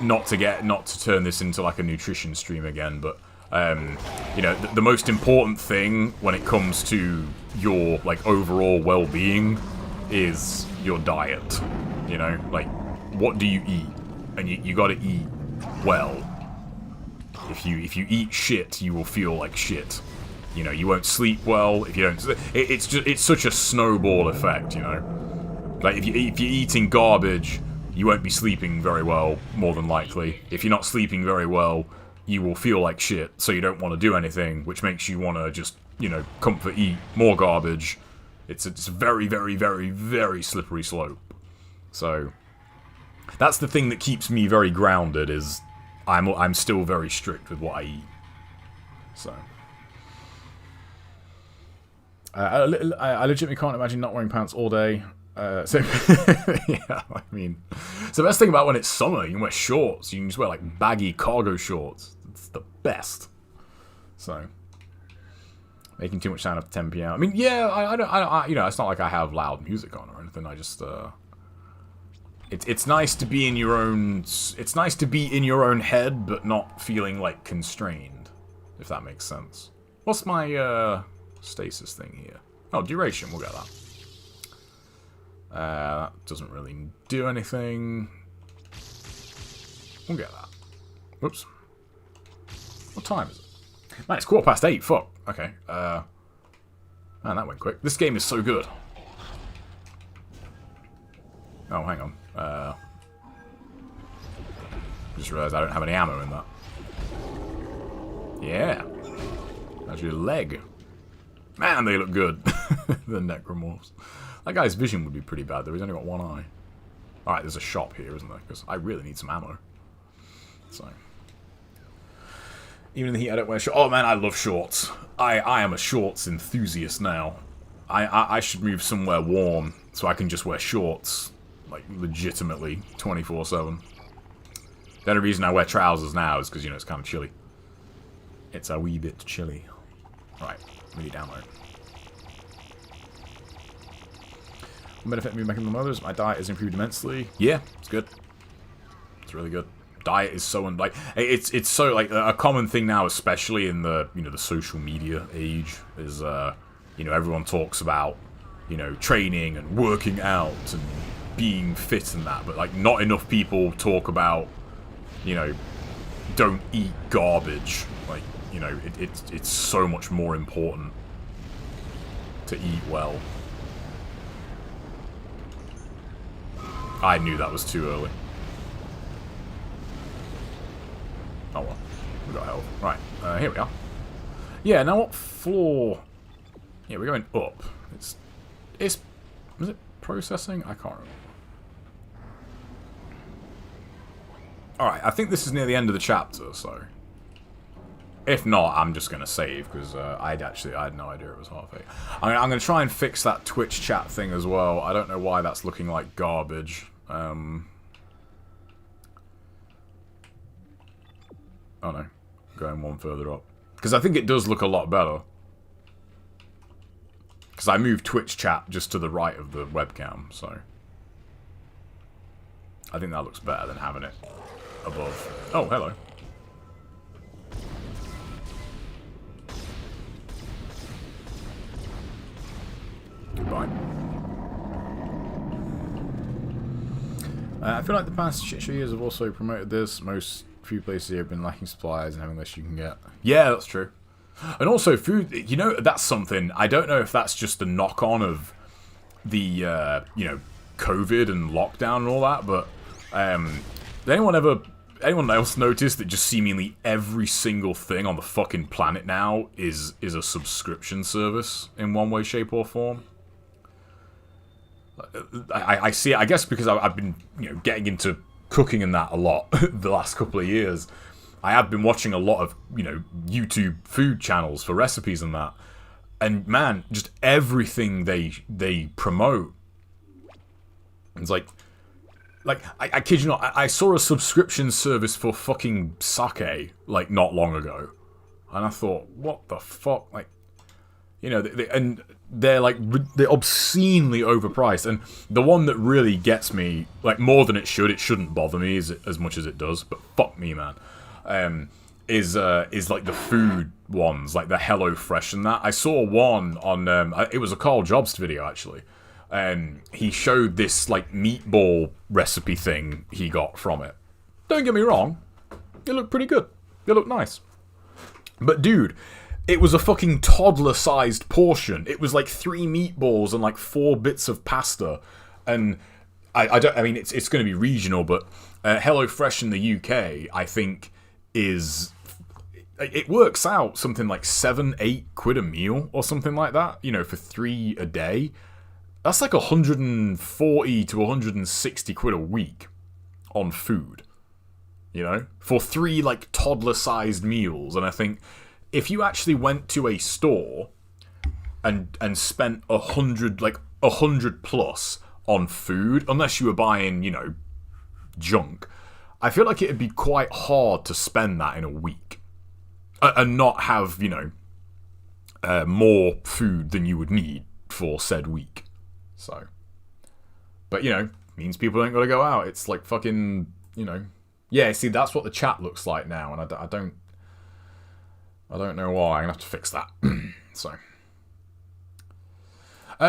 Speaker 1: not to turn this into like a nutrition stream again, but you know, the most important thing when it comes to your like overall well-being is your diet. You know, like, what do you eat? And you got to eat well. If you eat shit, you will feel like shit. You know, you won't sleep well if you don't. It's such a snowball effect. You know, like if you're eating garbage, you won't be sleeping very well, more than likely. If you're not sleeping very well, you will feel like shit, so you don't want to do anything, which makes you want to just, you know, comfort eat more garbage. It's a very, very, very, very slippery slope. So that's the thing that keeps me very grounded, is I'm still very strict with what I eat. So I legitimately can't imagine not wearing pants all day. So yeah, I mean, so the best thing about when it's summer, you can wear shorts. You can just wear like baggy cargo shorts. It's the best. So making too much sound after 10 p.m. I mean, yeah, I don't, you know, it's not like I have loud music on or anything. I just, it's nice to be in your own. It's nice to be in your own head, but not feeling like constrained. If that makes sense. What's my stasis thing here? Oh, duration. We'll get that. That doesn't really do anything. We'll get that. Whoops. What time is it? Man, it's 8:15. Fuck. Okay. Man, that went quick. This game is so good. Oh, hang on. Just realised I don't have any ammo in that. Yeah. That's your leg. Man, they look good. The necromorphs. That guy's vision would be pretty bad, though. He's only got one eye. Alright, there's a shop here, isn't there? Because I really need some ammo. So. Even in the heat, I don't wear shorts. Oh, man, I love shorts. I am a shorts enthusiast now. I should move somewhere warm so I can just wear shorts. Like, legitimately, 24/7. The only reason I wear trousers now is because, you know, it's kind of chilly. It's a wee bit chilly. Right, we need ammo. Benefit me making them others. My diet has improved immensely. Yeah, it's good. It's really good. Diet is so like it's so like a common thing now, especially in the, you know, the social media age, is you know, everyone talks about, you know, training and working out and being fit and that, but like not enough people talk about, you know, don't eat garbage. Like, you know, it's so much more important to eat well. I knew that was too early. Oh well, we got health. Right, here we are. Yeah, now what floor? Yeah, we're going up. It's was it processing? I can't remember. Alright, I think this is near the end of the chapter, so if not, I'm just going to save, because I had no idea it was half 8. I'm going to try and fix that Twitch chat thing as well. I don't know why that's looking like garbage. Oh no, going one further up. Because I think it does look a lot better. Because I moved Twitch chat just to the right of the webcam, so I think that looks better than having it above. Oh, hello. Goodbye. I feel like the past shit show years have also promoted this. Most food places here have been lacking supplies and having less you can get. Yeah, that's true. And also food, you know, that's something, I don't know if that's just a knock-on of the, you know, COVID and lockdown and all that, but did anyone else notice that just seemingly every single thing on the fucking planet now is a subscription service in one way, shape, or form? I see it, I guess, because I've been, you know, getting into cooking and that a lot the last couple of years. I have been watching a lot of, you know, YouTube food channels for recipes and that. And man, just everything they promote. It's like I kid you not, I saw a subscription service for fucking sake, like, not long ago. And I thought, what the fuck? Like, you know, they're obscenely overpriced. And the one that really gets me, like, more than it shouldn't bother me as much as it does, but fuck me, man. Is like the food ones, like the HelloFresh and that. I saw one on, it was a Carl Jobst video, actually. He showed this, like, meatball recipe thing he got from it. Don't get me wrong, it looked pretty good. It looked nice. But, dude, it was a fucking toddler-sized portion. It was, like, 3 meatballs and, like, 4 bits of pasta. And I mean, it's going to be regional, but HelloFresh in the UK, I think, is it works out something like 7-8 quid a meal or something like that, you know, for 3 a day. That's like 140 to 160 quid a week on food, you know, for 3 like toddler-sized meals. And I think if you actually went to a store and spent 100 plus on food, unless you were buying, you know, junk, I feel like it'd be quite hard to spend that in a week and not have, you know, more food than you would need for said week. So, but, you know, means people ain't got to go out. It's like fucking, you know, yeah, see, that's what the chat looks like now, and I don't know why. I'm gonna have to fix that. So,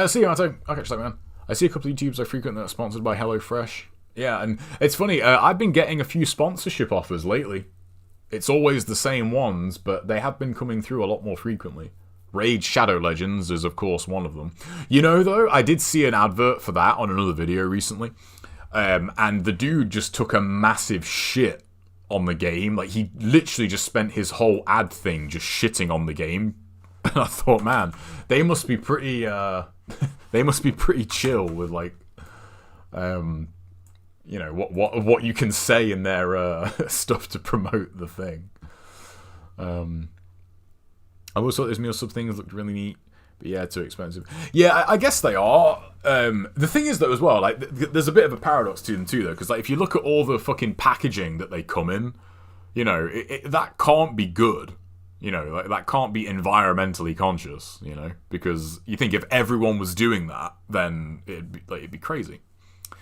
Speaker 1: see you, Matto. I'll catch you later, man. I see a couple of YouTubes I frequent that are sponsored by HelloFresh. Yeah, and it's funny, I've been getting a few sponsorship offers lately. It's always the same ones, but they have been coming through a lot more frequently. Raid Shadow Legends is, of course, one of them. You know, though, I did see an advert for that on another video recently, and the dude just took a massive shit on the game. Like, he literally just spent his whole ad thing just shitting on the game. And I thought, man, they must be pretty, they must be pretty chill with, like, you know, what you can say in their stuff to promote the thing. I always thought those meal sub things looked really neat, but yeah, too expensive. Yeah, I guess they are. The thing is, though, as well, like, there's a bit of a paradox to them too, though, because like if you look at all the fucking packaging that they come in, you know, that can't be good. You know, like, that can't be environmentally conscious. You know, because you think if everyone was doing that, then it'd be crazy. I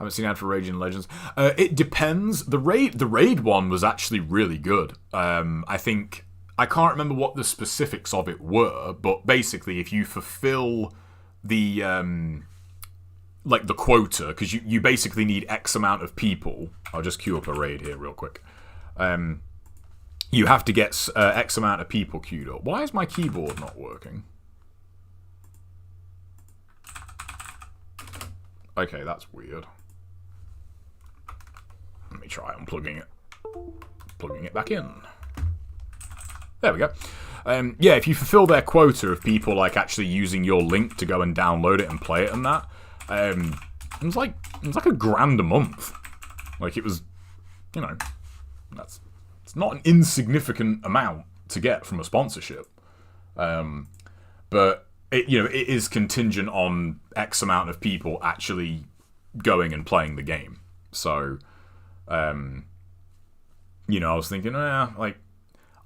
Speaker 1: haven't seen ad for Raging Legends. It depends. The raid one was actually really good. I think. I can't remember what the specifics of it were, but basically, if you fulfill the like the quota, because you basically need X amount of people. I'll just queue up a raid here real quick. You have to get X amount of people queued up. Why is my keyboard not working? Okay, that's weird. Let me try unplugging it. Plugging it back in. There we go. Yeah, if you fulfill their quota of people like actually using your link to go and download it and play it and that, it was like $1,000 a month. Like, it was, you know, it's not an insignificant amount to get from a sponsorship. But it, you know, it is contingent on X amount of people actually going and playing the game. So, you know, I was thinking, like,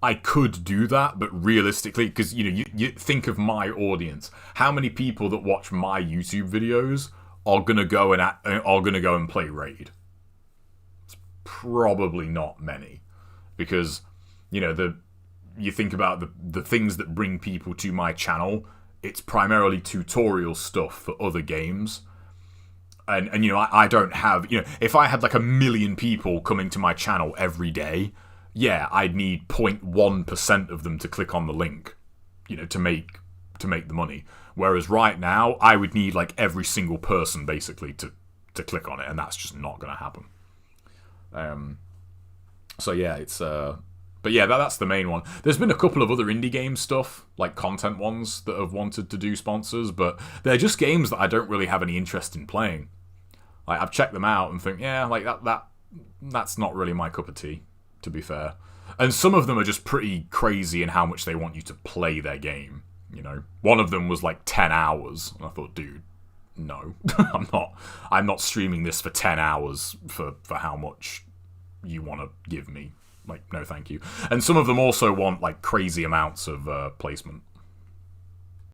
Speaker 1: I could do that, but realistically, because, you know, you think of my audience, how many people that watch my YouTube videos are gonna go and play Raid? It's probably not many, because, you know, you think about the things that bring people to my channel, it's primarily tutorial stuff for other games. And you know, I don't have, you know, if I had like 1 million people coming to my channel every day, yeah, I'd need 0.1% of them to click on the link, you know, to make the money. Whereas right now, I would need like every single person basically to click on it, and that's just not going to happen. So yeah, it's but yeah, that's the main one. There's been a couple of other indie game stuff, like content ones, that have wanted to do sponsors, but they're just games that I don't really have any interest in playing. Like, I've checked them out and think, yeah, like that's not really my cup of tea, to be fair. And some of them are just pretty crazy in how much they want you to play their game, you know. One of them was like 10 hours, and I thought, dude, no, I'm not streaming this for 10 hours for how much you want to give me. Like, no thank you. And some of them also want like crazy amounts of placement.